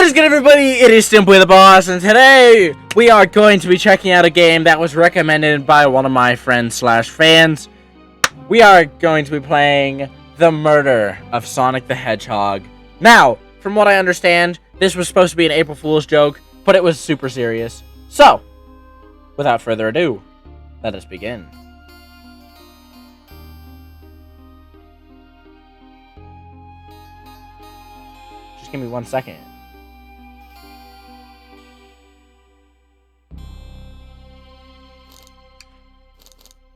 What is good, everybody? It is Simply the Boss, and today we are going to be checking out a game that was recommended by one of my friends / fans. We are going to be playing The Murder of Sonic the Hedgehog. Now, from what I understand, this was supposed to be an April Fool's joke, but it was super serious. So, without further ado, let us begin. Just give me 1 second.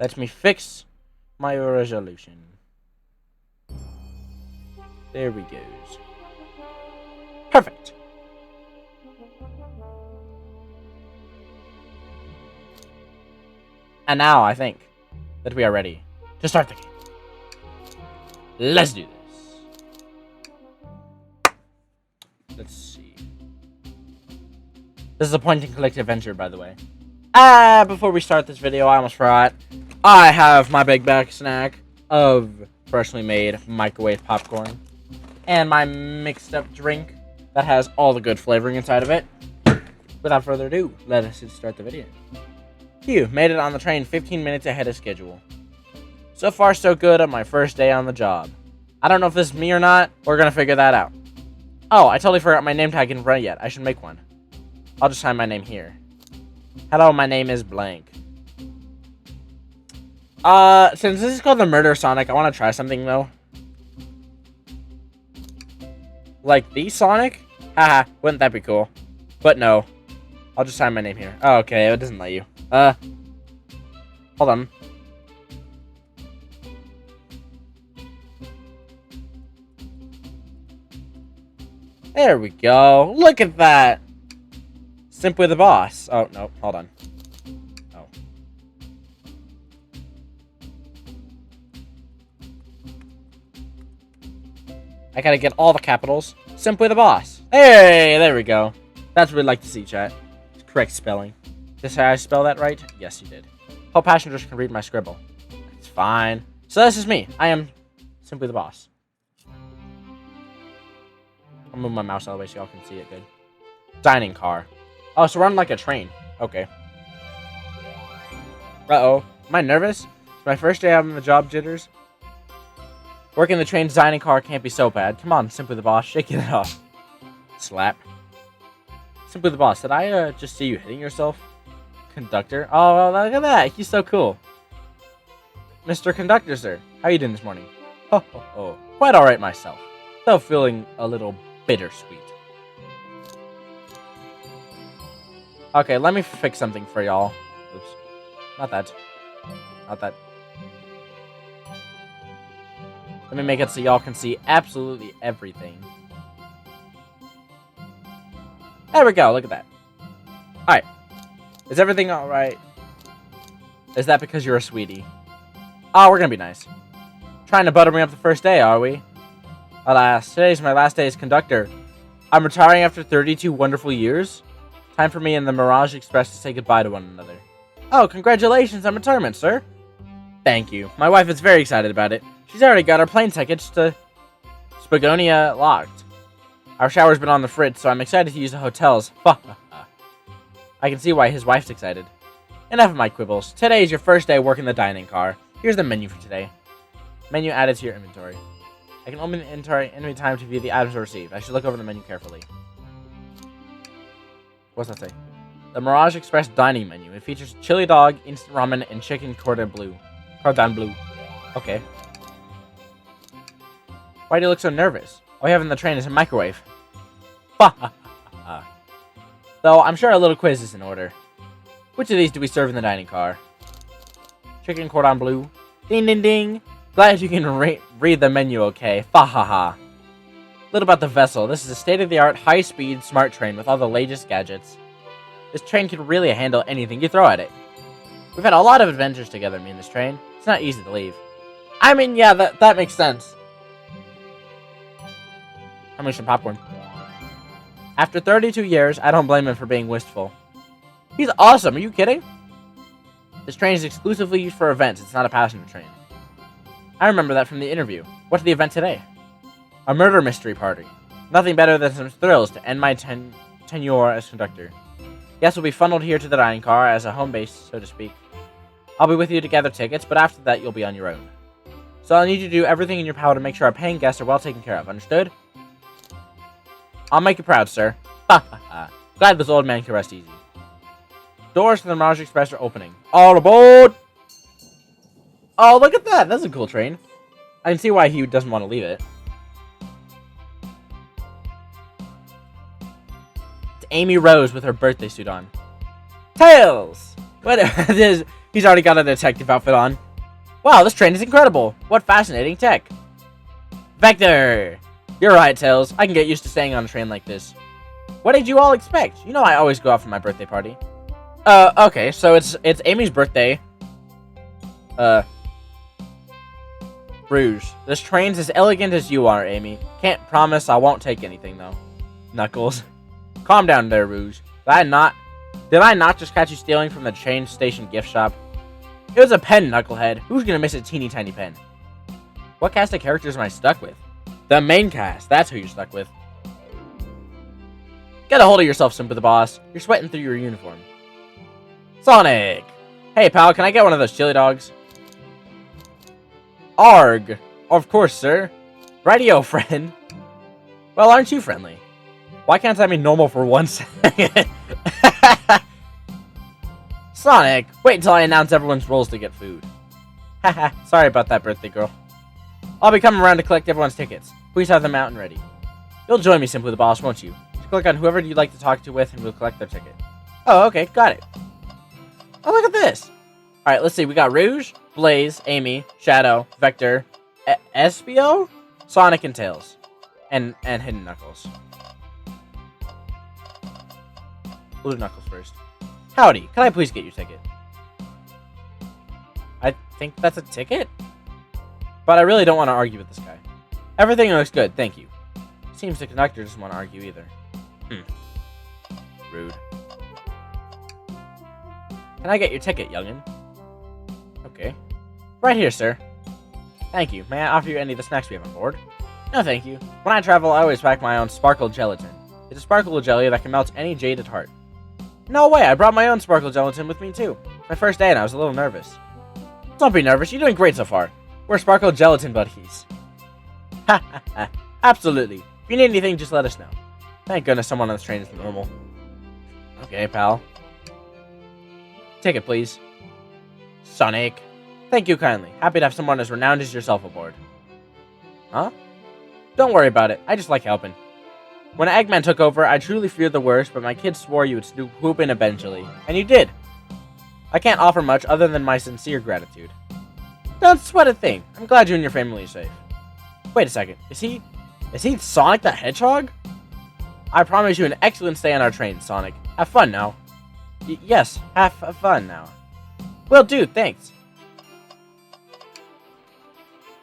Let me fix my resolution. There we go. Perfect. And now I think that we are ready to start the game. Let's do this. Let's see. This is a point-and-click adventure, by the way. Before we start this video, I almost forgot. I have my big bag snack of freshly made microwave popcorn and my mixed up drink that has all the good flavoring inside of it. Without further ado, let us start the video. Phew, made it on the train 15 minutes ahead of schedule. So far so good on my first day on the job. I don't know if this is me or not, we're gonna figure that out. Oh, I totally forgot my name tag isn't ready yet. I should make one. I'll just sign my name here. Hello, my name is blank. Since this is called The Murder Sonic, I want to try something, though. Like the Sonic? Haha, wouldn't that be cool? But no. I'll just sign my name here. Oh, okay, it doesn't let you. Hold on. There we go. Look at that. Simply the Boss. Oh, no, hold on. Oh. I gotta get all the capitals. Simply the Boss. Hey, there we go. That's what we'd like to see, chat. Correct spelling. Did I spell that right? Yes, you did. Hope passengers can read my scribble. It's fine. So this is me. I am Simply the Boss. I'll move my mouse out of the way so y'all can see it good. Dining car. Oh, so we're on like a train. Okay. Uh-oh. Am I nervous? It's my first day having the job jitters. Working the train's dining car can't be so bad. Come on, Simply the Boss. Shake it off. Slap. Simply the Boss. Did I just see you hitting yourself? Conductor. Oh, look at that. He's so cool. Mr. Conductor, sir. How are you doing this morning? Ho, ho, ho. Quite alright myself. Though feeling a little bittersweet. Okay, let me fix something for y'all. Oops. Not that. Not that. Let me make it so y'all can see absolutely everything. There we go, look at that. Alright. Is everything alright? Is that because you're a sweetie? Oh, we're gonna be nice. Trying to butter me up the first day, are we? Alas, today's my last day as conductor. I'm retiring after 32 wonderful years. Time for me and the Mirage Express to say goodbye to one another. Oh, congratulations on retirement, sir. Thank you. My wife is very excited about it. She's already got our plane tickets to Spagonia locked. Our shower's been on the fritz, so I'm excited to use the hotels. I can see why his wife's excited. Enough of my quibbles. Today is your first day working the dining car. Here's the menu for today. Menu added to your inventory. I can open the inventory any time to view the items received. I should look over the menu carefully. What's that say? The Mirage Express dining menu. It features chili dog, instant ramen, and chicken cordon bleu. Cordon bleu. Okay. Why do you look so nervous? All we have in the train is a microwave. Though, I'm sure a little quiz is in order. Which of these do we serve in the dining car? Chicken cordon bleu. Ding ding ding. Glad you can read the menu okay. Little about the vessel. This is a state-of-the-art, high-speed, smart train with all the latest gadgets. This train can really handle anything you throw at it. We've had a lot of adventures together, me and this train. It's not easy to leave. I mean, yeah, that makes sense. How much some popcorn? After 32 years, I don't blame him for being wistful. He's awesome, are you kidding? This train is exclusively used for events, it's not a passenger train. I remember that from the interview. What's the event today? A murder mystery party. Nothing better than some thrills to end my tenure as conductor. Guests will be funneled here to the dining car as a home base, so to speak. I'll be with you to gather tickets, but after that you'll be on your own. So I'll need you to do everything in your power to make sure our paying guests are well taken care of, understood? I'll make you proud, sir. Ha ha ha. Glad this old man can rest easy. Doors to the Mirage Express are opening. All aboard! Oh, look at that! That's a cool train. I can see why he doesn't want to leave it. It's Amy Rose with her birthday suit on. Tails! Whatever it is, he's already got a detective outfit on. Wow, this train is incredible. What fascinating tech. Vector! You're right, Tails. I can get used to staying on a train like this. What did you all expect? You know I always go out for my birthday party. Okay, so it's Amy's birthday. Rouge. This train's as elegant as you are, Amy. Can't promise I won't take anything, though. Knuckles. Calm down there, Rouge. Did I not just catch you stealing from the train station gift shop? It was a pen, Knucklehead. Who's gonna miss a teeny tiny pen? What cast of characters am I stuck with? The main cast. That's who you're stuck with. Get a hold of yourself, Simba the Boss. You're sweating through your uniform. Sonic! Hey, pal, can I get one of those chili dogs? Arg! Of course, sir. Radio, friend. Well, aren't you friendly? Why can't I be normal for 1 second? Sonic, wait until I announce everyone's roles to get food. Haha, sorry about that, birthday girl. I'll be coming around to collect everyone's tickets. Please have them out and ready. You'll join me, Simply the Boss, won't you? Just click on whoever you'd like to talk to with and we'll collect their ticket. Oh, okay, got it. Oh, look at this. Alright, let's see. We got Rouge, Blaze, Amy, Shadow, Vector, Espio, Sonic, and Tails. And Hidden Knuckles. Blue Knuckles first. Howdy, can I please get your ticket? I think that's a ticket? But I really don't want to argue with this guy. Everything looks good, thank you. Seems the conductor doesn't want to argue either. Rude. Can I get your ticket, youngin? Okay. Right here, sir. Thank you. May I offer you any of the snacks we have on board? No, thank you. When I travel, I always pack my own sparkle gelatin. It's a sparkle jelly that can melt any jaded heart. No way, I brought my own sparkle gelatin with me too. My first day and I was a little nervous. Don't be nervous, you're doing great so far. We're sparkle gelatin buddies. Ha ha ha. Absolutely. If you need anything, just let us know. Thank goodness someone on this train is normal. Okay, pal. Ticket, please. Sonic. Thank you kindly. Happy to have someone as renowned as yourself aboard. Huh? Don't worry about it. I just like helping. When Eggman took over, I truly feared the worst, but my kids swore you would swoop in eventually. And you did. I can't offer much other than my sincere gratitude. Don't sweat a thing. I'm glad you and your family are safe. Wait a second. Is he Sonic the Hedgehog? I promise you an excellent stay on our train, Sonic. Have fun now. Yes, have fun now. Will do, thanks.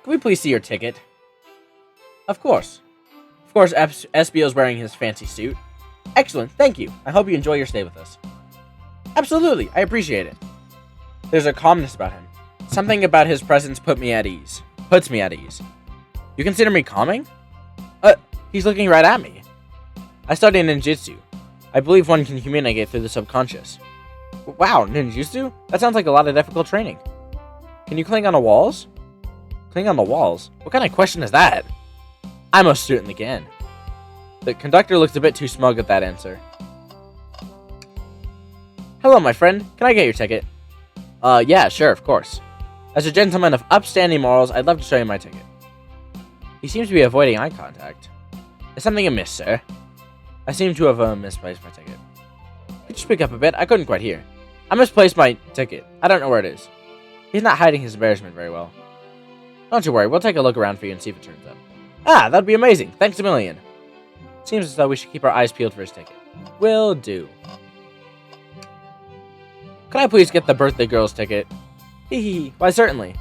Can we please see your ticket? Of course. Of course, Espio's wearing his fancy suit. Excellent, thank you. I hope you enjoy your stay with us. Absolutely, I appreciate it. There's a calmness about him. Something about his presence puts me at ease. You consider me calming? He's looking right at me. I study ninjutsu. I believe one can communicate through the subconscious. Wow, ninjutsu? That sounds like a lot of difficult training. Can you cling on the walls? Cling on the walls? What kind of question is that? I most certainly can. The conductor looks a bit too smug at that answer. Hello, my friend. Can I get your ticket? Yeah, sure, of course. As a gentleman of upstanding morals, I'd love to show you my ticket. He seems to be avoiding eye contact. Is something amiss, sir? I seem to have misplaced my ticket. Could you speak up a bit? I couldn't quite hear. I misplaced my ticket. I don't know where it is. He's not hiding his embarrassment very well. Don't you worry, we'll take a look around for you and see if it turns up. Ah, that'd be amazing. Thanks a million. Seems as though we should keep our eyes peeled for his ticket. Will do. Can I please get the birthday girl's ticket? Hee. Why, certainly.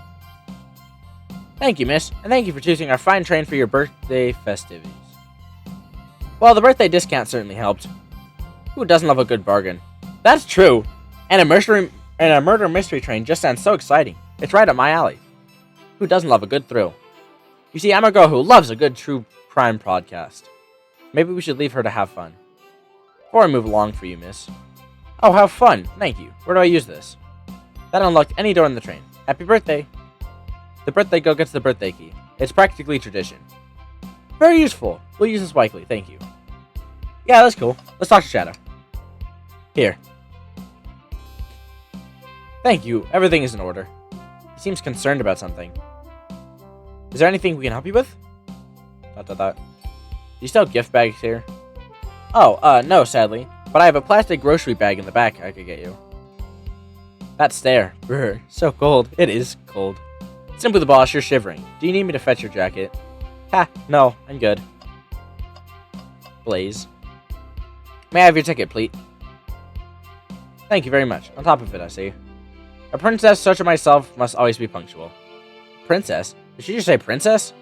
Thank you, miss, and thank you for choosing our fine train for your birthday festivities. Well, the birthday discount certainly helped. Who doesn't love a good bargain? That's true. And a murder mystery train just sounds so exciting. It's right up my alley. Who doesn't love a good thrill? You see, I'm a girl who loves a good true crime podcast. Maybe we should leave her to have fun. Before I move along for you, miss. Oh, how fun. Thank you. Where do I use this? That unlocked any door in the train. Happy birthday. The birthday girl gets the birthday key. It's practically tradition. Very useful. We'll use this wisely. Thank you. Yeah, that's cool. Let's talk to Shadow. Here. Thank you. Everything is in order. He seems concerned about something. Is there anything we can help you with? ... Do you sell gift bags here? Oh, no, sadly. But I have a plastic grocery bag in the back I could get you. That stare. Brr, so cold. It is cold. Simply the boss, you're shivering. Do you need me to fetch your jacket? Ha, no, I'm good. Blaze. May I have your ticket, please? Thank you very much. On top of it, I see. A princess such as myself must always be punctual. Princess? Did she just say princess?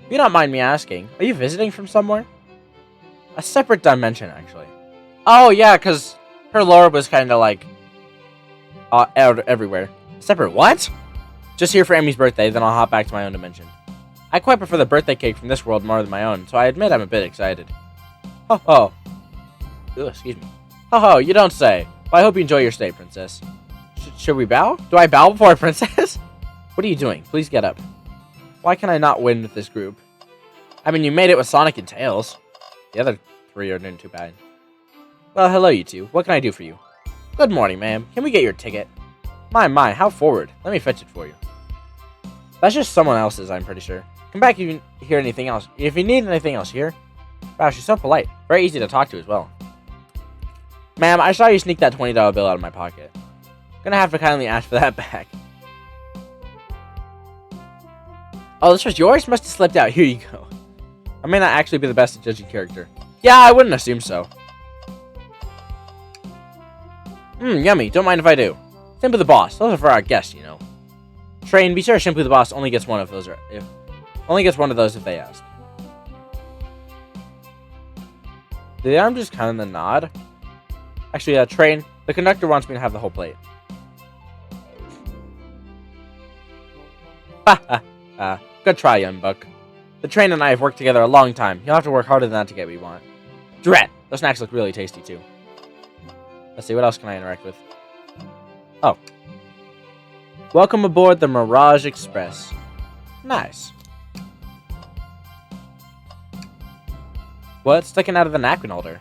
If you don't mind me asking, are you visiting from somewhere? A separate dimension, actually. Oh, yeah, because her lore was kind of like out everywhere. Separate what? Just here for Amy's birthday, then I'll hop back to my own dimension. I quite prefer the birthday cake from this world more than my own, so I admit I'm a bit excited. Ho ho. Ugh, excuse me. Ho ho, you don't say. Well, I hope you enjoy your stay, princess. Should we bow? Do I bow before a princess? What are you doing? Please get up. Why can I not win with this group? I mean, you made it with Sonic and Tails. The other three are doing too bad. Well, hello, you two. What can I do for you? Good morning, ma'am. Can we get your ticket? My, how forward. Let me fetch it for you. That's just someone else's, I'm pretty sure. Come back if you hear anything else. If you need anything else here. Wow, she's so polite. Very easy to talk to as well. Ma'am, I saw you sneak that $20 bill out of my pocket. Gonna have to kindly ask for that back. Oh, this was yours? Must have slipped out. Here you go. I may not actually be the best at judging character. Yeah, I wouldn't assume so. Yummy. Don't mind if I do. Simply the boss. Those are for our guests, you know. Train, be sure Simply the boss only gets one of those if they ask. Did I'm just kind of nod? Actually, Train, the conductor wants me to have the whole plate. Ha ha ha. Good try, young buck. The Train and I have worked together a long time. You'll have to work harder than that to get what you want. Drat! Those snacks look really tasty, too. Let's see, what else can I interact with? Oh. Welcome aboard the Mirage Express. Nice. What's sticking out of the napkin holder?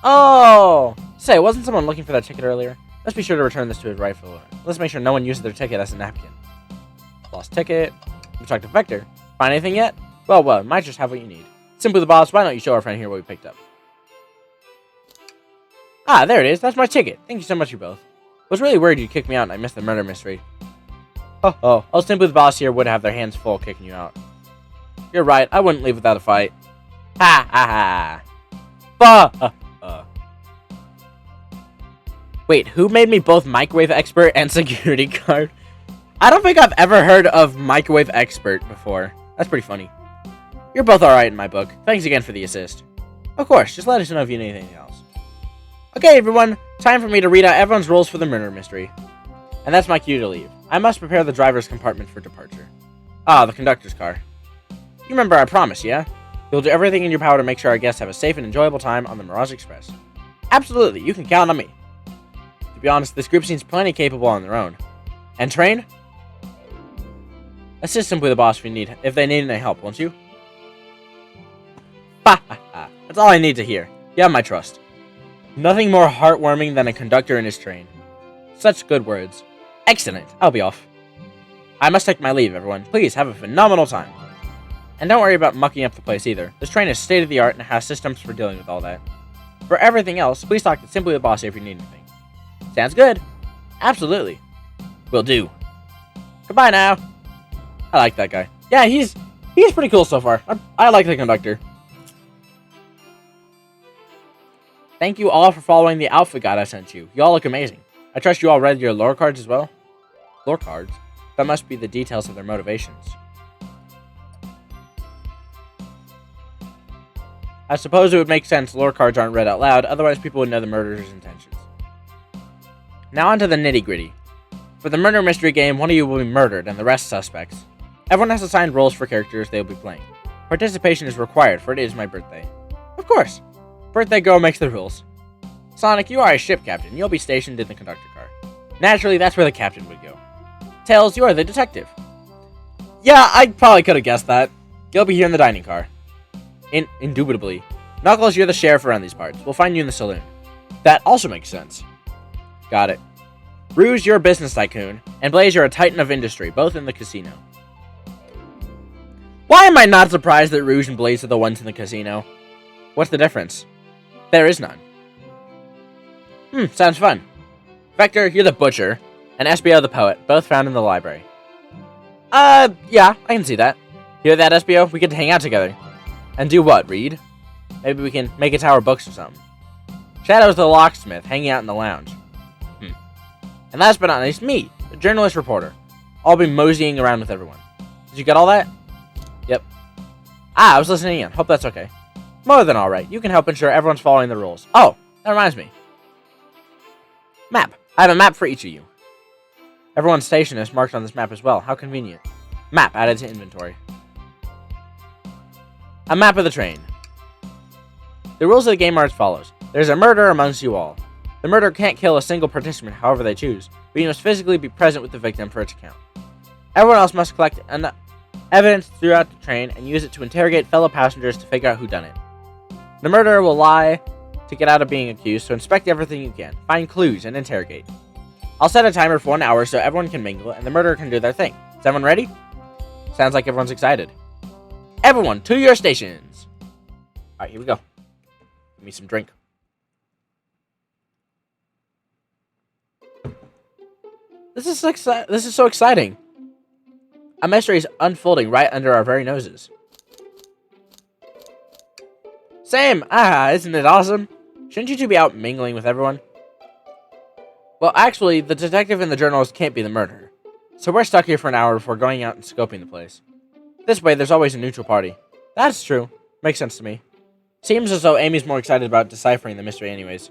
Oh! Say, wasn't someone looking for that ticket earlier? Let's be sure to return this to his rightful owner. Let's make sure no one uses their ticket as a napkin. Lost ticket. We talked to Vector. Find anything yet? Well, might just have what you need. Simply the boss, why don't you show our friend here what we picked up? Ah, there it is. That's my ticket. Thank you so much, you both. I was really worried you'd kick me out and I missed the murder mystery. Oh. Simply the boss here would have their hands full kicking you out. You're right. I wouldn't leave without a fight. Ha ha ha. Wait, who made me both microwave expert and security guard? I don't think I've ever heard of microwave expert before. That's pretty funny. You're both alright in my book. Thanks again for the assist. Of course, just let us know if you need anything else. Okay, everyone. Time for me to read out everyone's roles for the murder mystery. And that's my cue to leave. I must prepare the driver's compartment for departure. Ah, the conductor's car. You remember our promise, yeah? You'll do everything in your power to make sure our guests have a safe and enjoyable time on the Mirage Express. Absolutely, you can count on me. To be honest, this group seems plenty capable on their own. And Train? Assist Simply the boss if they need any help, won't you? Ha ha ha. That's all I need to hear. You have my trust. Nothing more heartwarming than a conductor in his train. Such good words. Excellent. I'll be off. I must take my leave, everyone. Please have a phenomenal time. And don't worry about mucking up the place either. This train is state-of-the-art and has systems for dealing with all that. For everything else, please talk to Simply the Boss if you need anything. Sounds good. Absolutely. Will do. Goodbye now. I like that guy. Yeah, he's pretty cool so far. I like the conductor. Thank you all for following the outfit guide I sent you. You all look amazing. I trust you all read your lore cards as well? Lore cards? That must be the details of their motivations. I suppose it would make sense lore cards aren't read out loud, otherwise people would know the murderer's intentions. Now on to the nitty-gritty. For the murder mystery game, one of you will be murdered and the rest suspects. Everyone has assigned roles for characters they will be playing. Participation is required, for it is my birthday. Of course. Birthday girl makes the rules. Sonic, you are a ship captain. You'll be stationed in the conductor car. Naturally, that's where the captain would go. Tails, you are the detective. Yeah, I probably could have guessed that. You'll be here in the dining car. Indubitably. Knuckles, you're the sheriff around these parts. We'll find you in the saloon. That also makes sense. Got it. Rouge, you're a business tycoon. And Blaze, you're a titan of industry, both in the casino. Why am I not surprised that Rouge and Blaze are the ones in the casino? What's the difference? There is none. Sounds fun. Vector, you're the butcher. And SBO the poet, both found in the library. Yeah, I can see that. Hear that, SBO? We get to hang out together. And do what, read? Maybe we can make a tower of books or something. Shadow's the locksmith, hanging out in the lounge. And last but not least, me, the journalist reporter. I'll be moseying around with everyone. Did you get all that? Yep. I was listening in. Hope that's okay. More than alright. You can help ensure everyone's following the rules. Oh, that reminds me. Map. I have a map for each of you. Everyone's station is marked on this map as well. How convenient. Map added to inventory. A map of the train. The rules of the game are as follows. There's a murder amongst you all. The murderer can't kill a single participant however they choose, but you must physically be present with the victim for it to count. Everyone else must collect evidence throughout the train and use it to interrogate fellow passengers to figure out who done it. The murderer will lie to get out of being accused, so inspect everything you can, find clues, and interrogate. I'll set a timer for 1 hour so everyone can mingle and the murderer can do their thing. Is everyone ready? Sounds like everyone's excited. Everyone, to your stations! Alright, here we go. Give me some drink. This is so exciting. A mystery is unfolding right under our very noses. Same! Isn't it awesome? Shouldn't you two be out mingling with everyone? Well, actually, the detective and the journalist can't be the murderer. So we're stuck here for an hour before going out and scoping the place. This way, there's always a neutral party. That's true. Makes sense to me. Seems as though Amy's more excited about deciphering the mystery anyways.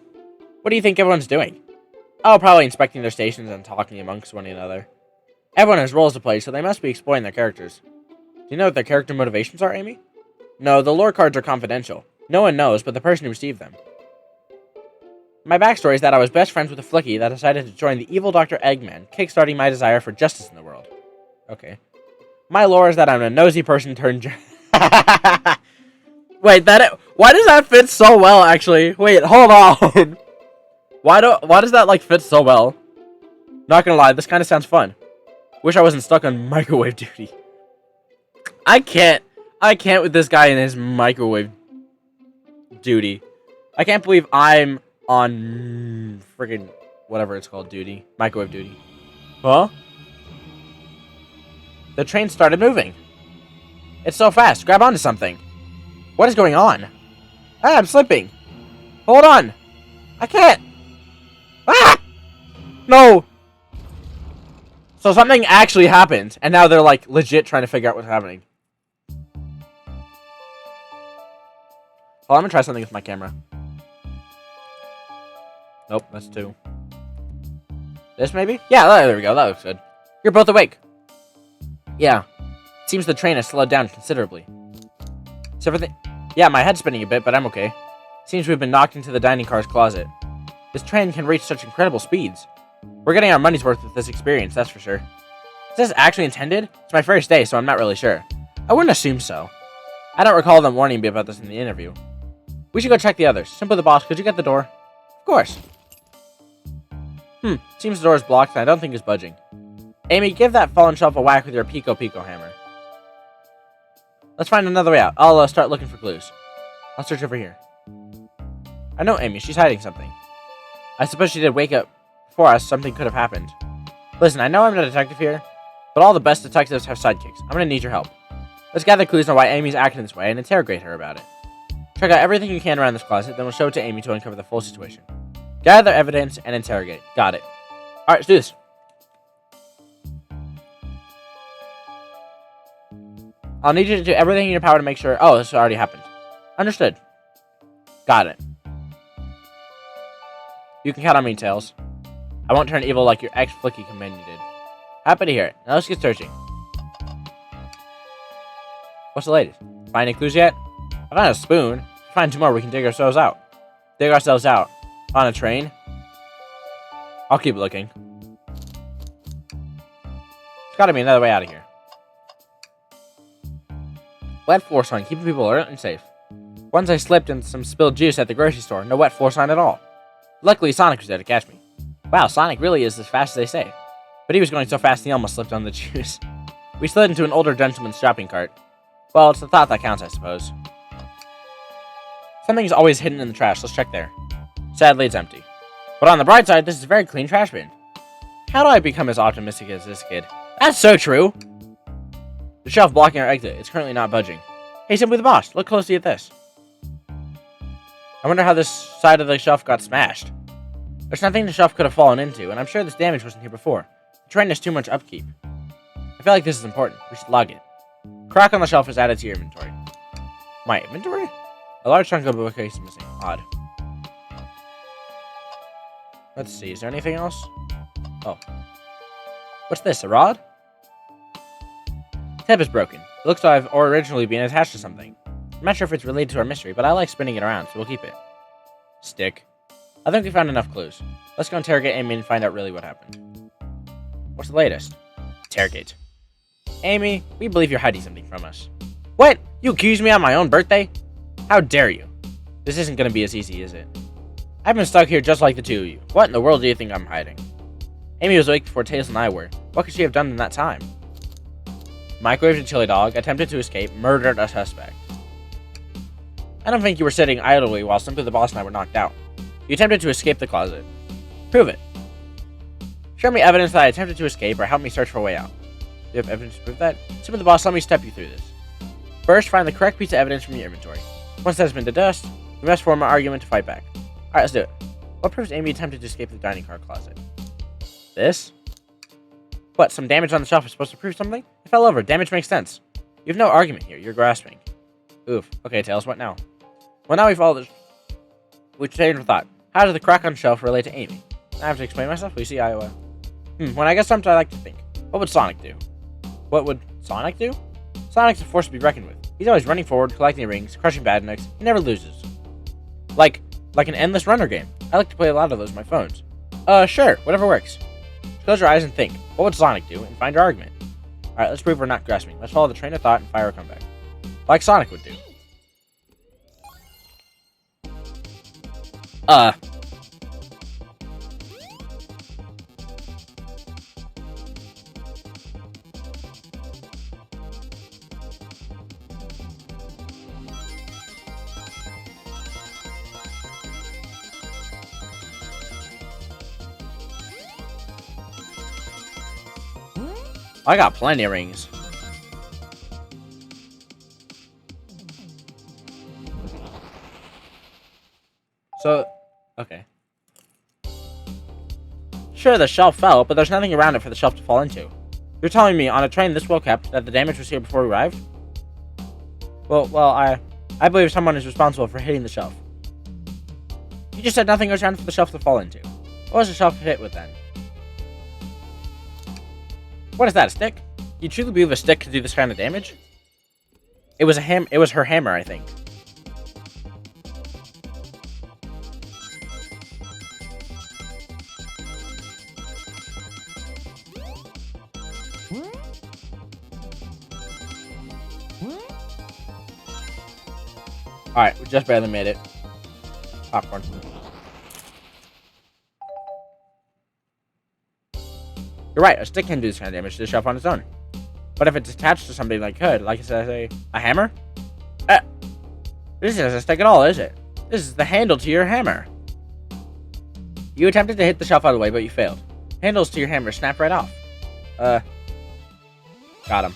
What do you think everyone's doing? Oh, probably inspecting their stations and talking amongst one another. Everyone has roles to play, so they must be exploring their characters. Do you know what their character motivations are, Amy? No, the lore cards are confidential. No one knows but the person who received them. My backstory is that I was best friends with a flickie that decided to join the evil Dr. Eggman, kickstarting my desire for justice in the world. Okay. My lore is that I'm a nosy person turned... Wait, why does that fit so well, actually? Wait, hold on. Why does that, like, fit so well? Not gonna lie, this kind of sounds fun. Wish I wasn't stuck on microwave duty. I can't with this guy in his microwave duty. I can't believe I'm on friggin' whatever it's called, duty. Microwave duty. Huh? The train started moving. It's so fast. Grab onto something. What is going on? Ah, I'm slipping. Hold on. I can't. Ah! No. So something actually happened, and now they're, like, legit trying to figure out what's happening. Well, I'm gonna try something with my camera. Nope, that's 2. This, maybe? Yeah, there we go. That looks good. You're both awake. Yeah. Seems the train has slowed down considerably. Is everything... Yeah, my head's spinning a bit, but I'm okay. Seems we've been knocked into the dining car's closet. This train can reach such incredible speeds. We're getting our money's worth with this experience, that's for sure. Is this actually intended? It's my first day, so I'm not really sure. I wouldn't assume so. I don't recall them warning me about this in the interview. We should go check the others. Simple the boss, could you get the door? Of course. Seems the door is blocked, and I don't think it's budging. Amy, give that fallen shelf a whack with your Pico hammer. Let's find another way out. I'll start looking for clues. I'll search over here. I know Amy, she's hiding something. I suppose she did wake up before us, something could have happened. Listen, I know I'm not a detective here, but all the best detectives have sidekicks. I'm gonna need your help. Let's gather clues on why Amy's acting this way and interrogate her about it. Check out everything you can around this closet, then we'll show it to Amy to uncover the full situation. Gather evidence and interrogate. Got it. Alright, let's do this. I'll need you to do everything in your power to make sure... Oh, this already happened. Understood. Got it. You can count on me, Tails. I won't turn evil like your ex-Flicky companion did. Happy to hear it. Now let's get searching. What's the latest? Find any clues yet? I found a spoon. Find 2 more, we can dig ourselves out. Dig ourselves out. On a train? I'll keep looking. There's gotta be another way out of here. Wet floor sign, keeping people alert and safe. Once I slipped in some spilled juice at the grocery store, no wet floor sign at all. Luckily, Sonic was there to catch me. Wow, Sonic really is as fast as they say. But he was going so fast he almost slipped on the juice. We slid into an older gentleman's shopping cart. Well, it's the thought that counts, I suppose. Something's always hidden in the trash. Let's check there. Sadly, it's empty. But on the bright side, this is a very clean trash bin. How do I become as optimistic as this kid? That's so true! The shelf blocking our exit. It's currently not budging. Hey, Simply the Boss, look closely at this. I wonder how this side of the shelf got smashed. There's nothing the shelf could have fallen into, and I'm sure this damage wasn't here before. The train has too much upkeep. I feel like this is important. We should log it. Crack on the shelf is added to your inventory. My inventory? A large chunk of the bookcase is missing. Odd. Let's see, is there anything else? Oh. What's this, a rod? The tip is broken. It looks like I've originally been attached to something. I'm not sure if it's related to our mystery, but I like spinning it around, so we'll keep it. Stick. I think we found enough clues. Let's go interrogate Amy and find out really what happened. What's the latest? Interrogate. Amy, we believe you're hiding something from us. What? You accuse me on my own birthday? How dare you? This isn't going to be as easy, is it? I've been stuck here just like the 2 of you. What in the world do you think I'm hiding? Amy was awake before Tails and I were. What could she have done in that time? Microwaved a chili dog, attempted to escape, murdered a suspect. I don't think you were sitting idly while Simply the Boss and I were knocked out. You attempted to escape the closet. Prove it. Show me evidence that I attempted to escape or help me search for a way out. Do you have evidence to prove that? Simply the Boss, let me step you through this. First, find the correct piece of evidence from your inventory. Once that has been dust, we must form an argument to fight back. Alright, let's do it. What proves Amy attempted to escape the dining car closet? This? What, some damage on the shelf is supposed to prove something? It fell over. Damage makes sense. You have no argument here. You're grasping. Oof. Okay, Tails, what now? Well, now we follow this. We change of thought. How does the crack on shelf relate to Amy? I have to explain myself? We see Iowa. When I get something I like to think. What would Sonic do? What would Sonic do? Sonic's a force to be reckoned with. He's always running forward, collecting rings, crushing badniks. He never loses. Like an endless runner game. I like to play a lot of those on my phones. Sure, whatever works. Just close your eyes and think. What would Sonic do? And find your argument. Alright, let's prove we're not grasping. Let's follow the train of thought and fire a comeback. Like Sonic would do. I got plenty of rings. So, okay. Sure, the shelf fell, but there's nothing around it for the shelf to fall into. You're telling me, on a train this well kept, that the damage was here before we arrived? Well, I believe someone is responsible for hitting the shelf. You just said nothing was around for the shelf to fall into. What was the shelf hit with then? What is that, a stick? You truly believe a stick could do this kind of damage? It was her hammer, I think. Alright, we just barely made it. Popcorn. You're right, a stick can do this kind of damage to the shelf on its own. But if it's attached to something like could, like I said, a hammer? This isn't a stick at all, is it? This is the handle to your hammer. You attempted to hit the shelf out of the way, but you failed. Handles to your hammer snap right off. Got him.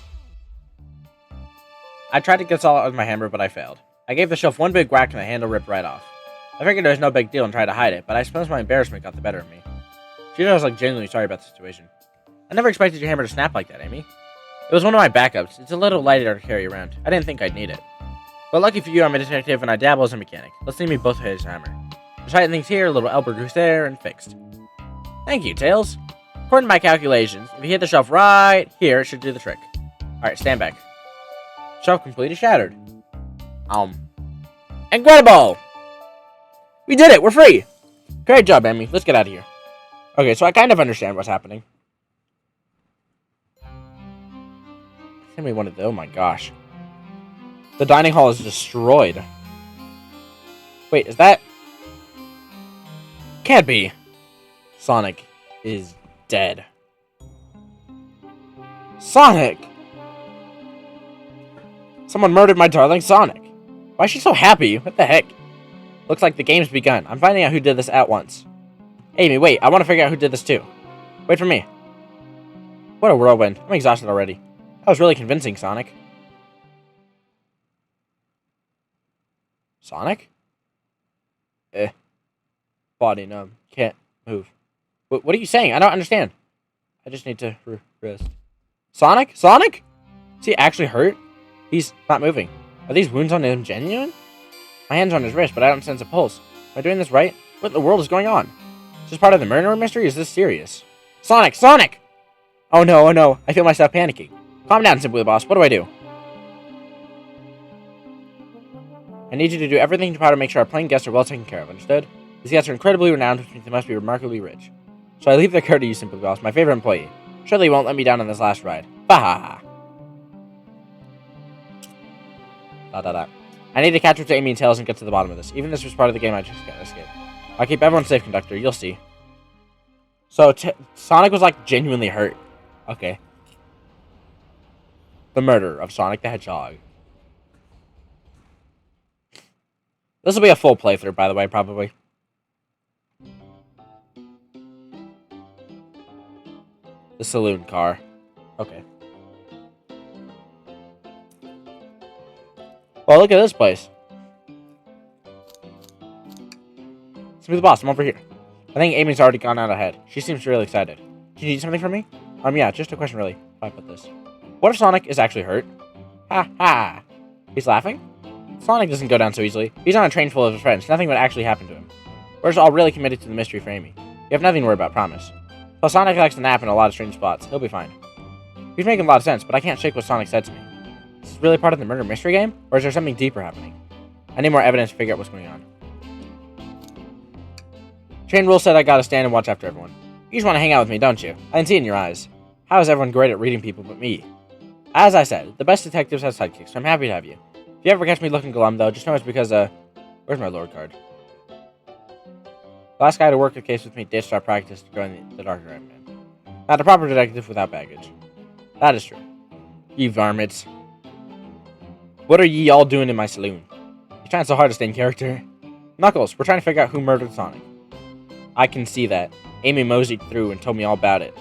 I tried to get all out with my hammer, but I failed. I gave the shelf one big whack and the handle ripped right off. I figured it was no big deal and tried to hide it, but I suppose my embarrassment got the better of me. She was like genuinely sorry about the situation. I never expected your hammer to snap like that, Amy. It was one of my backups. It's a little lighter to carry around. I didn't think I'd need it. But lucky for you, I'm a detective and I dabble as a mechanic. Let's see me both hit his hammer. Just tighten things here, a little elbow grease there, and fixed. Thank you, Tails. According to my calculations, if you hit the shelf right here, it should do the trick. Alright, stand back. Shelf completely shattered. Incredible! We did it! We're free! Great job, Amy. Let's get out of here. Okay, so I kind of understand what's happening. Amy wanted oh my gosh. The dining hall is destroyed. Wait, is that... Can't be. Sonic is dead. Sonic! Someone murdered my darling Sonic. Why is she so happy? What the heck? Looks like the game's begun. I'm finding out who did this at once. Amy, wait. I want to figure out who did this too. Wait for me. What a whirlwind. I'm exhausted already. That was really convincing, Sonic. Sonic? Body numb. Can't move. What are you saying? I don't understand. I just need to rest. Sonic? Sonic? Is he actually hurt? He's not moving. Are these wounds on him genuine? My hand's on his wrist, but I don't sense a pulse. Am I doing this right? What in the world is going on? Is this part of the murder mystery? Is this serious? Sonic! Sonic! Oh no, oh no. I feel myself panicking. Calm down, Simply the Boss. What do I do? I need you to do everything to try to make sure our plain guests are well taken care of, understood? These guests are incredibly renowned, which means they must be remarkably rich. So I leave their care to you, Simply Boss, my favorite employee. Surely you won't let me down on this last ride. Bah ha ha. I need to catch up to Amy and Tails and get to the bottom of this. Even if this was part of the game, I just gotta escape. I'll keep everyone safe, Conductor. You'll see. So, Sonic was, like, genuinely hurt. Okay. The murder of Sonic the Hedgehog. This will be a full playthrough, by the way, probably. The saloon car. Okay. Well, look at this place. Smooth Boss, I'm over here. I think Amy's already gone out ahead. She seems really excited. Do you need something from me? Yeah, just a question really. How do I put this? What if Sonic is actually hurt? Ha ha! He's laughing? Sonic doesn't go down so easily. He's on a train full of his friends. Nothing would actually happen to him. We're just all really committed to the mystery for Amy. You have nothing to worry about, promise. Plus, Sonic likes to nap in a lot of strange spots. He'll be fine. He's making a lot of sense, but I can't shake what Sonic said to me. Is this really part of the murder mystery game? Or is there something deeper happening? I need more evidence to figure out what's going on. Chain Rule said I gotta stand and watch after everyone. You just want to hang out with me, don't you? I can see it in your eyes. How is everyone great at reading people but me? As I said, the best detectives have sidekicks, so I'm happy to have you. If you ever catch me looking glum, though, just know it's because, where's my Lord card? The last guy to work the case with me ditched our practice to join the Dark Red Man. Not a proper detective without baggage. That is true. Ye varmints. What are ye all doing in my saloon? You're trying so hard to stay in character. Knuckles, we're trying to figure out who murdered Sonic. I can see that. Amy moseyed through and told me all about it.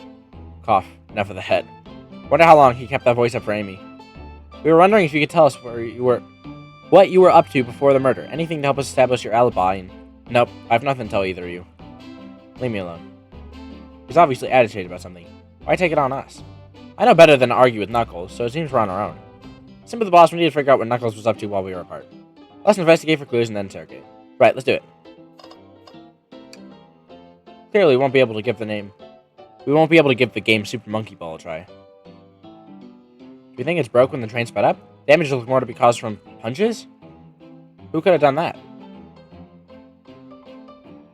Cough. Enough of the head. Wonder how long he kept that voice up for Amy. We were wondering if you could tell us what you were up to before the murder. Anything to help us establish your alibi. And nope, I have nothing to tell either of you. Leave me alone. He's obviously agitated about something. Why take it on us? I know better than to argue with Knuckles, so it seems we're on our own. Simply the Boss, we need to figure out what Knuckles was up to while we were apart. Let's investigate for clues and then interrogate. Right, let's do it. Clearly, we won't be able to give the game Super Monkey Ball a try. Do you think it's broke when the train sped up? Damage looks more to be caused from punches? Who could have done that?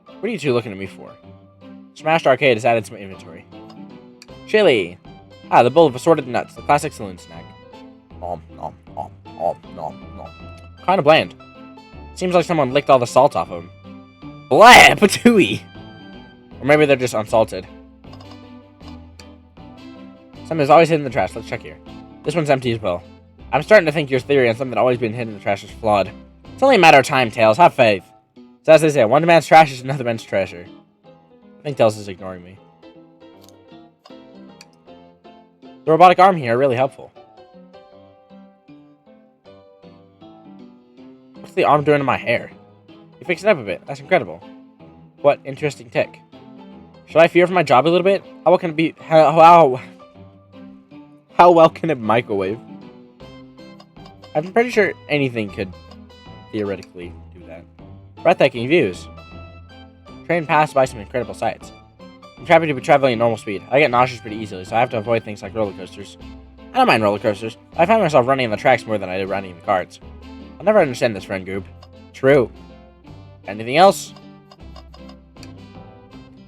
What are you two looking at me for? Smashed Arcade has added some inventory. Chili! Ah, the bowl of assorted nuts, the classic saloon snack. Nom, nom, nom, nom, nom, nom. Kind of bland. Seems like someone licked all the salt off of them. Blah! Patooey! Or maybe they're just unsalted. Something's always hidden in the trash. Let's check here. This one's empty as well. I'm starting to think your theory on something always being hidden in the trash is flawed. It's only a matter of time, Tails. Have faith. So as they say, one man's trash is another man's treasure. I think Tails is ignoring me. The robotic arm here are really helpful. What's the arm doing to my hair? You fixed it up a bit. That's incredible. What interesting tech. Should I fear for my job a little bit? How well can it be? How well can it microwave? I'm pretty sure anything could theoretically do that. Breathtaking views. Train passed by some incredible sights. I'm happy to be traveling at normal speed. I get nauseous pretty easily, so I have to avoid things like roller coasters. I don't mind roller coasters. I find myself running on the tracks more than I do riding in the carts. I'll never understand this friend group. True. Anything else?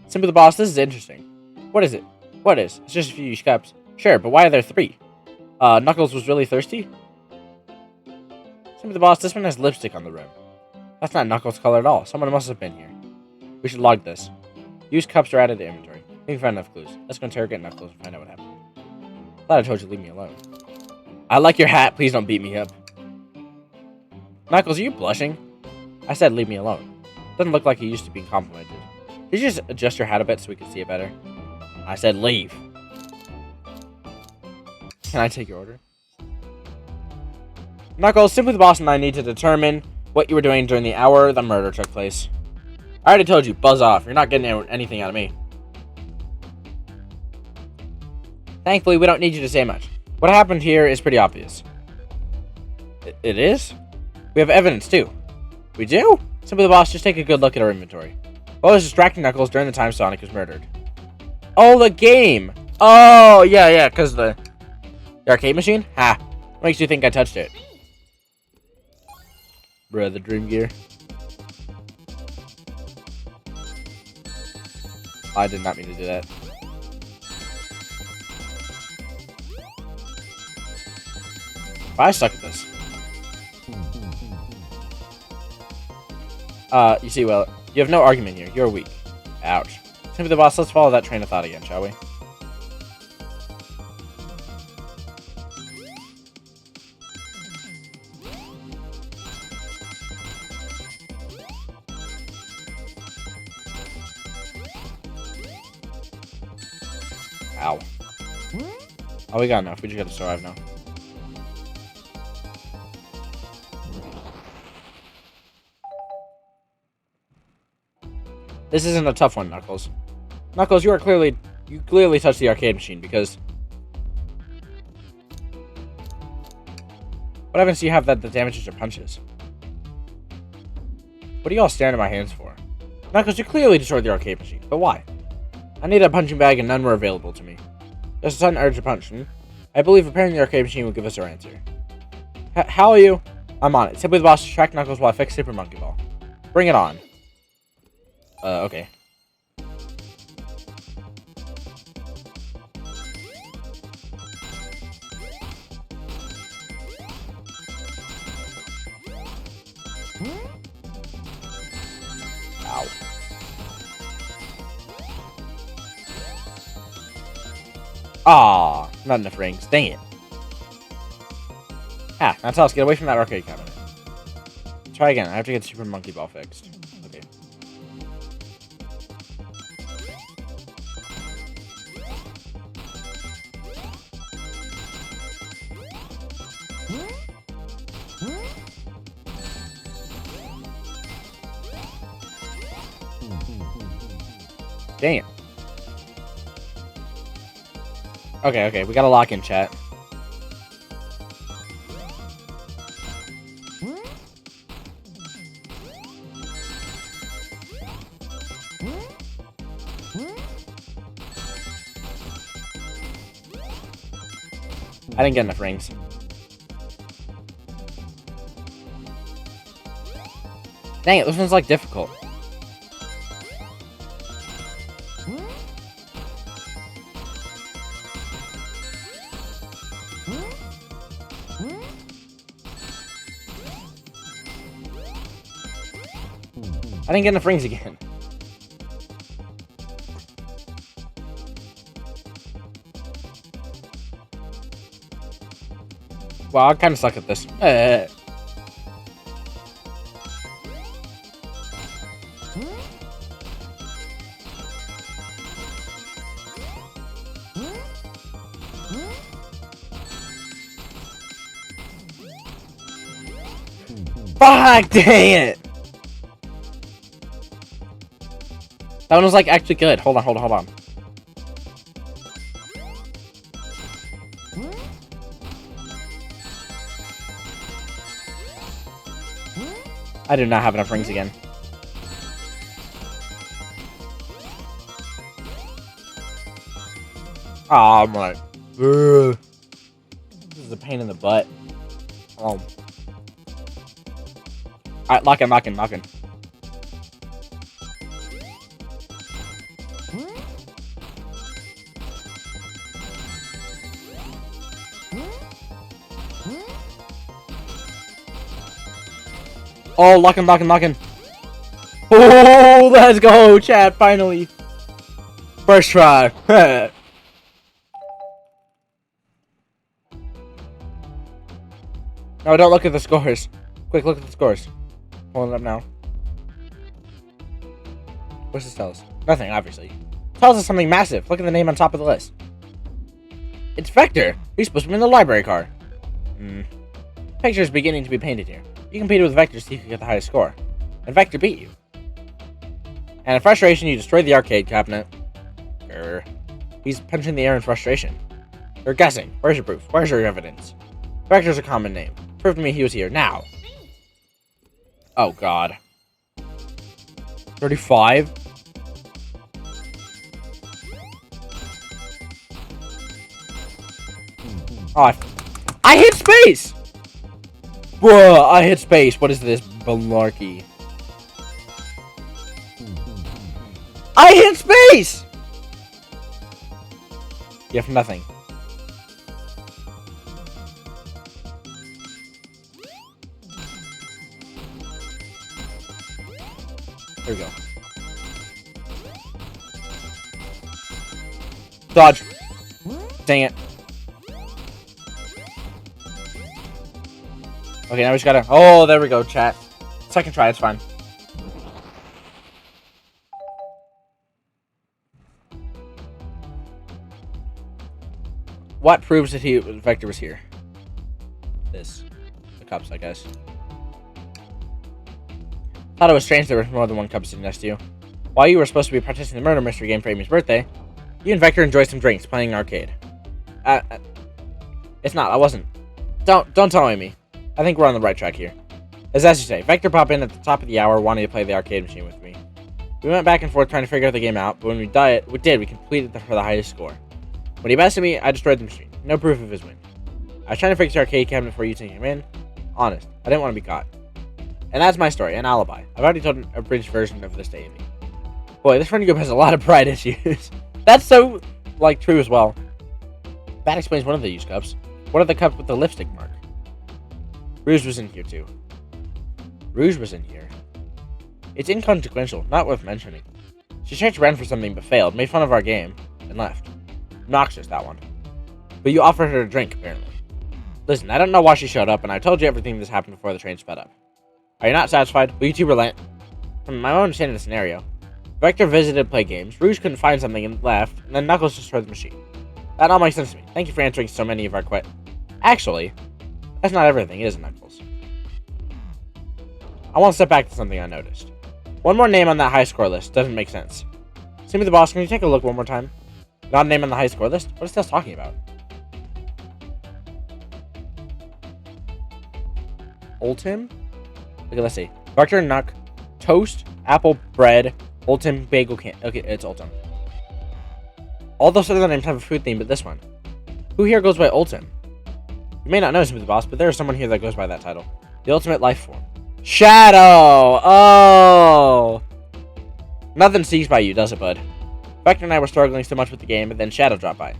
Simple the boss, this is interesting. What is it? What is? It's just a few cups. Sure, but why are there 3? Knuckles was really thirsty? Simple the boss, this one has lipstick on the rim. That's not Knuckles' color at all. Someone must have been here. We should log this. Used cups are added to inventory. I think we found enough clues. Let's go interrogate Knuckles and find out what happened. Thought I told you to leave me alone. I like your hat. Please don't beat me up. Knuckles, are you blushing? I said leave me alone. Doesn't look like you used to be complimented. Did you just adjust your hat a bit so we can see it better? I said leave. Can I take your order? Knuckles, Simply the Boss and I need to determine what you were doing during the hour the murder took place. I already told you, buzz off. You're not getting anything out of me. Thankfully, we don't need you to say much. What happened here is pretty obvious. It is? We have evidence, too. We do? Simply the Boss, just take a good look at our inventory. What was distracting Knuckles during the time Sonic was murdered? Oh, the game! Oh, yeah, because the arcade machine? Ha! What makes you think I touched it? Bruh, the Dream Gear. I did not mean to do that. I suck at this. You see, well, you have no argument here. You're weak. Ouch. Simply the Boss, let's follow that train of thought again, shall we? Ow. Oh, we got enough. We just gotta survive now. This isn't a tough one, Knuckles. Knuckles, you clearly touched the arcade machine because... What evidence do you have that damages your punches? What are you all staring at my hands for? Knuckles, you clearly destroyed the arcade machine, but why? I needed a punching bag and none were available to me. There's a sudden urge to punch. I believe repairing the arcade machine will give us our answer. How are you? I'm on it. Simply the Boss to track Knuckles while I fix Super Monkey Ball. Bring it on. Okay. Ow. Ah, not enough rings. Dang it. Ah, now tell us, get away from that arcade cabinet. Try again. I have to get Super Monkey Ball fixed. Okay. Dang it. Okay, we gotta lock in, chat. I didn't get enough rings. Dang it, this one's like difficult. I didn't get enough rings again. Well, I kind of suck at this. Fuck, dang it! That one was like actually good. Hold on. I do not have enough rings again. Oh, I'm like, ugh. This is a pain in the butt. Alright, lock in, lock in, lock in. Oh, lock in, lock in, lock in. Oh, let's go, chat, finally. First try. No, don't look at the scores. Quick, look at the scores. Pulling it up now. What's this tell us? Nothing, obviously. It tells us something massive. Look at the name on top of the list. It's Vector. He's supposed to be in the library car. Picture is beginning to be painted here. You competed with Vector to see who could get the highest score. And Vector beat you. And in frustration, you destroyed the arcade cabinet. He's punching the air in frustration. You're guessing. Where's your proof? Where's your evidence? Vector's a common name. Prove to me he was here. Now. Oh, God. 35? Oh, I hit space! Bruh, I hit space. What is this malarkey? I hit space! You have nothing. There we go. Dodge. Dang it. Okay, now we just gotta... Oh, there we go, chat. Second try, it's fine. What proves that Vector was here? This. The cups, I guess. Thought it was strange there was more than one cup sitting next to you. While you were supposed to be practicing the murder mystery game for Amy's birthday, you and Vector enjoyed some drinks playing an arcade. It's not. I wasn't. Don't tell Amy. I think we're on the right track here. As you say, Vector popped in at the top of the hour wanting to play the arcade machine with me. We went back and forth trying to figure the game out, but when we completed for the highest score. When he bested me, I destroyed the machine. No proof of his win. I was trying to fix the arcade cabinet before you taking him in. Honest, I didn't want to be caught. And that's my story, an alibi. I've already told an abridged version of this to Amy. Boy, this friend group has a lot of pride issues. That's so, true as well. That explains one of the used cups. One of the cups with the lipstick mark. Rouge was in here, too. Rouge was in here. It's inconsequential, not worth mentioning. She searched around for something but failed, made fun of our game, and left. Obnoxious, that one. But you offered her a drink, apparently. Listen, I don't know why she showed up, and I told you everything that's happened before the train sped up. Are you not satisfied? Will you two relent? From my own understanding of the scenario, Vector visited to play games, Rouge couldn't find something and left, and then Knuckles destroyed the machine. That all makes sense to me. Thank you for answering so many of our questions. Actually, that's not everything, is it, Knuckles? I want to step back to something I noticed. One more name on that high score list doesn't make sense. Simmy the boss, can you take a look one more time? Not a name on the high score list? What is Tails talking about? Ultim? Okay, let's see. Vector, Nuck, Toast, Apple, Bread, Ultim, Bagel, can. Okay, it's Ultim. All those other names have a food theme, but this one. Who here goes by Ultim? You may not know Simmy the boss, but there is someone here that goes by that title. The ultimate life form. Shadow! Oh! Nothing sees by you, does it, bud? Vector and I were struggling so much with the game, and then Shadow dropped by.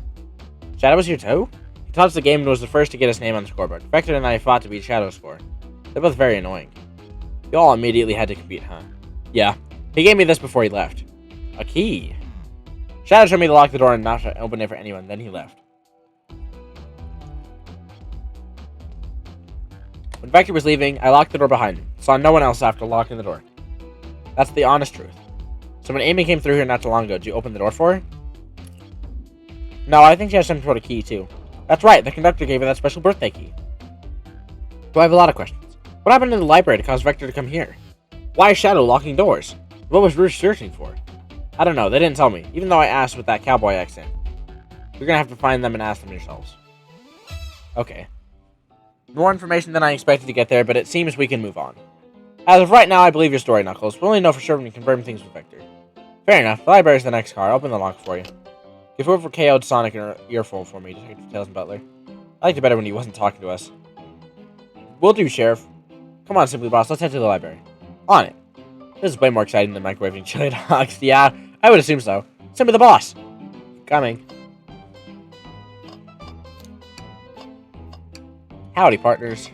Shadow was here too? He touched the game and was the first to get his name on the scoreboard. Vector and I fought to beat Shadow's score. They're both very annoying. You all immediately had to compete, huh? Yeah. He gave me this before he left. A key. Shadow told me to lock the door and not to open it for anyone, then he left. When Vector was leaving, I locked the door behind him. Saw no one else after locking the door. That's the honest truth. So when Amy came through here not too long ago, did you open the door for her? No, I think she has some sort of key, too. That's right, the conductor gave her that special birthday key. So I have a lot of questions. What happened in the library to cause Vector to come here? Why is Shadow locking doors? What was Rouge searching for? I don't know, they didn't tell me, even though I asked with that cowboy accent. You're gonna have to find them and ask them yourselves. Okay. More information than I expected to get there, but it seems we can move on. As of right now, I believe your story, Knuckles. We'll only know for sure when we confirm things with Vector. Fair enough. The library's the next car. I'll open the lock for you. Give whoever KO'd Sonic an earful for me, Detective Tails and Butler. I liked it better when he wasn't talking to us. Will do, Sheriff. Come Come on, Simply Boss, let's head to the library. On it. This is way more exciting than microwaving chili dogs. Yeah, I would assume so. Simply the Boss. Coming. Howdy, partners.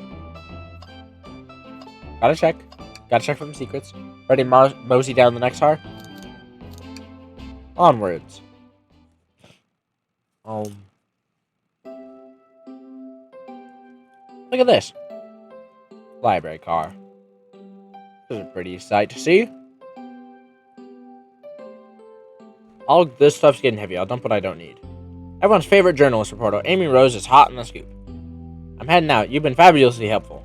Gotta check. Gotta check for some secrets. Ready to mosey down the next car? Onwards. Look at this. Library car. This is a pretty sight to see. All this stuff's getting heavy. I'll dump what I don't need. Everyone's favorite journalist reporter, Amy Rose, is hot in the scoop. I'm heading out. You've been fabulously helpful.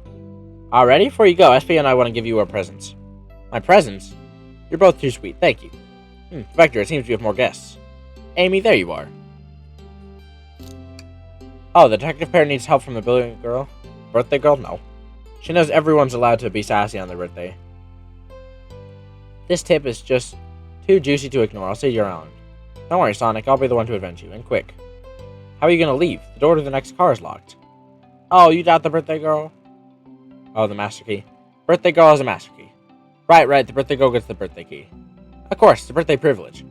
Already? Before you go, SP and I want to give you our presents. My presents? You're both too sweet. Thank you. Vector, it seems we have more guests. Amy, there you are. Oh, the detective pair needs help from the billion girl? Birthday girl? No. She knows everyone's allowed to be sassy on their birthday. This tip is just too juicy to ignore. I'll see you around. Don't worry, Sonic. I'll be the one to avenge you. And quick. How are you gonna leave? The door to the next car is locked. Oh, you doubt the birthday girl? Oh, the master key. Birthday girl has a master key. Right. The birthday girl gets the birthday key. Of course, the birthday privilege.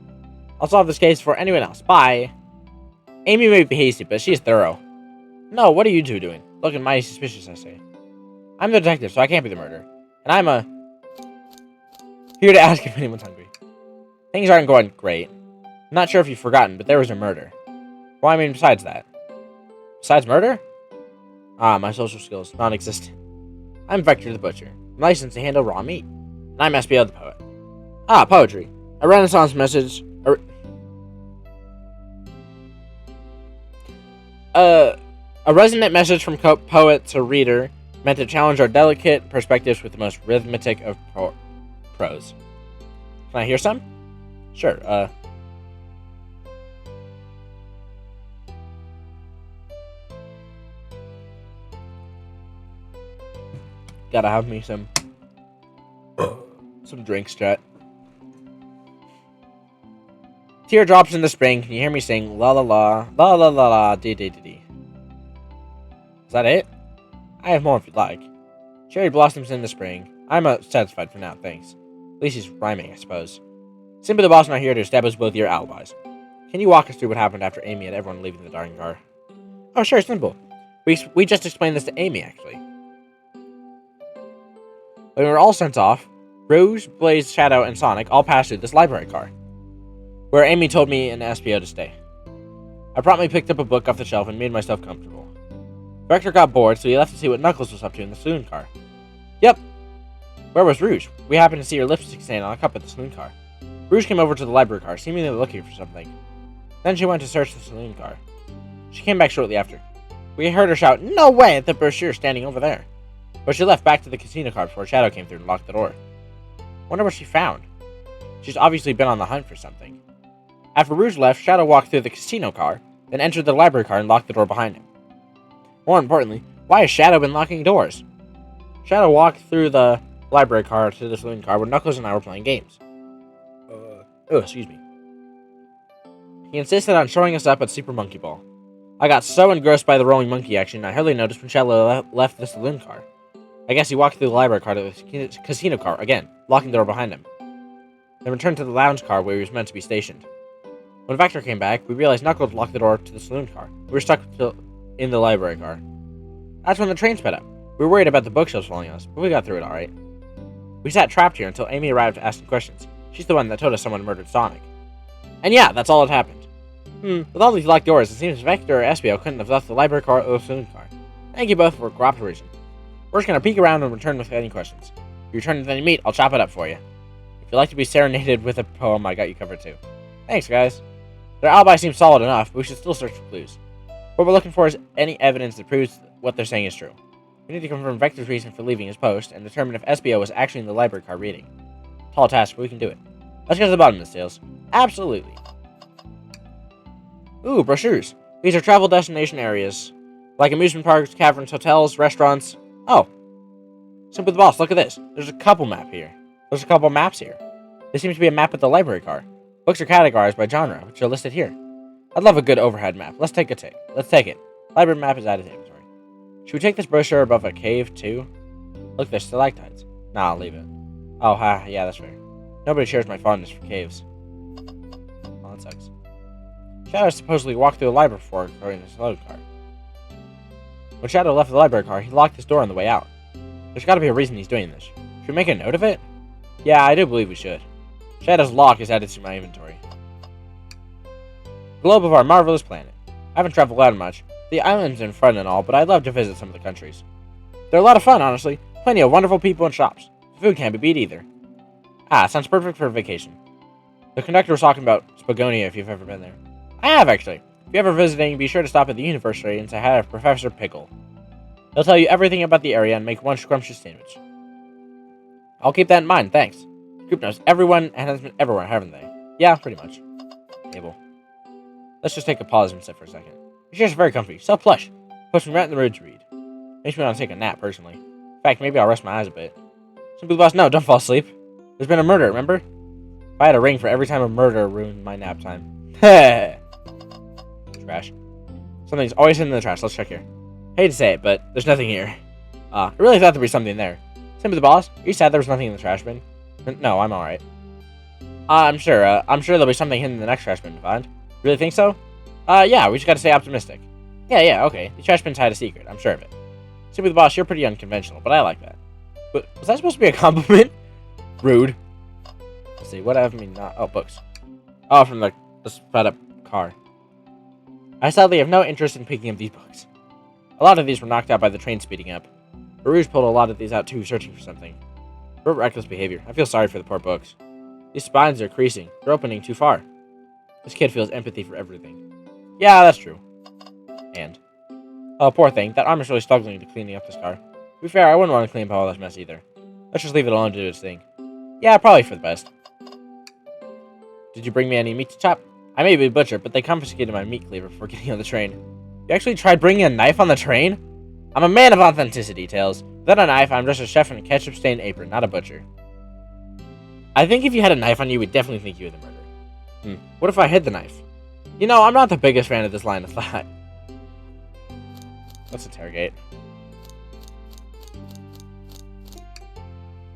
I'll solve this case for anyone else. Bye. Amy may be hasty, but she's thorough. No, what are you two doing? Looking mighty suspicious, I say. I'm the detective, so I can't be the murderer. And I'm here to ask if anyone's hungry. Things aren't going great. I'm not sure if you've forgotten, but there was a murder. Well, I mean, besides that. Besides murder? Ah, my social skills, non-existent. I'm Vector the Butcher. I'm licensed to handle raw meat. And I'm SBO the Poet. Ah, poetry. A Renaissance message. A resonant message from poet to reader, meant to challenge our delicate perspectives with the most rhythmic of prose. Can I hear some? Sure, Gotta have me some drinks, chat. Teardrops in the spring. Can you hear me sing la la la la la la la dee dee dee dee? Is that it? I have more if you'd like. Cherry blossoms in the spring. I'm satisfied for now, thanks. At least he's rhyming, I suppose. Simply the Boss not here to establish both your alibis. Can you walk us through what happened after Amy and everyone leaving the darn car? Oh, sure, simple. We just explained this to Amy, actually. When we were all sent off, Rouge, Blaze, Shadow, and Sonic all passed through this library car, where Amy told me and SPO to stay. I promptly picked up a book off the shelf and made myself comfortable. Vector got bored, so he left to see what Knuckles was up to in the saloon car. Yep. Where was Rouge? We happened to see her lipstick stain on a cup at the saloon car. Rouge came over to the library car, seemingly looking for something. Then she went to search the saloon car. She came back shortly after. We heard her shout, "No way!" at the brochure standing over there. But she left back to the casino car before Shadow came through and locked the door. Wonder what she found. She's obviously been on the hunt for something. After Rouge left, Shadow walked through the casino car, then entered the library car and locked the door behind him. More importantly, why has Shadow been locking doors? Shadow walked through the library car to the saloon car where Knuckles and I were playing games. Excuse me. He insisted on showing us up at Super Monkey Ball. I got so engrossed by the rolling monkey action, I hardly noticed when Shadow left the saloon car. I guess he walked through the library car to the casino car again, locking the door behind him. Then returned to the lounge car where he was meant to be stationed. When Vector came back, we realized Knuckles locked the door to the saloon car. We were stuck in the library car. That's when the train sped up. We were worried about the bookshelves falling on us, but we got through it alright. We sat trapped here until Amy arrived asking questions. She's the one that told us someone murdered Sonic. And yeah, that's all that happened. With all these locked doors, it seems Vector or SBO couldn't have left the library car or the saloon car. Thank you both for cooperation. We're just gonna peek around and return with any questions. If you return with any meat, I'll chop it up for you. If you'd like to be serenaded with a poem, I got you covered too. Thanks, guys. Their alibi seems solid enough, but we should still search for clues. What we're looking for is any evidence that proves what they're saying is true. We need to confirm Vector's reason for leaving his post and determine if SBO was actually in the library car reading. Tall task, but we can do it. Let's get to the bottom of this, Tails. Absolutely. Ooh, brochures. These are travel destination areas, like amusement parks, caverns, hotels, restaurants. Oh. Simply the Boss, look at this. There's a couple maps here. There seems to be a map of the library car. Books are categorized by genre, which are listed here. I'd love a good overhead map. Let's take it. Library map is added to inventory. Should we take this brochure above a cave, too? Look, there's stalactites. Nah, I'll leave it. Oh, ha, yeah, that's fair. Nobody shares my fondness for caves. Oh, that sucks. Shadow supposedly walked through the library before, according to his load car. When Shadow left the library car, he locked his door on the way out. There's gotta be a reason he's doing this. Should we make a note of it? Yeah, I do believe we should. Shadow's lock is added to my inventory. Globe of our marvelous planet. I haven't traveled out much. The island's in front and all, but I'd love to visit some of the countries. They're a lot of fun, honestly. Plenty of wonderful people and shops. The food can't be beat either. Ah, sounds perfect for a vacation. The conductor was talking about Spagonia if you've ever been there. I have, actually. If you're ever visiting, be sure to stop at the university and say hi to Professor Pickle. He'll tell you everything about the area and make one scrumptious sandwich. I'll keep that in mind, thanks. The group knows everyone and has been everywhere, haven't they? Yeah, pretty much. Table. Let's just take a pause and sit for a second. Your chairs are very comfy, so plush. Puts me right in the mood to read. Makes me want to take a nap, personally. In fact, maybe I'll rest my eyes a bit. Simply boss, no, don't fall asleep. There's been a murder, remember? If I had a ring for every time a murder ruined my nap time. Heh. Trash. Something's always in the trash. Let's check here. Hate to say it, but there's nothing here. I really thought there'd be something there. Simply the boss, are you sad there was nothing in the trash bin? No, I'm alright. I'm sure there'll be something hidden in the next trash bin to find. Really think so? Yeah, we just gotta stay optimistic. Yeah, okay. The trash bin's hide a secret, I'm sure of it. Simply the boss, you're pretty unconventional, but I like that. But was that supposed to be a compliment? Rude. Let's see, what have me not... Oh, books. Oh, from the sped up car. I sadly have no interest in picking up these books. A lot of these were knocked out by the train speeding up. Barouche pulled a lot of these out too, searching for something. For reckless behavior. I feel sorry for the poor books. These spines are creasing. They're opening too far. This kid feels empathy for everything. Yeah, that's true. And... Oh, poor thing. That armor's really struggling to cleaning up this car. To be fair, I wouldn't want to clean up all this mess either. Let's just leave it alone to do its thing. Yeah, probably for the best. Did you bring me any meat to chop? I may be a butcher, but they confiscated my meat cleaver before getting on the train. You actually tried bringing a knife on the train? I'm a man of authenticity, Tails. Without a knife, I'm just a chef in a ketchup-stained apron, not a butcher. I think if you had a knife on you, we'd definitely think you were the murderer. What if I hid the knife? You know, I'm not the biggest fan of this line of thought. Let's interrogate.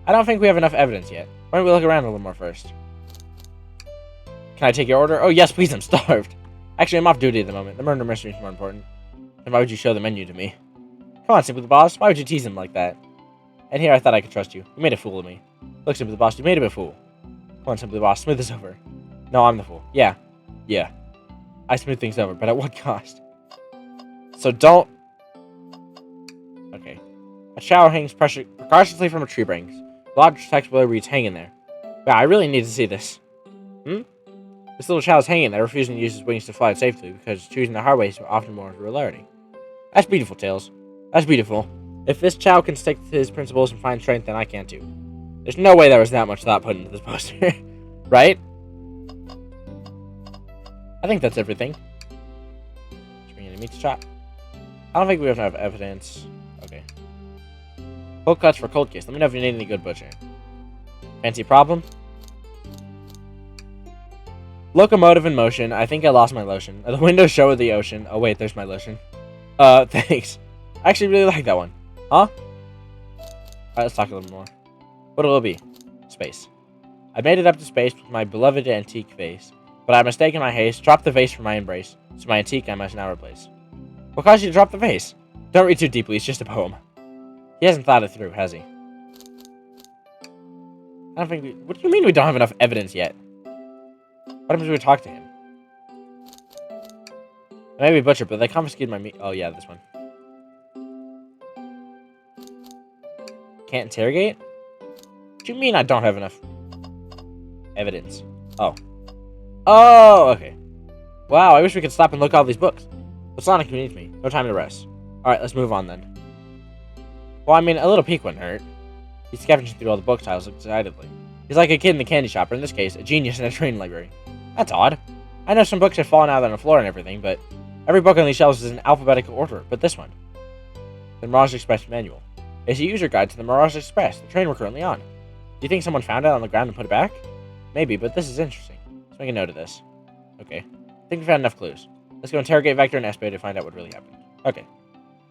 I don't think we have enough evidence yet. Why don't we look around a little more first? Can I take your order? Oh, yes, please, I'm starved. Actually, I'm off duty at the moment. The murder mystery is more important. Then why would you show the menu to me? Come on, Simply the Boss. Why would you tease him like that? And here I thought I could trust you. You made a fool of me. Look, Simply the Boss, you made him a fool. Come on, Simply the Boss, smooth this over. No, I'm the fool. Yeah. I smooth things over, but at what cost? So don't... Okay. A shower hangs precautiously from a tree branch. Large text below reads, hang in there. Wow, I really need to see this. This little child's hanging there, refusing to use his wings to fly safely because choosing the hard way is often more rarity. That's beautiful, Tails. That's beautiful. If this child can stick to his principles and find strength, then I can too. There's no way there was that much thought put into this poster. Right? I think that's everything. Bring any meat to chop. I don't think we have enough evidence. Okay. Cold cuts for cold case. Let me know if you need any good butcher. Fancy problem? Locomotive in motion. I think I lost my lotion. The windows show the ocean. Oh wait, there's my lotion. Thanks. I actually really like that one. Huh? Alright, let's talk a little more. What will it be? Space. I made it up to space with my beloved antique vase, but I mistaken my haste, dropped the vase from my embrace, so my antique I must now replace. What caused you to drop the vase? Don't read too deeply, it's just a poem. He hasn't thought it through, has he? I don't think we... What do you mean we don't have enough evidence yet? What happens if we talk to him? Maybe butcher, but they confiscated my meat. Oh yeah, this one. Can't interrogate? What do you mean I don't have enough evidence? Oh, okay. Wow, I wish we could stop and look at all these books. But Sonic needs me. No time to rest. Alright, let's move on then. Well, I mean, a little peek wouldn't hurt. He's scavenging through all the book titles excitedly. He's like a kid in the candy shop, or in this case, a genius in a train library. That's odd. I know some books have fallen out on the floor and everything, but every book on these shelves is in alphabetical order, but this one. The Mirage Express Manual. It's a user guide to the Mirage Express, the train we're currently on. Do you think someone found it on the ground and put it back? Maybe, but this is interesting. Let's make a note of this. Okay. I think we found enough clues. Let's go interrogate Vector and Espe to find out what really happened. Okay.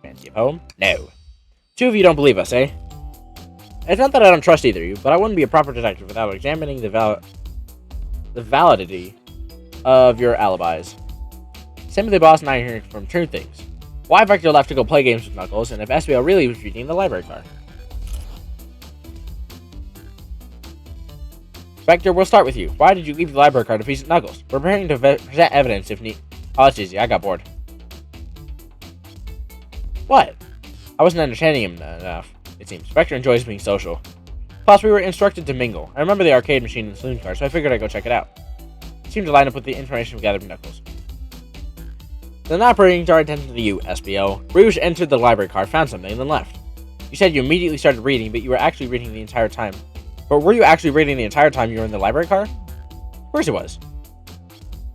Fancy a poem? No. Two of you don't believe us, eh? It's not that I don't trust either of you, but I wouldn't be a proper detective without examining the validity of your alibis. Simply Boss and I are hearing from two things. Why Vector left to go play games with Knuckles, and if SBO really was reading the library car. Vector, we'll start with you. Why did you leave the library car to visit Knuckles? We're preparing to present evidence if need. Oh, that's easy. I got bored. What? I wasn't understanding him enough, it seems. Vector enjoys being social. Plus, we were instructed to mingle. I remember the arcade machine and the saloon car, so I figured I'd go check it out. It seemed to line up with the information we gathered from Knuckles. Then not bringing our attention to you, SBO. Rouge entered the library car, found something, and then left. You said you immediately started reading, but you were actually reading the entire time. But were you actually reading the entire time you were in the library car? Of course it was.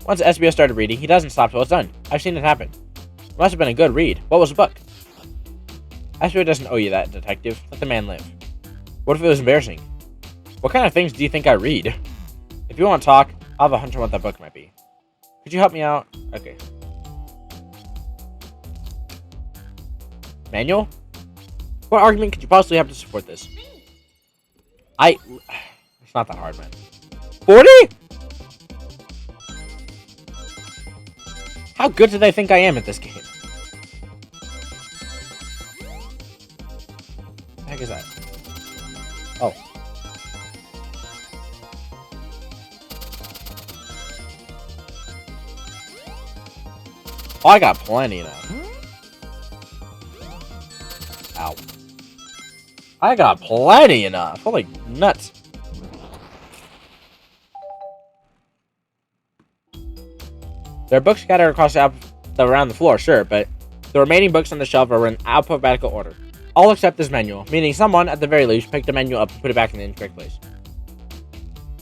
Once SBO started reading, he doesn't stop till it's done. I've seen it happen. It must have been a good read. What was the book? SBO doesn't owe you that, detective. Let the man live. What if it was embarrassing? What kind of things do you think I read? If you want to talk, I'll have a hunch on what that book might be. Could you help me out? Okay. Manual? What argument could you possibly have to support this? It's not that hard, man. 40? How good do they think I am at this game? What the heck is that? Oh. Oh, I got plenty enough. Ow. I got plenty enough. Holy nuts. There are books scattered across around the floor, sure, but the remaining books on the shelf are in alphabetical order. All except this manual, meaning someone, at the very least, picked the manual up and put it back in the incorrect place.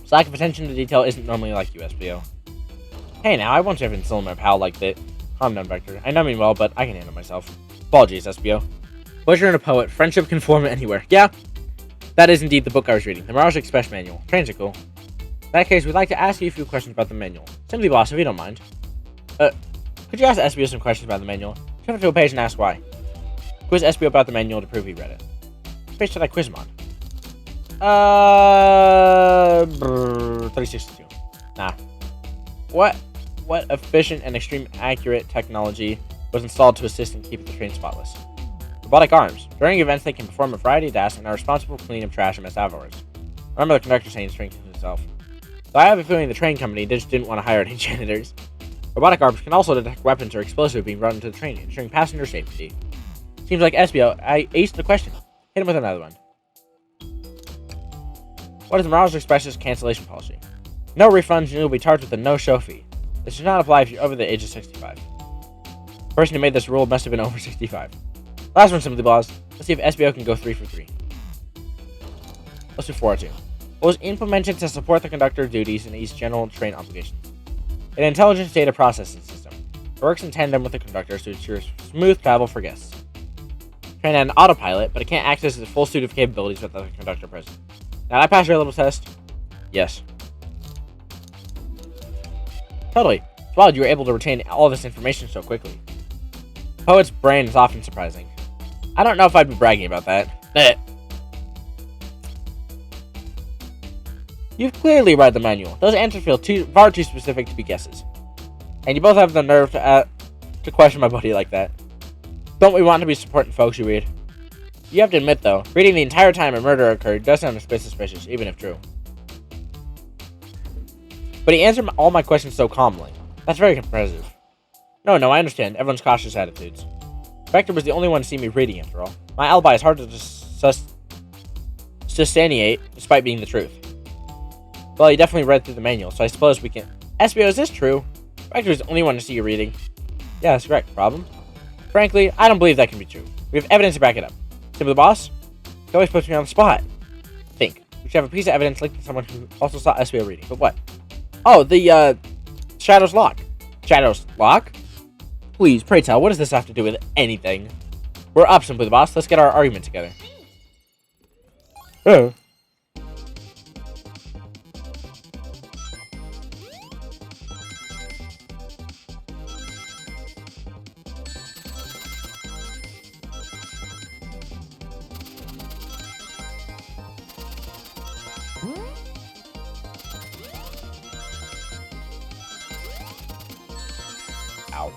This lack of attention to detail isn't normally like you, SBO. Hey now, I won't have insult my pal like that. Calm down, Vector. I know me well, but I can handle myself. Apologies, SBO. Butcher and a poet. Friendship can form anywhere. Yeah, that is indeed the book I was reading. The Mirage Express Manual. Transical. In that case, we'd like to ask you a few questions about the manual. Simply, boss, if you don't mind. Could you ask SBO some questions about the manual? Turn to a page and ask why. Quiz SBO about the manual to prove he read it. Which page should I quiz him on? 362. Nah. What efficient and extreme accurate technology was installed to assist in keeping the train spotless? Robotic arms. During events, they can perform a variety of tasks and are responsible for cleaning up trash amidst hours. I remember the conductor saying strength to himself. So I have a feeling the train company just didn't want to hire any janitors. Robotic arms can also detect weapons or explosives being brought into the train, ensuring passenger safety. Seems like SBO, I aced the question. Hit him with another one. What is the Mirage Express's cancellation policy? No refunds, and you will be charged with a no-show fee. This does not apply if you're over the age of 65. The person who made this rule must have been over 65. Last one, Simply Boss. Let's see if SBO can go 3 for 3. Let's do 4 or 2. What was implemented to support the conductor duties and ease general train obligations? An intelligence data processing system. It works in tandem with the conductor to ensure smooth travel for guests. Train had an autopilot, but it can't access the full suite of capabilities without the conductor present. Now, did I pass your little test? Yes. Totally. It's wild you were able to retain all this information so quickly. The poet's brain is often surprising. I don't know if I'd be bragging about that. You've clearly read the manual. Those answers feel far too specific to be guesses. And you both have the nerve to question my buddy like that. Don't we want to be supporting folks you read? You have to admit, though, reading the entire time a murder occurred does sound a bit suspicious, even if true. But he answered all my questions so calmly. That's very impressive. No, I understand. Everyone's cautious attitudes. Vector was the only one to see me reading, after all. My alibi is hard to substantiate, despite being the truth. Well, he definitely read through the manual, so I suppose we can... SBO, is this true? Vector was the only one to see you reading. Yeah, that's correct. Problem? Frankly, I don't believe that can be true. We have evidence to back it up. Simply Boss? He always puts me on the spot. Think. We should have a piece of evidence linked to someone who also saw SBO reading. But what? Oh, the, Shadow's Lock. Shadow's Lock? Please, pray tell, what does this have to do with anything? We're up, Simply Boss. Let's get our argument together. Oh. Ow.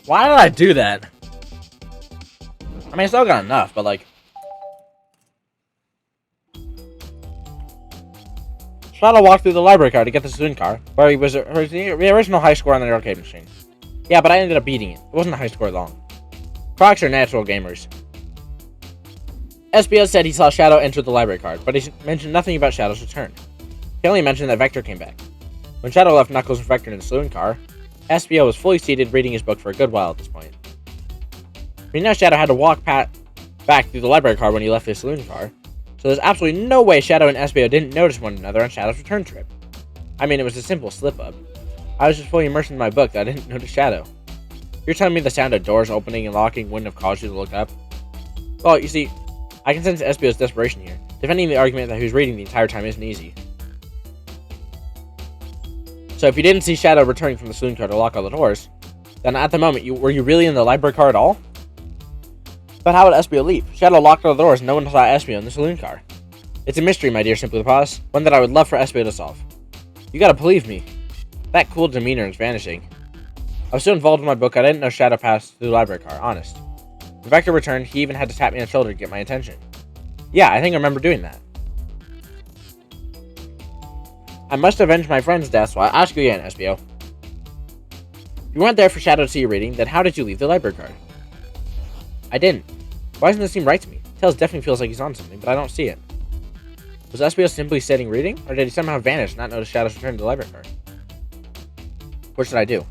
Why did I do that? I mean, I still got enough, but like... Shadow walked through the library car to get the saloon car, where he was the original high score on the arcade machine. Yeah, but I ended up beating it. It wasn't a high score long. Crocs are natural gamers. SBO said he saw Shadow enter the library card, but he mentioned nothing about Shadow's return. He only mentioned that Vector came back. When Shadow left Knuckles and Vector in the saloon car, SBO was fully seated reading his book for a good while at this point. We know Shadow had to walk back through the library car when he left the saloon car, so there's absolutely no way Shadow and SBO didn't notice one another on Shadow's return trip. I mean, it was a simple slip-up. I was just fully immersed in my book that I didn't notice Shadow. You're telling me the sound of doors opening and locking wouldn't have caused you to look up? Well, you see, I can sense SBO's desperation here. Defending the argument that he was reading the entire time isn't easy. So if you didn't see Shadow returning from the saloon car to lock all the doors, then at the moment, were you really in the library car at all? But how would SBO leave? Shadow locked all the doors and no one saw SBO in the saloon car. It's a mystery, my dear Simply Paws, one that I would love for SBO to solve. You gotta believe me. That cool demeanor is vanishing. I was so involved in my book I didn't know Shadow passed through the library car, honest. When Vector returned, he even had to tap me on the shoulder to get my attention. Yeah, I think I remember doing that. I must avenge my friend's death, so I'll ask you again, SBO. If you weren't there for Shadow to see you reading, then how did you leave the library card? I didn't. Why doesn't this seem right to me? Tails definitely feels like he's on something, but I don't see it. Was SBO simply sitting reading, or did he somehow vanish and not notice Shadow's return to the library card? What should I do?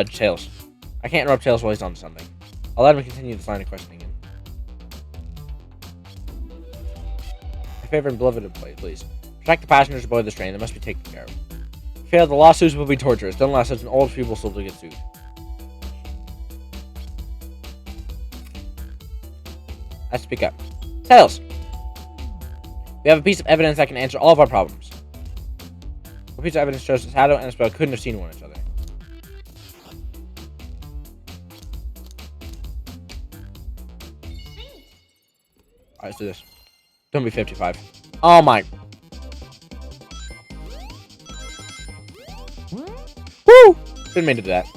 Tails. I can't interrupt Tails while he's on something. I'll let him continue this line of questioning him. My favorite and beloved employee, please. Protect the passengers aboard this train. They must be taken care of. If you fail, the lawsuits will be torturous. Don't allow such an old, feeble soul to get sued. I speak up. Tails! We have a piece of evidence that can answer all of our problems. A piece of evidence shows that Shadow and SBO couldn't have seen one another. Alright, let's do this. Don't be 55. Oh my. Woo! Didn't mean to do that.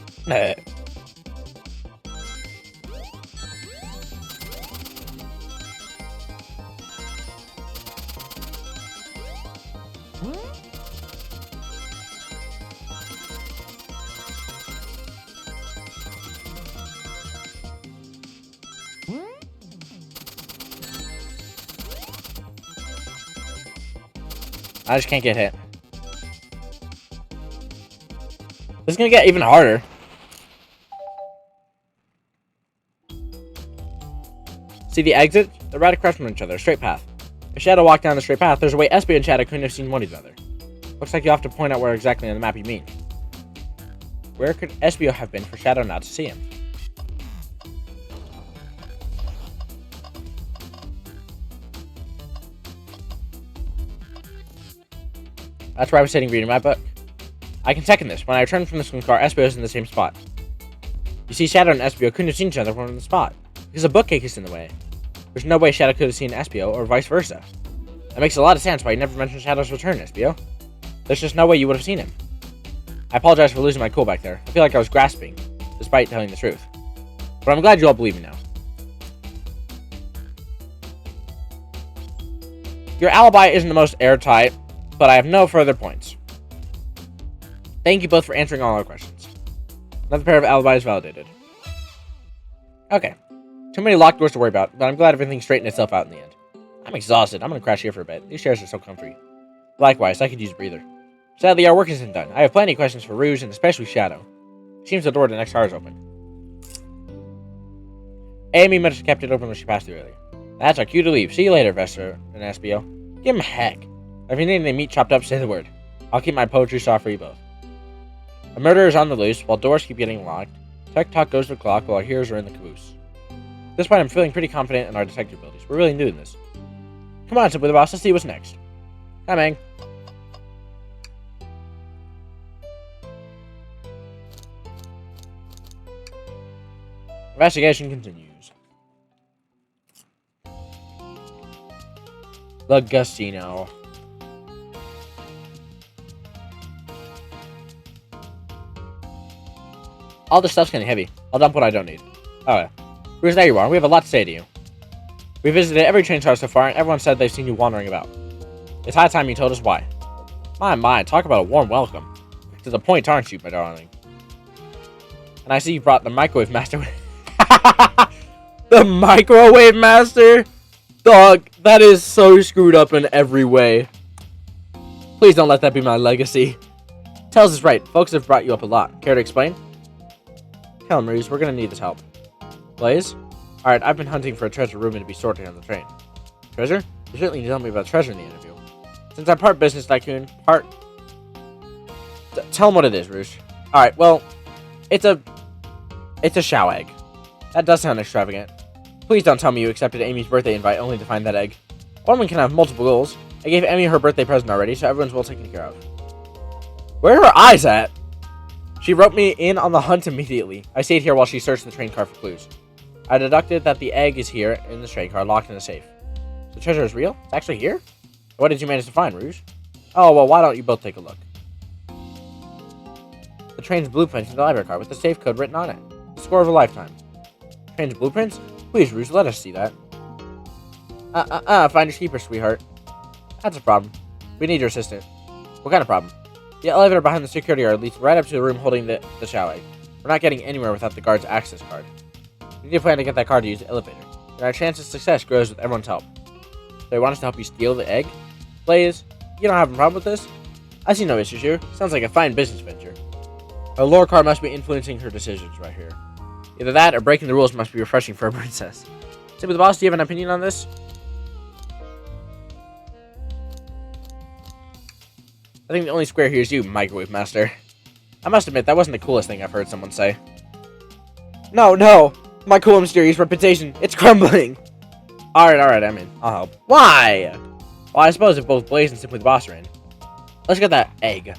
I just can't get hit. This is gonna get even harder. See the exit? They're right across from each other, straight path. If Shadow walked down the straight path, there's a way SB and Shadow couldn't have seen one another. Looks like you have to point out where exactly on the map you mean. Where could SBO have been for Shadow not to see him? That's where I was sitting reading my book. I can second this. When I returned from the swim car, SBO is in the same spot. You see, Shadow and SBO couldn't have seen each other from the spot, because a bookcase is in the way. There's no way Shadow could have seen SBO, or vice versa. That makes a lot of sense why you never mentioned Shadow's return, SBO. There's just no way you would have seen him. I apologize for losing my cool back there. I feel like I was grasping, despite telling the truth. But I'm glad you all believe me now. Your alibi isn't the most airtight, but I have no further points. Thank you both for answering all our questions. Another pair of alibis validated. Okay. Too many locked doors to worry about, but I'm glad everything straightened itself out in the end. I'm exhausted. I'm gonna crash here for a bit. These chairs are so comfy. Likewise, I could use a breather. Sadly, our work isn't done. I have plenty of questions for Rouge and especially Shadow. Seems the door to the next car is open. Amy must have kept it open when she passed through earlier. That's our cue to leave. See you later, Vester and SBO. Give him a heck. If you need any meat chopped up, say the word. I'll keep my poetry soft for you both. A murderer is on the loose, while doors keep getting locked. Tech-talk goes to the clock while our heroes are in the caboose. At this point, I'm feeling pretty confident in our detective abilities. We're really doing this. Come on, Simply the Boss, let's see what's next. Coming. Investigation continues. The casino. All this stuff's getting heavy. I'll dump what I don't need. Oh, yeah. Bruce, there you are. We have a lot to say to you. We visited every train star so far, and everyone said they've seen you wandering about. It's high time you told us why. My, talk about a warm welcome. To the point, aren't you, my darling? And I see you brought the microwave master with... The microwave master? Dog, that is so screwed up in every way. Please don't let that be my legacy. Tells us right. Folks have brought you up a lot. Care to explain? Tell him, Ruse. We're gonna need this help. Blaze? Alright, I've been hunting for a treasure ruby to be sorted on the train. Treasure? You certainly tell me about treasure in the interview. Since I'm part business tycoon, part... Tell him what it is, Ruse. Alright, well, it's a Shao egg. That does sound extravagant. Please don't tell me you accepted Amy's birthday invite only to find that egg. A woman can have multiple goals. I gave Amy her birthday present already, so everyone's well taken care of. Where are her eyes at? She wrote me in on the hunt immediately. I stayed here while she searched the train car for clues. I deducted that the egg is here in the train car, locked in a safe. The treasure is real? It's actually here? What did you manage to find, Rouge? Oh, well, why don't you both take a look? The train's blueprint in the library car with the safe code written on it. The score of a lifetime. Train's blueprints? Please, Rouge, let us see that. Finders keepers, sweetheart. That's a problem. We need your assistant. What kind of problem? The elevator behind the security guard leads right up to the room holding the Shao egg. We're not getting anywhere without the guard's access card. We need a plan to get that card to use the elevator. And our chance of success grows with everyone's help. So they want us to help you steal the egg? Blaze, you don't have a problem with this? I see no issues here. Sounds like a fine business venture. A lore card must be influencing her decisions right here. Either that or breaking the rules must be refreshing for a princess. Simply the boss, do you have an opinion on this? I think the only square here is you, Microwave Master. I must admit, that wasn't the coolest thing I've heard someone say. No! My cool and mysterious reputation, it's crumbling! Alright, I'm in. I'll help. Why? Well, I suppose if both Blaze and Simply the Boss are in. Let's get that egg.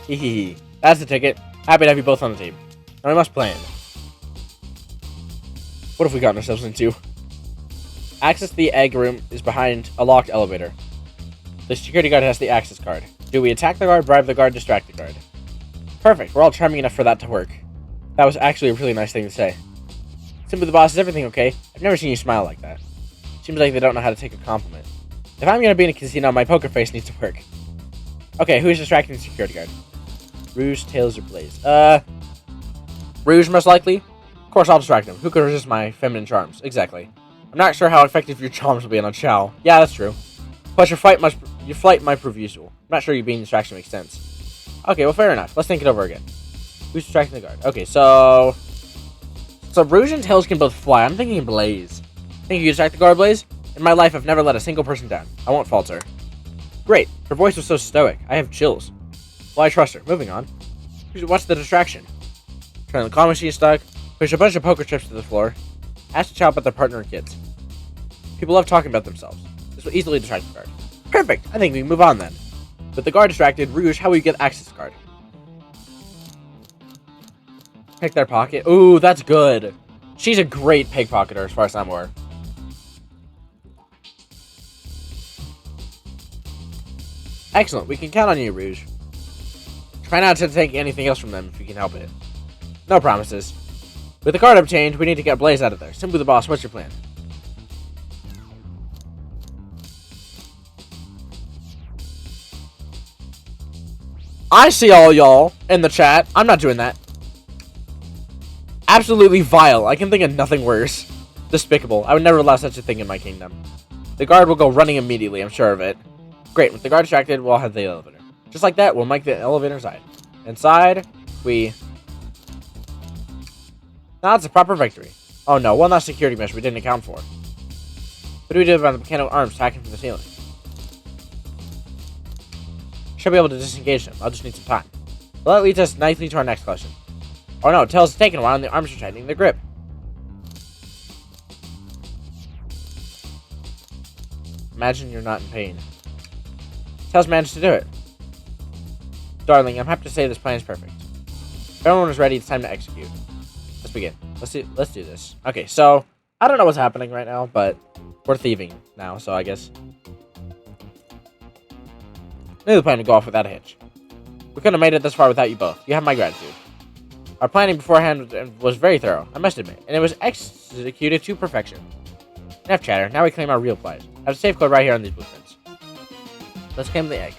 Hehehe. That's the ticket. Happy to have you both on the team. Now we must plan. What have we gotten ourselves into? Access to the egg room is behind a locked elevator. The security guard has the access card. Do we attack the guard, bribe the guard, distract the guard? Perfect. We're all charming enough for that to work. That was actually a really nice thing to say. Simply the Boss, is everything okay? I've never seen you smile like that. Seems like they don't know how to take a compliment. If I'm gonna be in a casino, my poker face needs to work. Okay, who's distracting the security guard? Rouge, Tails, or Blaze? Rouge, most likely. Of course, I'll distract him. Who could resist my feminine charms? Exactly. I'm not sure how effective your charms will be on a Chao. Yeah, that's true. Plus, your flight might prove useful. I'm not sure you being distraction makes sense. Okay, well, fair enough. Let's think it over again. Who's distracting the guard? Okay, so Rouge and Tails can both fly. I'm thinking Blaze. Think you can distract the guard, Blaze? In my life, I've never let a single person down. I won't falter. Great. Her voice was so stoic. I have chills. Well, I trust her. Moving on. What's the distraction? Turn the claw machine stuck. Push a bunch of poker chips to the floor. Ask the Chao about their partner and kids. People love talking about themselves. This will easily distract the guard. Perfect! I think we can move on then. With the guard distracted, Rouge, how will you get access to the card? Pick their pocket. Ooh, that's good. She's a great pickpocketer as far as I'm aware. Excellent. We can count on you, Rouge. Try not to take anything else from them if you can help it. No promises. With the card obtained, we need to get Blaze out of there. Simply the Boss, what's your plan? I see all y'all in the chat. I'm not doing that. Absolutely vile. I can think of nothing worse. Despicable. I would never allow such a thing in my kingdom. The guard will go running immediately, I'm sure of it. Great, with the guard distracted, we'll head to the elevator. Just like that, we'll make the elevator inside. Inside, we... Now it's a proper victory. Oh no, one last security measure we didn't account for. What do we do about the mechanical arms hacking from the ceiling? Should be able to disengage them. I'll just need some time. Well, that leads us nicely to our next question. Oh no, Tails, it's taken a while and the arms are tightening their grip. Imagine you're not in pain. Tails managed to do it. Darling, I'm happy to say this plan is perfect. If everyone is ready, it's time to execute. Let's begin. Let's do this. Okay, so I don't know what's happening right now, but we're thieving now, so I guess. Knew the plan would go off without a hitch. We couldn't have made it this far without you both. You have my gratitude. Our planning beforehand was very thorough, I must admit, and it was executed to perfection. Enough chatter, now we claim our real prize. I have a safe code right here on these blueprints. Let's claim the egg.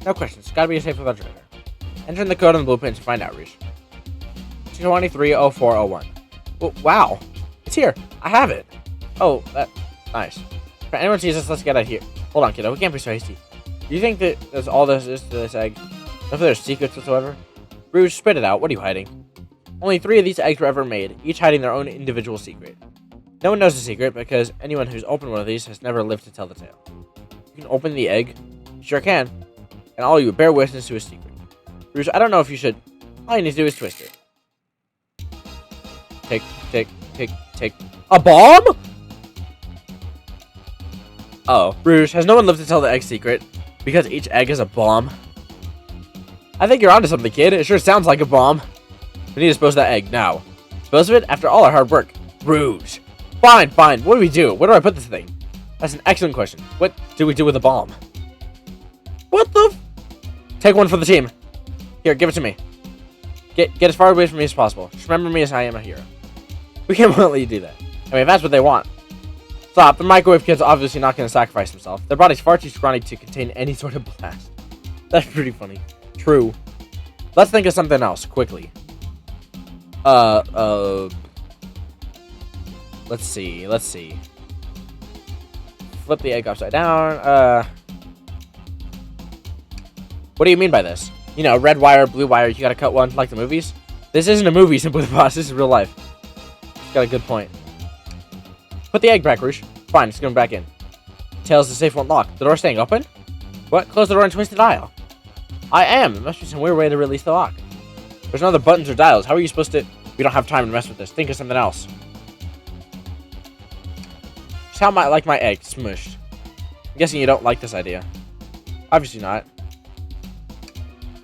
No questions, gotta be a safe with our treasure. Enter in the code on the blueprint to find out, Rouge. 230401. Oh, wow, it's here. I have it. Oh, that's nice. If anyone sees us, let's get out of here. Hold on, kiddo, we can't be so hasty. Do you think that that's all this is to this egg? If there's secrets whatsoever? Rouge, spit it out. What are you hiding? Only 3 of these eggs were ever made, each hiding their own individual secret. No one knows the secret because anyone who's opened one of these has never lived to tell the tale. You can open the egg. You sure can. And all you bear witness to a secret. Rouge, I don't know if you should. All you need to do is twist it. Tick, tick, tick, tick. A bomb? Uh-oh. Rouge, has no one lived to tell the egg secret? Because each egg is a bomb? I think you're onto something, kid. It sure sounds like a bomb. We need to dispose of that egg now. Dispose of it after all our hard work. Rouge. Fine, fine. What do we do? Where do I put this thing? That's an excellent question. What do we do with a bomb? What the Take one for the team. Here, give it to me. Get as far away from me as possible. Just remember me as I am a hero. We can't let you do that. I mean, if that's what they want. Stop. The microwave kid's obviously not going to sacrifice himself. Their body's far too scrawny to contain any sort of blast. That's pretty funny. True. Let's think of something else, quickly. Let's see. Flip the egg upside down. What do you mean by this? You know, red wire, blue wire, you gotta cut one, like the movies? This isn't a movie, Simply the Boss, this is real life. Got a good point. Put the egg back, Rouge. Fine, it's going back in. Tails, the safe won't lock. The door's staying open? What? Close the door and twist the dial. I am. There must be some weird way to release the lock. There's no other buttons or dials. How are you supposed to... We don't have time to mess with this. Think of something else. Just how I like my egg smushed. I'm guessing you don't like this idea. Obviously not.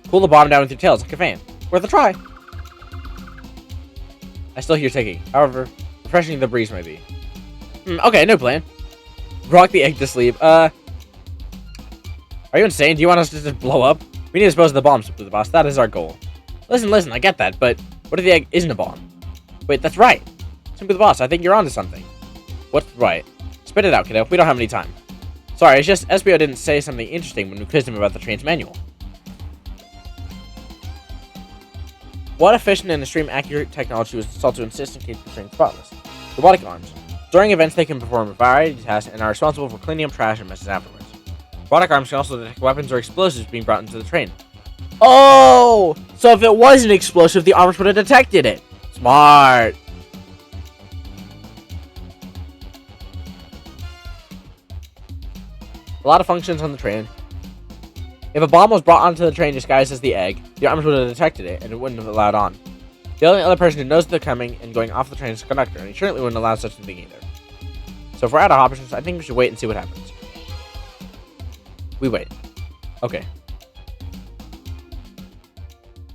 Cool the bottom down with your tails like a fan. Worth a try. I still hear ticking. However, refreshing the breeze may be. Okay, no plan. Rock the egg to sleep. Are you insane? Do you want us to just blow up? We need to dispose of the bomb, Simply the Boss. That is our goal. Listen, I get that, but what if the egg isn't a bomb? Wait, that's right. Simply the Boss, I think you're onto something. What's right? Spit it out, kiddo. We don't have any time. Sorry, it's just SBO didn't say something interesting when we quizzed him about the train's manual. What efficient and extreme accurate technology was installed to insist and keep the train spotless? Robotic arms. During events, they can perform a variety of tasks and are responsible for cleaning up trash and messes afterwards. Robotic arms can also detect weapons or explosives being brought into the train. Oh! So if it was an explosive, the arms would have detected it. Smart. A lot of functions on the train. If a bomb was brought onto the train disguised as the egg, the arms would have detected it and it wouldn't have allowed on. The only other person who knows they're coming and going off the train is the conductor, and he certainly wouldn't allow such a thing either. So if we're out of options, I think we should wait and see what happens. We wait. Okay.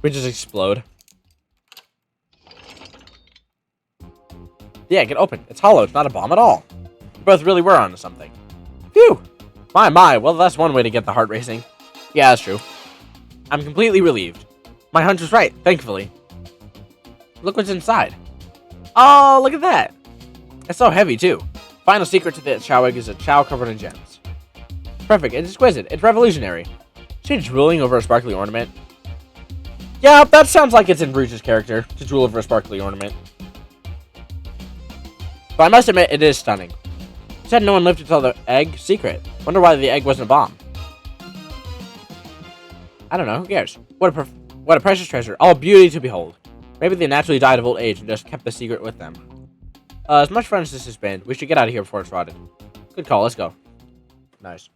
We just explode. The egg, it opened. It's hollow. It's not a bomb at all. We both really were onto something. Phew! My. Well, that's one way to get the heart racing. Yeah, that's true. I'm completely relieved. My hunch was right, thankfully. Look what's inside. Oh, look at that. It's so heavy, too. Final secret to the Chow egg is a Chow covered in gems. Perfect. It's exquisite. It's revolutionary. She just drooling over a sparkly ornament. Yeah, that sounds like it's in Rouge's character, to drool over a sparkly ornament. But I must admit, it is stunning. You said no one lived to tell the egg secret. Wonder why the egg wasn't a bomb. I don't know. Who cares? What a precious treasure. All beauty to behold. Maybe they naturally died of old age and just kept the secret with them. As much fun as this has been, we should get out of here before it's rotted. Good call. Let's go. Nice.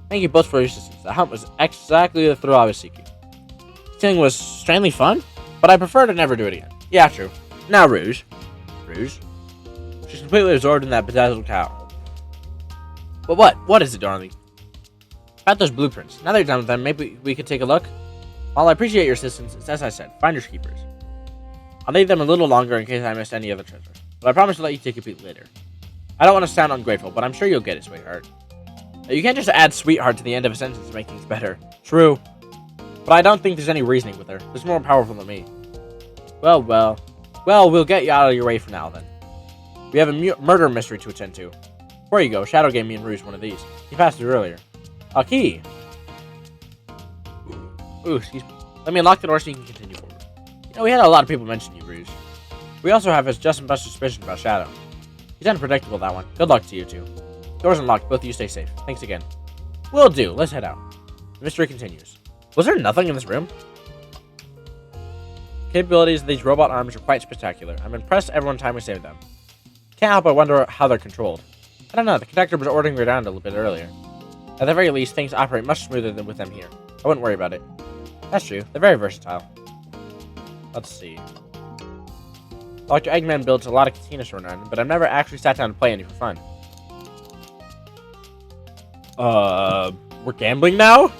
Thank you both for your assistance. The hunt was exactly the thrill I was seeking. Stealing was strangely fun, but I prefer to never do it again. Yeah, true. Now, Rouge. Rouge? She's completely absorbed in that bedazzled tower. But what? What is it, darling? About those blueprints. Now that you're done with them, maybe we could take a look? While I appreciate your assistance, it's as I said, finders keepers. I'll leave them a little longer in case I missed any other treasure, but I promise to let you take a peek later. I don't want to sound ungrateful, but I'm sure you'll get it, sweetheart. You can't just add sweetheart to the end of a sentence to make things better. True. But I don't think there's any reasoning with her. She's more powerful than me. Well, we'll get you out of your way for now, then. We have a murder mystery to attend to. Before you go, Shadow gave me and Rouge one of these. He passed it earlier. A key. Ooh, excuse me. Let me unlock the door so you can continue forward. You know, we had a lot of people mention you, Rouge. We also have his just and best suspicion about Shadow. He's unpredictable, that one. Good luck to you two. Door's unlocked. Both of you stay safe. Thanks again. Will do. Let's head out. The mystery continues. Was there nothing in this room? Capabilities of these robot arms are quite spectacular. I'm impressed every time we save them. Can't help but wonder how they're controlled. I don't know. The conductor was ordering me around a little bit earlier. At the very least, things operate much smoother than with them here. I wouldn't worry about it. That's true. They're very versatile. Let's see. Dr. Eggman builds a lot of casinos around, but I've never actually sat down to play any for fun. We're gambling now?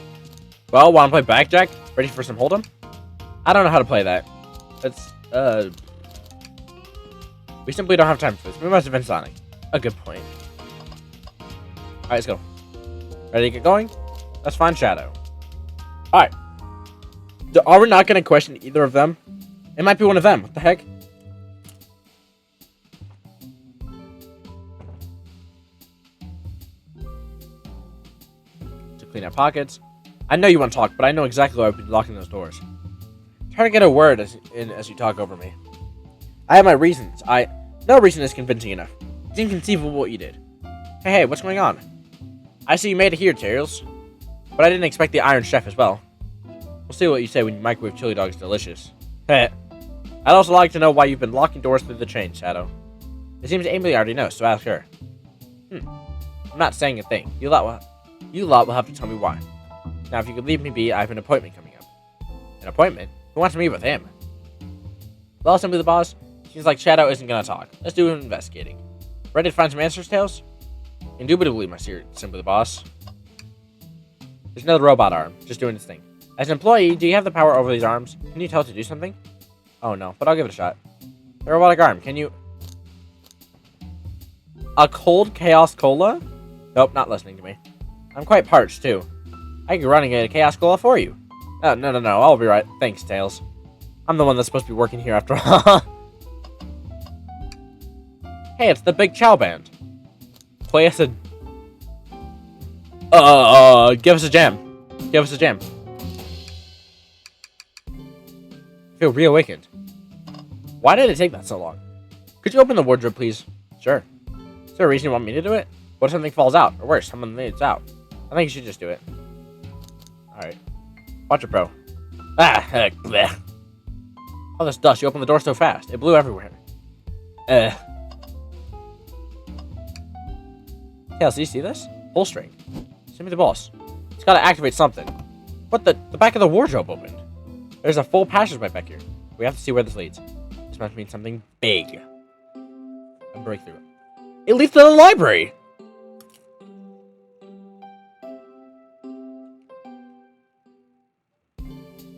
Well, wanna play blackjack? Ready for some hold'em? I don't know how to play that. It's, we simply don't have time for this. We must have been Sonic. A good point. Alright, let's go. Ready to get going? Let's find Shadow. Alright. Are we not gonna question either of them? It might be one of them. What the heck? To clean our pockets. I know you want to talk, but I know exactly why I've been locking those doors. Try to get a word as you talk over me. I have my reasons. No reason is convincing enough. It's inconceivable what you did. Hey, what's going on? I see you made it here, Tails. But I didn't expect the Iron Chef as well. We'll see what you say when you microwave chili dogs delicious. Heh. I'd also like to know why you've been locking doors through the chain, Shadow. It seems Amy already knows, so ask her. I'm not saying a thing. You lot will have to tell me why. Now, if you could leave me be, I have an appointment coming up. An appointment? Who wants to meet with him? Well, simply the boss. Seems like Shadow isn't gonna talk. Let's do an investigating. Ready to find some answers, Tails? Indubitably, my simply the boss. There's another robot arm, just doing its thing. As an employee, do you have the power over these arms? Can you tell it to do something? Oh no, but I'll give it a shot. The robotic arm, can you... A cold Chaos Cola? Nope, not listening to me. I'm quite parched, too. I can run and get a Chaos Cola for you. Oh, no, I'll be right. Thanks, Tails. I'm the one that's supposed to be working here after all. Hey, it's the Big Chow Band. Play us a... give us a jam. Give us a jam. I feel reawakened. Why did it take that so long? Could you open the wardrobe, please? Sure. Is there a reason you want me to do it? What if something falls out? Or worse, someone leads out? I think you should just do it. Alright. Watch it, bro. Ah, heck, bleh. All this dust, you opened the door so fast. It blew everywhere. Tails, do you see this? Pull string. Send me the boss. It's gotta activate something. What the back of the wardrobe opened. There's a full passageway back here. We have to see where this leads. This must mean something big. A breakthrough. It leads to the library!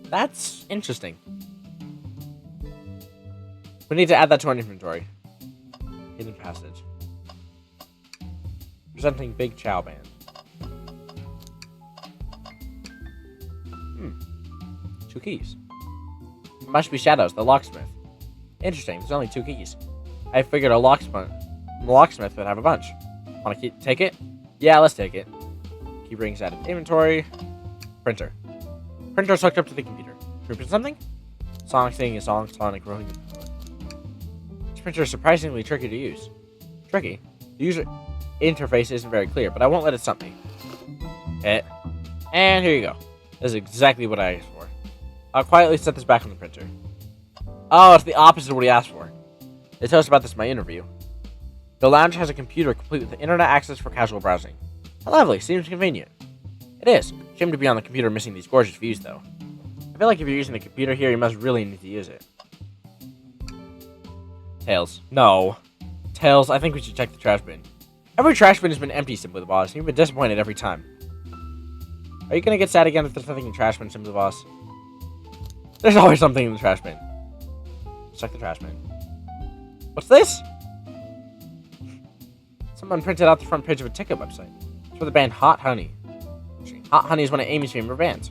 That's interesting. We need to add that to our inventory. Hidden passage. Presenting Big Chow Band. 2 keys. It must be Shadows, the locksmith. Interesting, there's only 2 keys. I figured a locksmith would have a bunch. Wanna take it? Yeah, let's take it. Key rings added inventory. Printer. Printer's hooked up to the computer. Can we print something? Sonic singing a song, Sonic rolling the power. This printer is surprisingly tricky to use. Tricky? The user interface isn't very clear, but I won't let it stump me. And here you go. This is exactly what I asked for. I'll quietly set this back on the printer. Oh, it's the opposite of what he asked for. They told us about this in my interview. The lounge has a computer complete with internet access for casual browsing. How lovely, seems convenient. It is. Shame to be on the computer missing these gorgeous views, though. I feel like if you're using the computer here, you must really need to use it. Tails. No. Tails, I think we should check the trash bin. Every trash bin has been empty, simply the boss, and you've been disappointed every time. Are you gonna get sad again if there's nothing in the trash bin, Sim the boss? There's always something in the trash bin. Check the trash bin. What's this? Someone printed out the front page of a ticket website. It's for the band Hot Honey. Hot Honey is one of Amy's favorite bands.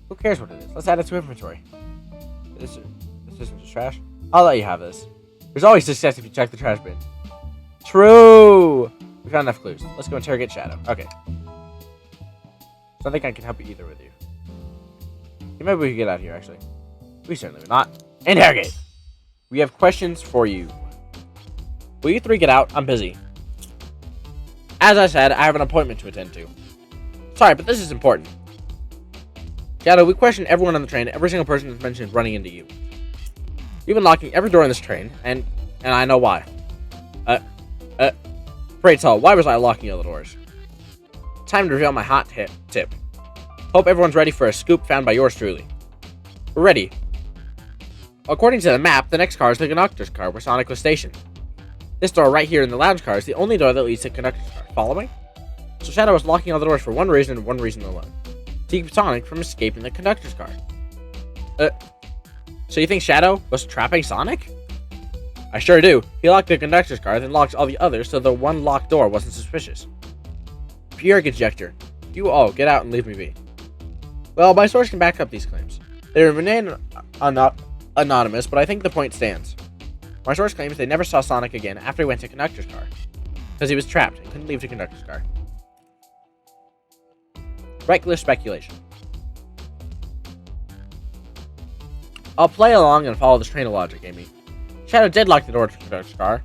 Who cares what it is? Let's add it to inventory. This isn't just trash. I'll let you have this. There's always success if you check the trash bin. True! We found enough clues. Let's go interrogate Shadow. Okay. So I think I can help you either with you. Maybe we can get out of here, actually. We certainly would not. Interrogate! We have questions for you. Will you three get out? I'm busy. As I said, I have an appointment to attend to. Sorry, but this is important. Shadow, we questioned everyone on the train. Every single person that's mentioned running into you. You've been locking every door in this train, and I know why. Pray tell, why was I locking all the doors? Time to reveal my hot tip. Hope everyone's ready for a scoop found by yours truly. We're ready. According to the map, the next car is the conductor's car, where Sonic was stationed. This door right here in the lounge car is the only door that leads to the conductor's car. Follow me? So Shadow was locking all the doors for one reason and one reason alone. To keep Sonic from escaping the conductor's car. So you think Shadow was trapping Sonic? I sure do. He locked the conductor's car, then locked all the others so the one locked door wasn't suspicious. Pure conjecture. You all get out and leave me be. Well, my source can back up these claims. They remain anonymous, but I think the point stands. My source claims they never saw Sonic again after he went to conductor's car, because he was trapped and couldn't leave the conductor's car. Reckless speculation. I'll play along and follow this train of logic, Amy. Shadow did lock the door to the conductor's car.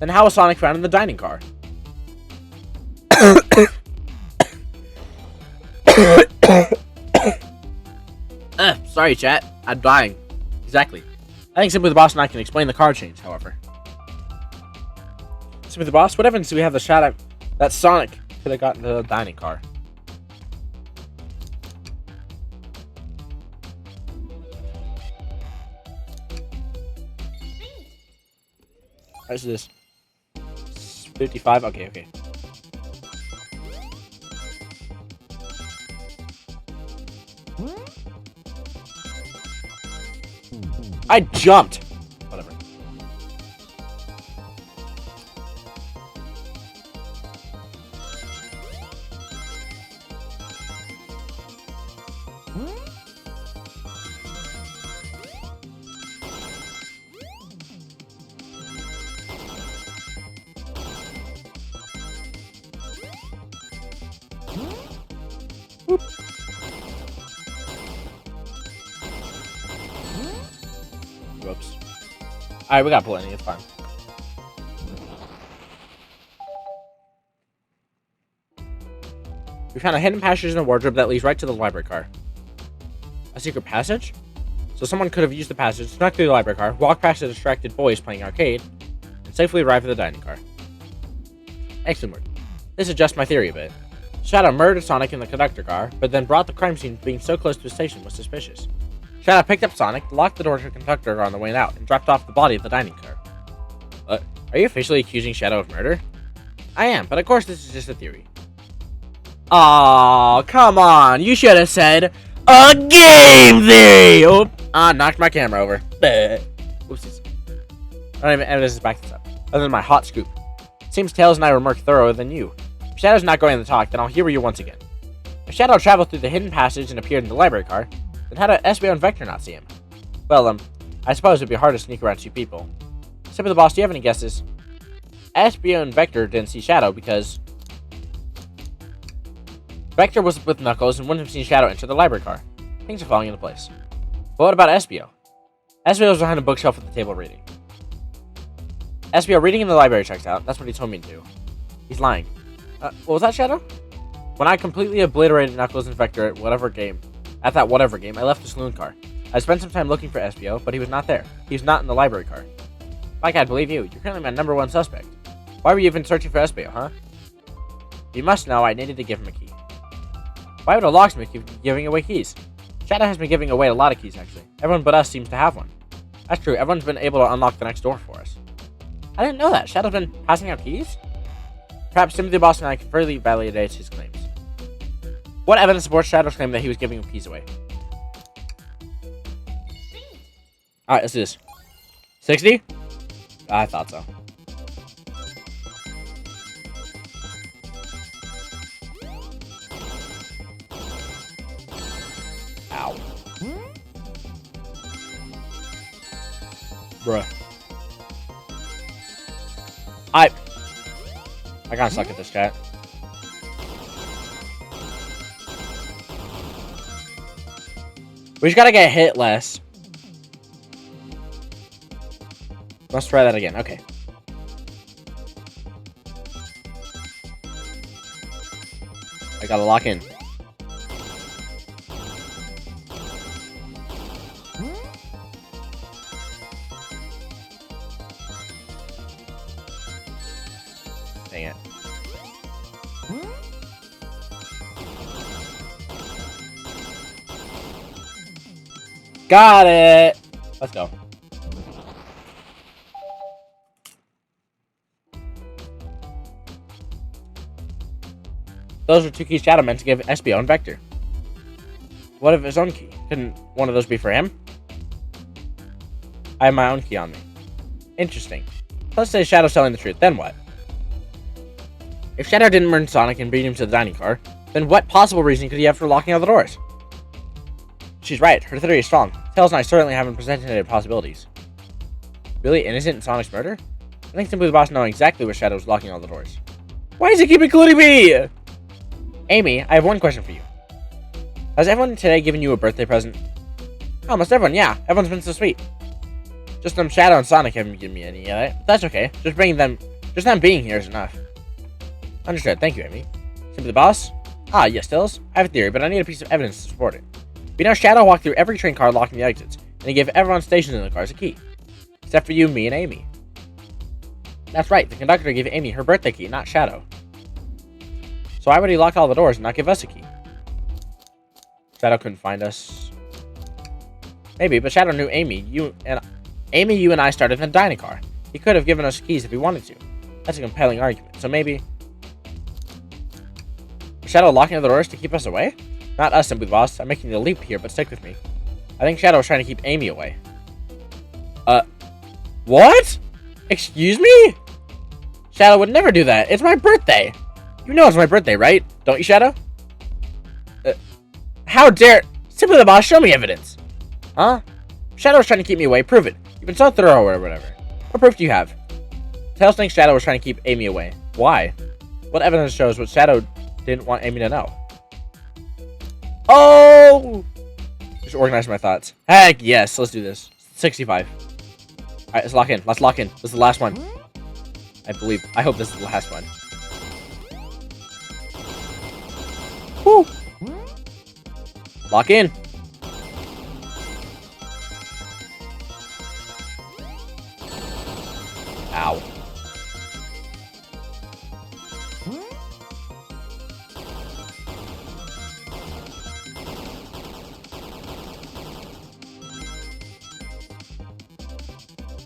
Then how was Sonic found in the dining car? Sorry, chat. I'm dying. Exactly. I think Simply the Boss and I can explain the car change, however. Simply the Boss, what evidence do we have the shot that Sonic could have gotten to the dining car? What is this? 55? Okay. I jumped! Whatever. Whoop. Whoops. Alright, we got plenty, it's fine. We found a hidden passage in a wardrobe that leads right to the library car. A secret passage? So someone could have used the passage, snuck through the library car, walked past the distracted boys playing arcade, and safely arrived at the dining car. Excellent work. This adjusts my theory a bit. Shadow murdered Sonic in the conductor car, but then brought the crime scene being so close to the station was suspicious. Shadow picked up Sonic, locked the door to the conductor car on the way out, and dropped off the body at the dining car. Are you officially accusing Shadow of murder? I am, but of course this is just a theory. Aw, come on, you should have said a game theory! Oh, knocked my camera over. Oopsies. I don't even evidence to back this up, other than my hot scoop. Seems Tails and I were more thorough than you. If Shadow's not going to talk, then I'll hear you once again. If Shadow traveled through the hidden passage and appeared in the library car, then how did Espio and Vector not see him? Well, I suppose it'd be hard to sneak around two people. Simply the Boss, do you have any guesses? Espio and Vector didn't see Shadow because Vector was with Knuckles and wouldn't have seen Shadow enter the library car. Things are falling into place. But what about Espio? Espio was behind a bookshelf at the table reading. Espio reading in the library checks out. That's what he told me to do. He's lying. What was that, Shadow? When I completely obliterated Knuckles and Vector at that whatever game, I left the saloon car. I spent some time looking for Espio, but he was not there. He was not in the library car. Like I'd believe you. You're currently my #1 suspect. Why were you even searching for Espio, huh? You must know I needed to give him a key. Why would a locksmith keep giving away keys? Shadow has been giving away a lot of keys, actually. Everyone but us seems to have one. That's true. Everyone's been able to unlock the next door for us. I didn't know that. Shadow's been passing out keys? Perhaps Timothy Boss and I can further validate his claims. What evidence supports Shadow's claim that he was giving keys away? Alright, let's do this. 60? I thought so. Ow. Bruh. I kinda suck at this, chat. We just gotta get hit less. Let's try that again. Okay. I gotta lock in. Dang it. Got it! Let's go. Those are 2 keys Shadow meant to give SBO and Vector. What of his own key? Couldn't one of those be for him? I have my own key on me. Interesting. Let's say Shadow's telling the truth, then what? If Shadow didn't murder Sonic and beat him to the dining car, then what possible reason could he have for locking all the doors? She's right, her theory is strong. Tails and I certainly haven't presented any possibilities. Really innocent in Sonic's murder? I think simply the boss knowing exactly where Shadow's locking all the doors. Why does he keep including me? Amy, I have one question for you. Has everyone today given you a birthday present? Almost everyone, yeah. Everyone's been so sweet. Just Shadow and Sonic haven't given me any yet. But that's okay. Just them being here is enough. Understood. Thank you, Amy. Simply the boss? Ah, yes, Tails. I have a theory, but I need a piece of evidence to support it. We know Shadow walked through every train car locking the exits, and he gave everyone stationed in the cars a key. Except for you, me, and Amy. That's right, the conductor gave Amy her birthday key, not Shadow. So why would he lock all the doors and not give us a key? Shadow couldn't find us. Maybe, but Shadow knew Amy, you, and I started in the dining car. He could have given us keys if he wanted to. That's a compelling argument, so maybe... Shadow locking the doors to keep us away? Not us, Simply Boss. I'm making the leap here, but stick with me. I think Shadow was trying to keep Amy away. What? Excuse me? Shadow would never do that. It's my birthday. You know it's my birthday, right? Don't you, Shadow? How dare... Simply the Boss, show me evidence. Huh? Shadow was trying to keep me away. Prove it. You've been so thorough or whatever. What proof do you have? Tails thinks Shadow was trying to keep Amy away. Why? What evidence shows what Shadow didn't want Amy to know? Oh! Just organize my thoughts. Heck yes, let's do this. 65. Alright, let's lock in. Let's lock in. This is the last one. I hope this is the last one. Woo! Lock in. Ow.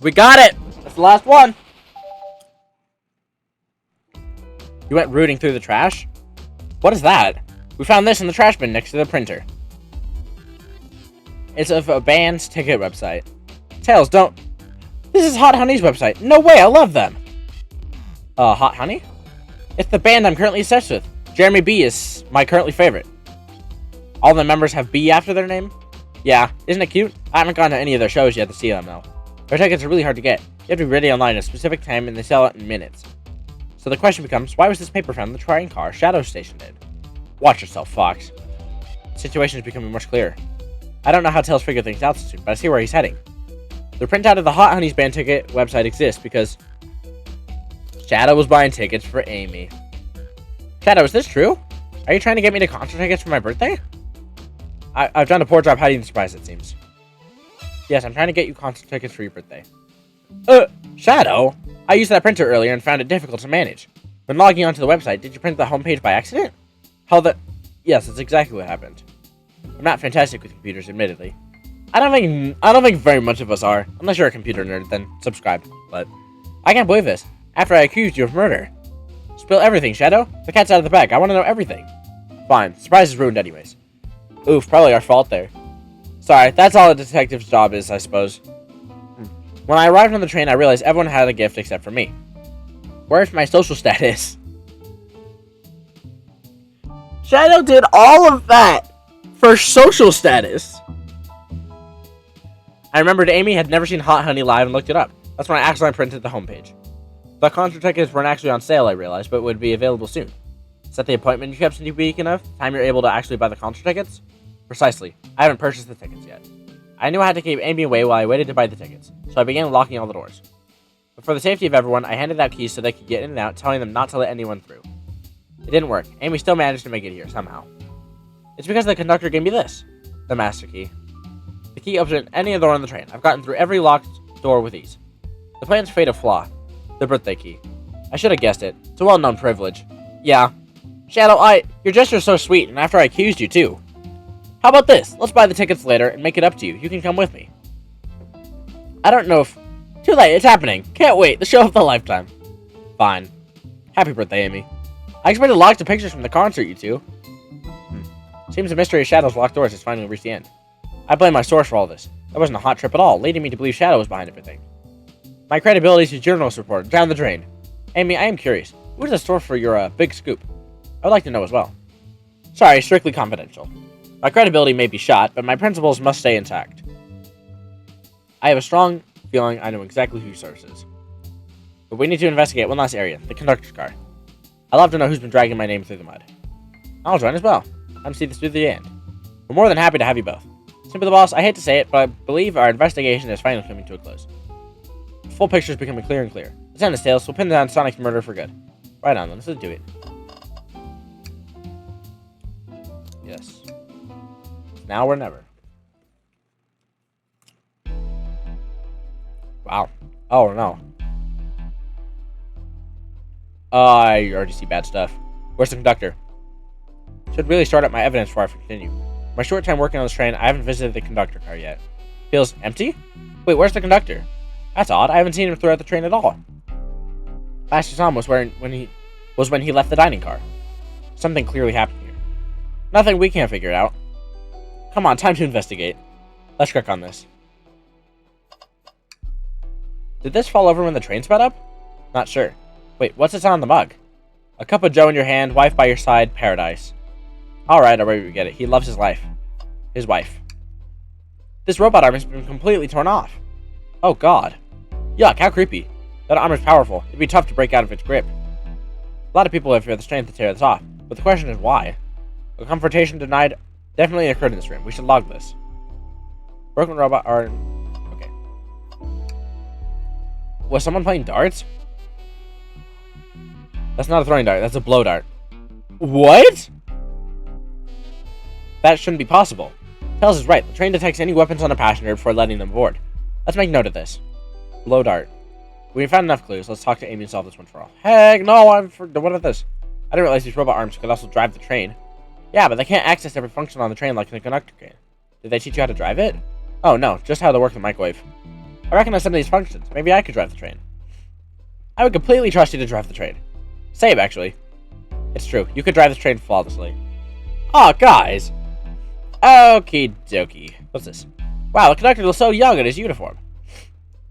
We got it! That's the last one! You went rooting through the trash? What is that? We found this in the trash bin next to the printer. It's of a band's ticket website. Tails, don't... This is Hot Honey's website. No way, I love them! Hot Honey? It's the band I'm currently obsessed with. Jeremy B is my currently favorite. All the members have B after their name? Yeah, isn't it cute? I haven't gone to any of their shows yet to see them, though. Their tickets are really hard to get. You have to be ready online at a specific time, and they sell it in minutes. So the question becomes, why was this paper found in the train car Shadow stationed in? Watch yourself, Fox. The situation is becoming much clearer. I don't know how Tails figured things out so soon, but I see where he's heading. The printout of the Hot Honey's band ticket website exists because Shadow was buying tickets for Amy. Shadow, is this true? Are you trying to get me to concert tickets for my birthday? I've done a poor job hiding the surprise, it seems. Yes, I'm trying to get you concert tickets for your birthday. Shadow? I used that printer earlier and found it difficult to manage. When logging onto the website, did you print the homepage by accident? Yes, that's exactly what happened. I'm not fantastic with computers, admittedly. I don't think very much of us are. Unless you're a computer nerd, then subscribe. But I can't believe this. After I accused you of murder. Spill everything, Shadow. The cat's out of the bag. I want to know everything. Fine. Surprise is ruined anyways. Oof, probably our fault there. Sorry, that's all a detective's job is, I suppose. When I arrived on the train, I realized everyone had a gift except for me. Where's my social status? Shadow did all of that for social status. I remembered Amy had never seen Hot Honey live and looked it up. That's when I accidentally printed the homepage. The concert tickets weren't actually on sale, I realized, but would be available soon. Is that the appointment you kept speaking of? The time you're able to actually buy the concert tickets? Precisely. I haven't purchased the tickets yet. I knew I had to keep Amy away while I waited to buy the tickets, so I began locking all the doors. But for the safety of everyone, I handed out keys so they could get in and out, telling them not to let anyone through. It didn't work. Amy still managed to make it here, somehow. It's because the conductor gave me this. The master key. The key opens any door on the train. I've gotten through every locked door with ease. The plan's fatal flaw. The birthday key. I should have guessed it. It's a well-known privilege. Yeah. Shadow, your gesture's so sweet, and after I accused you, too. How about this? Let's buy the tickets later and make it up to you. You can come with me. I don't know if... Too late, it's happening. Can't wait. The show of the lifetime. Fine. Happy birthday, Amy. I expected lots of pictures from the concert, you two. Seems the mystery of Shadow's locked doors has finally reached the end. I blame my source for all this. That wasn't a hot trip at all, leading me to believe Shadow was behind everything. My credibility as a journalist reporter, down the drain. Amy, I am curious. Who is the source for your, big scoop? I would like to know as well. Sorry, strictly confidential. My credibility may be shot, but my principles must stay intact. I have a strong feeling I know exactly who your source is. But we need to investigate one last area, the conductor's car. I'd love to know who's been dragging my name through the mud. I'll join as well. I'm see this through the end. We're more than happy to have you both. Simply the boss, I hate to say it, but I believe our investigation is finally coming to a close. The full picture is becoming clearer and clearer. Let's end this tale, so we'll pin down Sonic's murder for good. Right on, then. Let's do it. Yes. Now or never. Wow. Oh, no. I already see bad stuff. Where's the conductor? Should really start up my evidence before I continue. My short time working on this train, I haven't visited the conductor car yet. Feels empty? Wait, where's the conductor? That's odd. I haven't seen him throughout the train at all. Last I saw him was when he left the dining car. Something clearly happened here. Nothing we can't figure it out. Come on, time to investigate. Let's click on this. Did this fall over when the train sped up? Not sure. Wait, what's it on the mug? A cup of joe in your hand, wife by your side, paradise. Alright, we get it. He loves his life. His wife. This robot arm has been completely torn off. Oh god. Yuck, how creepy. That arm is powerful. It'd be tough to break out of its grip. A lot of people have the strength to tear this off, but the question is why? A confrontation denied definitely occurred in this room. We should log this. Broken robot arm. Okay. Was someone playing darts? That's not a throwing dart, that's a blow dart. What? That shouldn't be possible. Tails is right. The train detects any weapons on a passenger before letting them aboard. Let's make note of this. Blow dart. We found enough clues. Let's talk to Amy and solve this one for all. Heck no, what about this? I didn't realize these robot arms could also drive the train. Yeah, but they can't access every function on the train like the conductor can. Did they teach you how to drive it? Oh no, just how to work the microwave. I recognize some of these functions. Maybe I could drive the train. I would completely trust you to drive the train. Same, actually. It's true. You could drive this train flawlessly. Aw, guys. Okie dokie. What's this? Wow, the conductor looks so young in his uniform.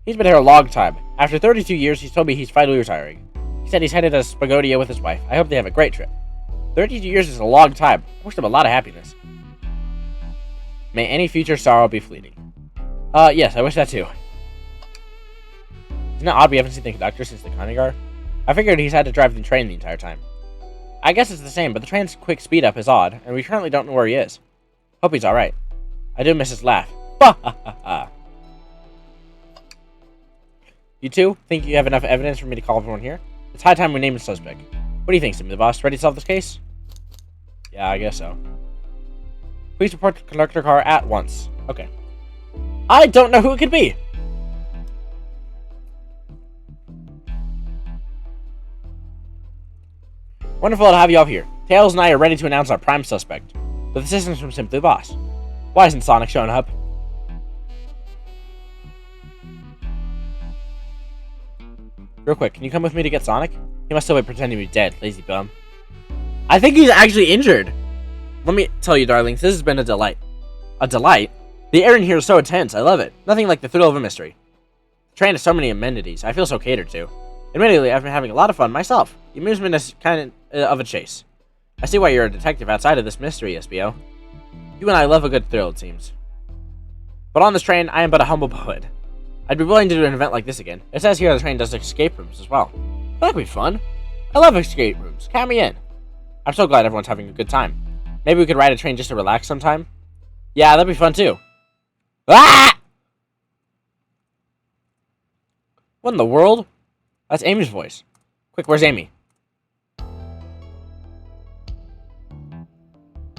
He's been here a long time. After 32 years, he's told me he's finally retiring. He said he's headed to Spagodia with his wife. I hope they have a great trip. 32 years is a long time. I wish them a lot of happiness. May any future sorrow be fleeting. Yes, I wish that too. Isn't it odd we haven't seen the conductor since the Kanigar? I figured he's had to drive the train the entire time. I guess it's the same, but the train's quick speed up is odd, and we currently don't know where he is. Hope he's alright. I do miss his laugh. Ha ha ha ha. You two think you have enough evidence for me to call everyone here? It's high time we name a suspect. What do you think, Sim, the boss? Ready to solve this case? Yeah, I guess so. Please report the conductor car at once. Okay. I don't know who it could be! Wonderful to have you all here. Tails and I are ready to announce our prime suspect, with assistance from Simply the Boss. Why isn't Sonic showing up? Real quick, can you come with me to get Sonic? He must still be pretending to be dead, lazy bum. I think he's actually injured. Let me tell you, darlings, this has been a delight. A delight? The air in here is so intense. I love it. Nothing like the thrill of a mystery. The train has so many amenities. I feel so catered to. Admittedly, I've been having a lot of fun myself. The amusement is kind of a chase. I see why you're a detective outside of this mystery, SBO. You and I love a good thrill, it seems. But on this train, I am but a humble poet. I'd be willing to do an event like this again. It says here the train does escape rooms as well. That could be fun. I love escape rooms. Count me in. I'm so glad everyone's having a good time. Maybe we could ride a train just to relax sometime? Yeah, that'd be fun too. Ah! What in the world? That's Amy's voice. Quick, where's Amy?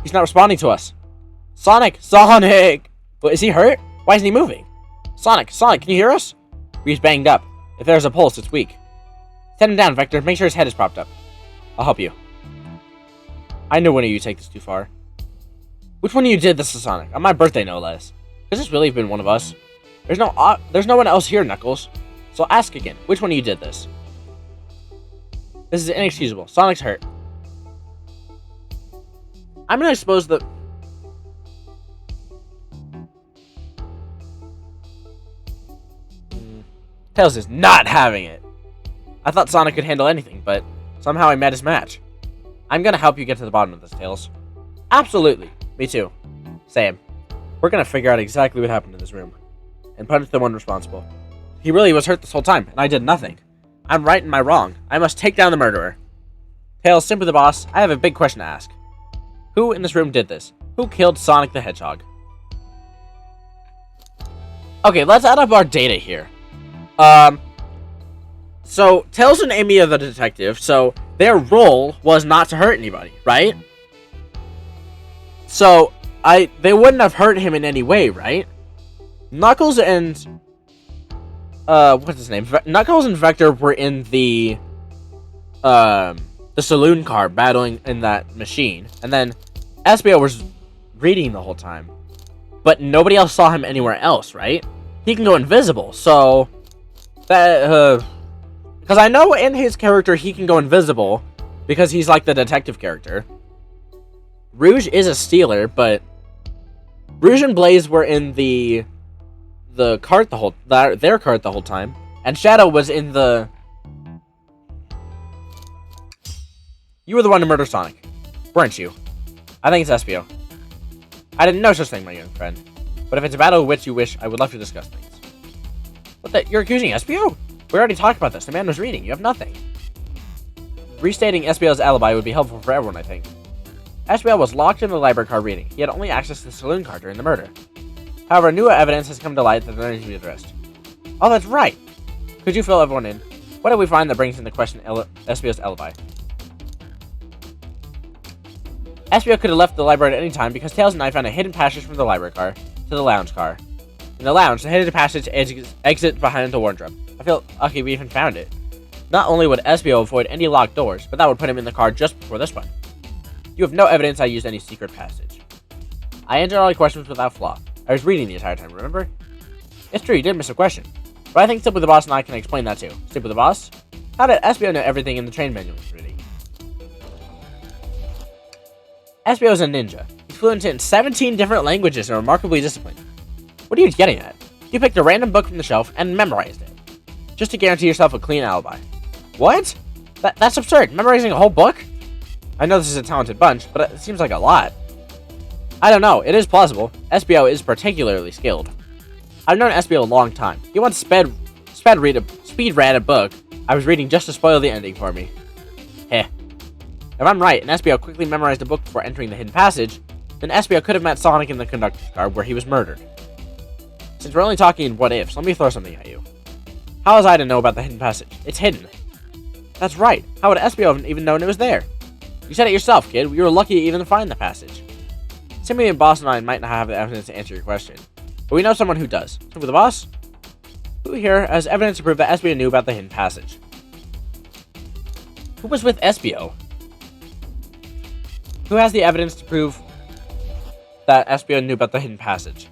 He's not responding to us. Sonic! Sonic! What, is he hurt? Why isn't he moving? Sonic! Sonic, can you hear us? He's banged up. If there's a pulse, it's weak. Send him down, Vector. Make sure his head is propped up. I'll help you. I know one of you take this too far. Which one of you did this to Sonic? On my birthday, no less. Could this really have been one of us? There's no one else here, Knuckles. So ask again. Which one of you did this? This is inexcusable. Sonic's hurt. I'm gonna expose the... Tails is not having it. I thought Sonic could handle anything, but somehow he met his match. I'm gonna help you get to the bottom of this, Tails. Absolutely. Me too. Same. We're gonna figure out exactly what happened in this room and punish the one responsible. He really was hurt this whole time, and I did nothing. I'm right in my wrong. I must take down the murderer. Tails, Simper the boss, I have a big question to ask. Who in this room did this? Who killed Sonic the Hedgehog? Okay, let's add up our data here. So, Tails and Amy are the detective, so their role was not to hurt anybody, right? So, they wouldn't have hurt him in any way, right? Knuckles and... what's his name? Knuckles and Vector were in the saloon car battling in that machine. And then SBO was reading the whole time. But nobody else saw him anywhere else, right? He can go invisible, so... that, because I know in his character he can go invisible because he's like the detective character. Rouge is a stealer, but Rouge and Blaze were in the cart their cart the whole time, and Shadow was in the... You were the one to murder Sonic, weren't you? I think it's SBO. I didn't know such thing, my young friend. But if it's a battle of which you wish, I would love to discuss things. What the? You're accusing SBO? We already talked about this. The man was reading. You have nothing. Restating SBO's alibi would be helpful for everyone, I think. SBO was locked in the library car reading. He had only access to the saloon car during the murder. However, new evidence has come to light that needs to be addressed. Oh, that's right. Could you fill everyone in? What did we find that brings into question SBO's alibi? SBO could have left the library at any time because Tails and I found a hidden passage from the library car to the lounge car. In the lounge, the hidden passage exits behind the wardrobe. I feel lucky we even found it. Not only would SBO avoid any locked doors, but that would put him in the car just before this one. You have no evidence I used any secret passage. I answered all your questions without flaw. I was reading the entire time, remember? It's true, you did miss a question. But I think Simple the Boss and I can explain that too. Simple the Boss? How did SBO know everything in the train manual was reading? SBO is a ninja. He's fluent in 17 different languages and remarkably disciplined. What are you getting at? You picked a random book from the shelf and memorized it. Just to guarantee yourself a clean alibi. What? That's absurd. Memorizing a whole book? I know this is a talented bunch, but it seems like a lot. I don't know. It is plausible. SBO is particularly skilled. I've known SBO a long time. He once speed read a book I was reading just to spoil the ending for me. Heh. If I'm right, and SBO quickly memorized a book before entering the hidden passage, then SBO could have met Sonic in the conductor's car where he was murdered. Since we're only talking in what-ifs, let me throw something at you. How was I to know about the hidden passage? It's hidden. That's right. How would SBO have even known it was there? You said it yourself, kid. We were lucky to even find the passage. Simmy and Boss and I might not have the evidence to answer your question, but we know someone who does. So, the Boss? Who here has evidence to prove that SBO knew about the hidden passage? Who was with SBO? Who has the evidence to prove that SBO knew about the hidden passage?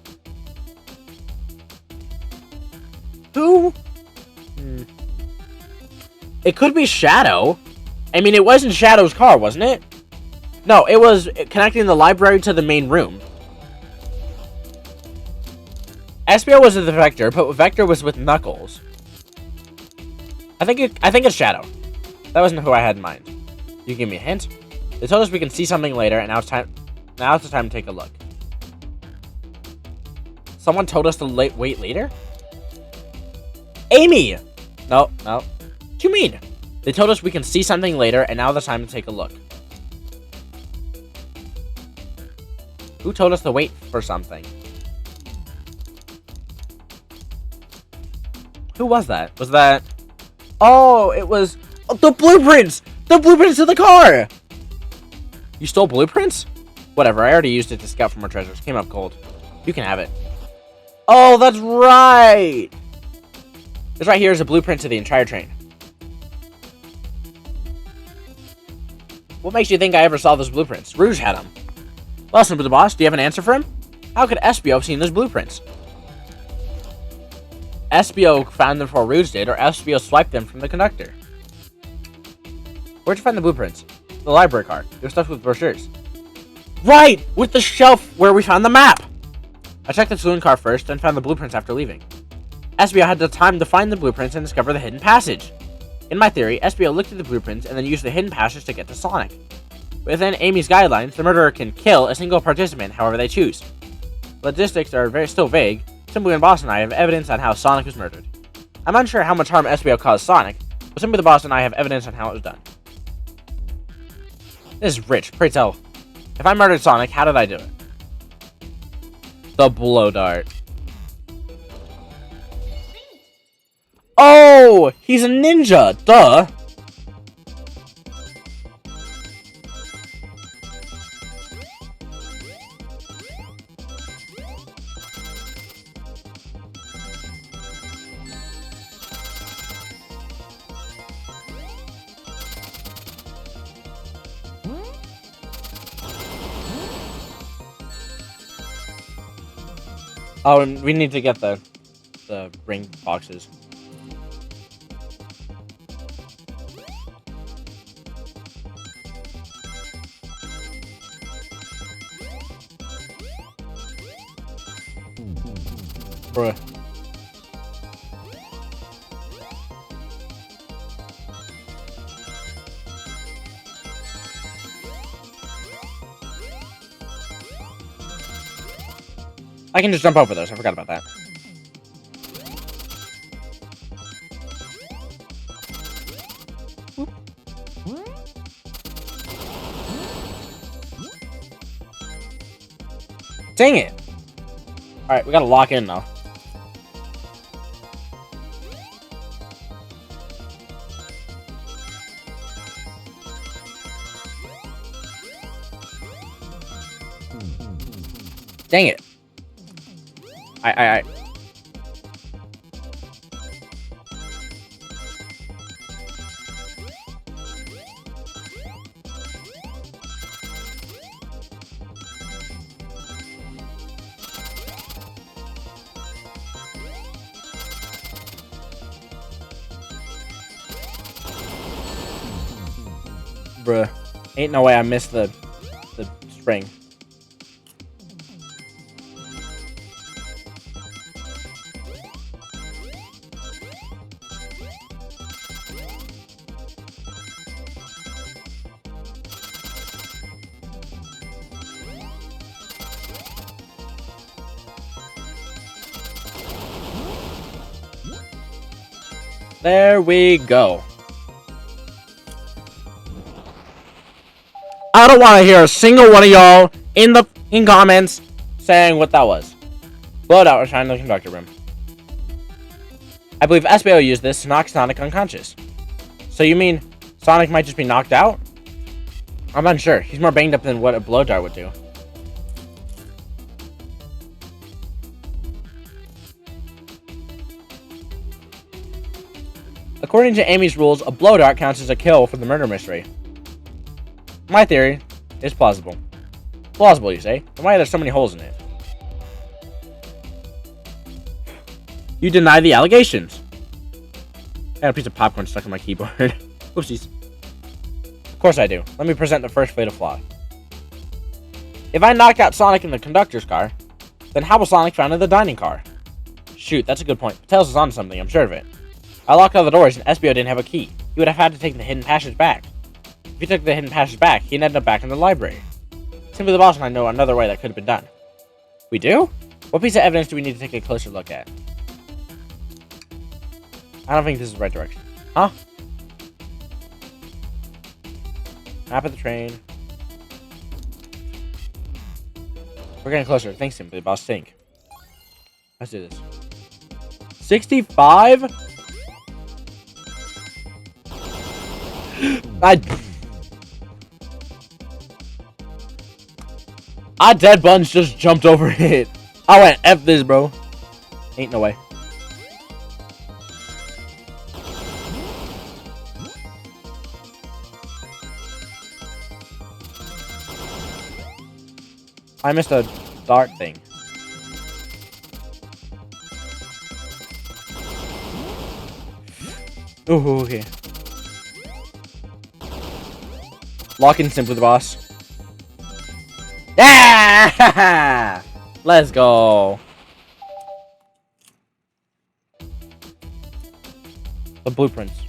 Who? It could be Shadow. I mean, it wasn't Shadow's car, wasn't it? No, it was connecting the library to the main room. Espio was with Vector, but Vector was with Knuckles. I think it's Shadow. That wasn't who I had in mind. You give me a hint? They told us we can see something later, and now it's the time to take a look. Someone told us to wait later? Amy! No. What do you mean? They told us we can see something later, and now the time to take a look. Who told us to wait for something? Who was that? Was that... Oh, it was... Oh, the blueprints! The blueprints of the car! You stole blueprints? Whatever, I already used it to scout for more treasures. Came up cold. You can have it. Oh, that's right! This right here is a blueprint to the entire train. What makes you think I ever saw those blueprints? Rouge had them. Listen to the boss, do you have an answer for him? How could Espio have seen those blueprints? Espio found them before Rouge did, or Espio swiped them from the conductor. Where'd you find the blueprints? The library card. It was stuffed with brochures. Right! With the shelf where we found the map! I checked the saloon car first, and found the blueprints after leaving. Espio had the time to find the blueprints and discover the hidden passage. In my theory, Espio looked at the blueprints and then used the hidden passage to get to Sonic. Within Amy's guidelines, the murderer can kill a single participant however they choose. Logistics are still vague. Simply the boss and I have evidence on how Sonic was murdered. I'm unsure how much harm Espio caused Sonic, but simply the boss and I have evidence on how it was done. This is rich, pray tell. If I murdered Sonic, how did I do it? The blow dart. Oh! He's a ninja! Duh! Oh, and we need to get the ring boxes. Bruh. I can just jump over those. I forgot about that. Dang it! Alright, we gotta lock in now. Dang it. I. Bruh. Ain't no way I missed the spring. There we go. I don't want to hear a single one of y'all in comments saying what that was. Blow it out or shine the conductor room. I believe Espio used this to knock Sonic unconscious. So you mean Sonic might just be knocked out? I'm unsure. He's more banged up than what a blow dart would do. According to Amy's rules, a blow dart counts as a kill for the murder mystery. My theory is plausible. Plausible, you say? Then why are there so many holes in it? You deny the allegations. I got a piece of popcorn stuck on my keyboard. Oopsies. Of course I do. Let me present the first fatal flaw. If I knocked out Sonic in the conductor's car, then how was Sonic found in the dining car? Shoot, that's a good point. Tails is on something, I'm sure of it. I locked all the doors and Espio didn't have a key. He would have had to take the hidden passage back. If he took the hidden passage back, he'd end up back in the library. Simply the boss and I know another way that could have been done. We do? What piece of evidence do we need to take a closer look at? I don't think this is the right direction. Huh? Map of the train. We're getting closer. Thanks, Simply Boss. Think. Let's do this. 65? I dead buns just jumped over it. I went F this, bro. Ain't no way. I missed a dart thing. Ooh, okay. Lock in Simply the Boss. Yeah! Let's go. The blueprints.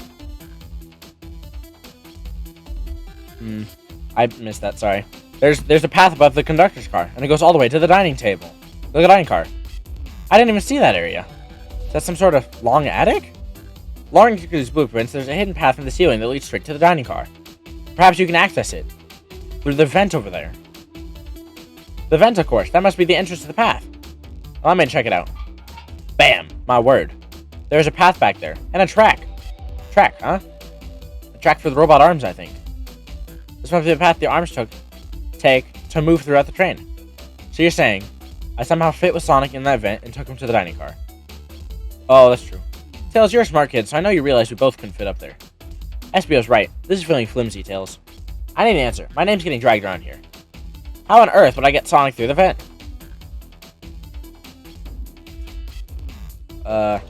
I missed that, sorry. There's a path above the conductor's car, and it goes all the way to the dining table. Look at the dining car. I didn't even see that area. Is that some sort of long attic? Along through these blueprints, there's a hidden path from the ceiling that leads straight to the dining car. Perhaps you can access it through the vent over there. The vent, of course. That must be the entrance to the path. Well, I'm gonna check it out. Bam! My word. There's a path back there. And a track. Track, huh? A track for the robot arms, I think. This must be the path the arms take to move throughout the train. So you're saying, I somehow fit with Sonic in that vent and took him to the dining car. Oh, that's true. Tails, you're a smart kid, so I know you realize we both couldn't fit up there. Espio's right. This is feeling flimsy, Tails. I need an answer. My name's getting dragged around here. How on earth would I get Sonic through the vent? Oh,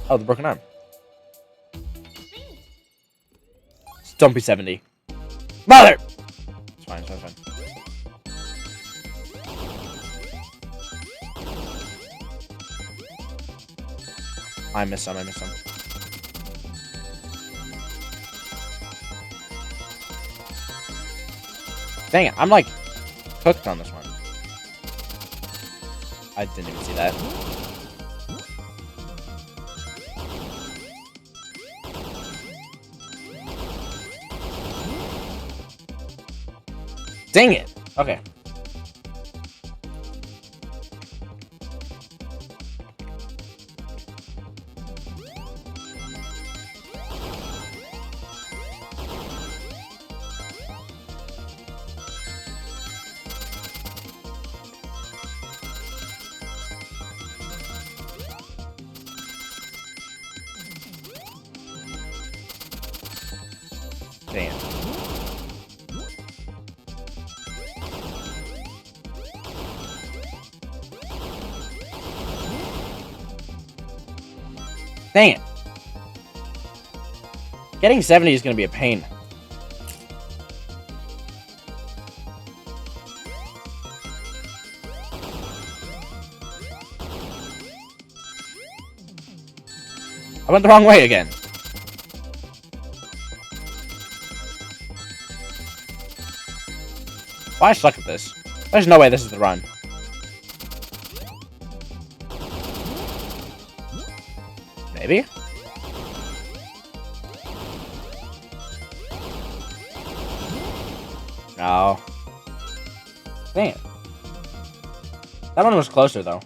the broken arm. Stumpy 70. Mother! It's fine, it's fine, it's fine. I missed some, I missed some. Dang it, I'm like cooked on this one. I didn't even see that. Dang it! Okay. Damn. Dang it. Getting 70 is going to be a pain. I went the wrong way again. Why I suck at this? There's no way this is the run. Maybe? No. Dang it. That one was closer, though.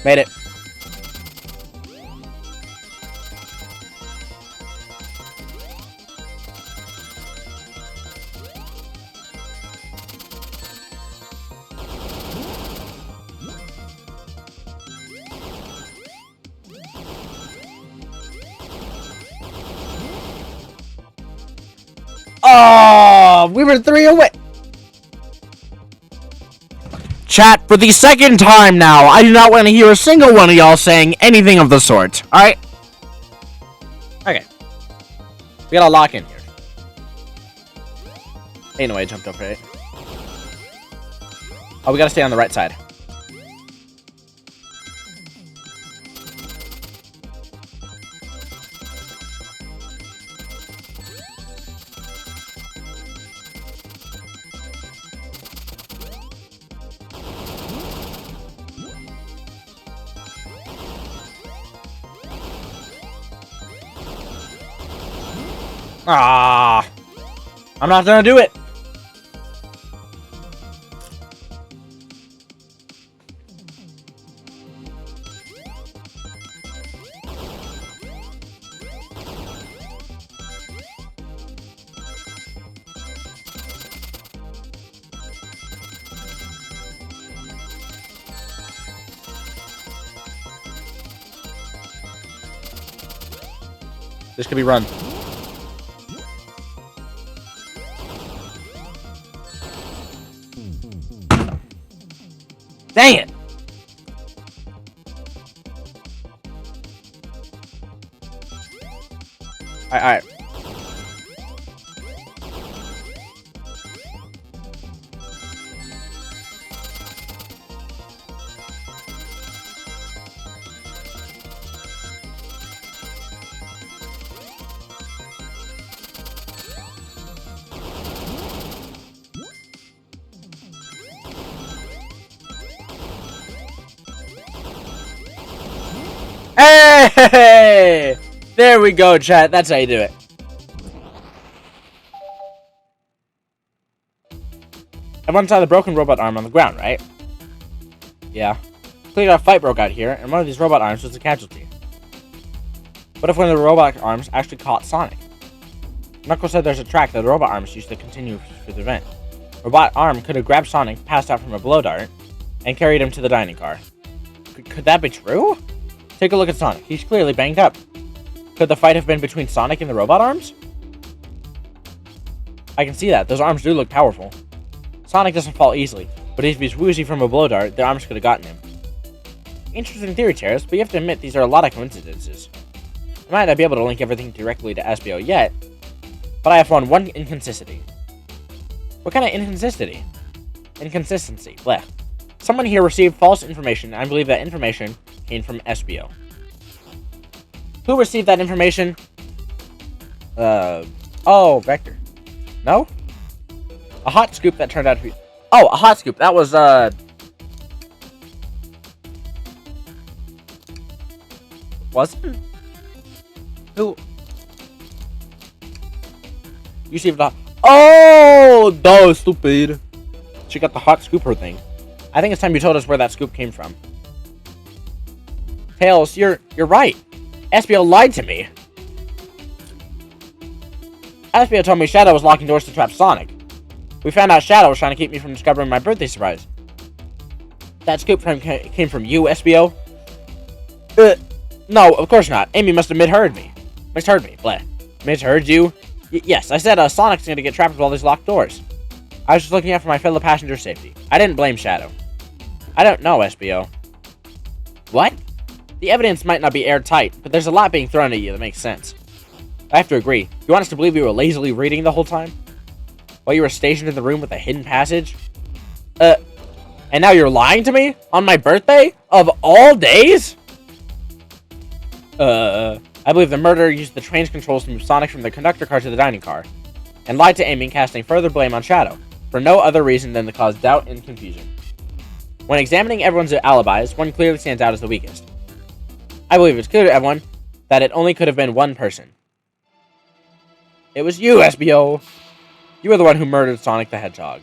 Made it. Oh, we were 3 away. Chat, for the second time now, I do not want to hear a single one of y'all saying anything of the sort. Alright? Okay. We gotta lock in here. Ain't no way I jumped over it. Oh, we gotta stay on the right side. Ah, I'm not gonna do it. This could be run. Dang it! Alright. Hey! There we go, chat. That's how you do it. Everyone saw the broken robot arm on the ground, right? Yeah. Clearly a fight broke out here, and one of these robot arms was a casualty. What if one of the robot arms actually caught Sonic? Knuckles said there's a track that the robot arms used to continue through the vent. Robot arm could have grabbed Sonic, passed out from a blow dart, and carried him to the dining car. Could that be true? Take a look at Sonic. He's clearly banged up. Could the fight have been between Sonic and the robot arms? I can see that. Those arms do look powerful. Sonic doesn't fall easily, but if he's woozy from a blow dart, the arms could have gotten him. Interesting theory, Terrace, but you have to admit these are a lot of coincidences. I might not be able to link everything directly to SBO yet, but I have found one inconsistency. What kind of inconsistency? Inconsistency. Blech. Someone here received false information, and I believe that information came from SBO. Who received that information? Oh, Vector. No? A hot scoop that turned out to be... Oh, a hot scoop. That was, wasn't? Who? You received the... Oh, duh, stupid. She got the hot scooper thing. I think it's time you told us where that scoop came from. Tails, you're right. SBO lied to me. SBO told me Shadow was locking doors to trap Sonic. We found out Shadow was trying to keep me from discovering my birthday surprise. That scoop came from you, SBO? No, of course not. Amy must have misheard me. Bleh. Misheard you? Yes, I said Sonic's gonna get trapped with all these locked doors. I was just looking out for my fellow passenger's safety. I didn't blame Shadow. I don't know, SBO. What? The evidence might not be airtight, but there's a lot being thrown at you that makes sense. I have to agree. You want us to believe you were lazily reading the whole time? While you were stationed in the room with a hidden passage? And now you're lying to me? On my birthday? Of all days? I believe the murderer used the train's controls to move Sonic from the conductor car to the dining car, and lied to Amy, casting further blame on Shadow, for no other reason than to cause doubt and confusion. When examining everyone's alibis, one clearly stands out as the weakest. I believe it's clear to everyone that it only could have been one person. It was you, SBO! You were the one who murdered Sonic the Hedgehog.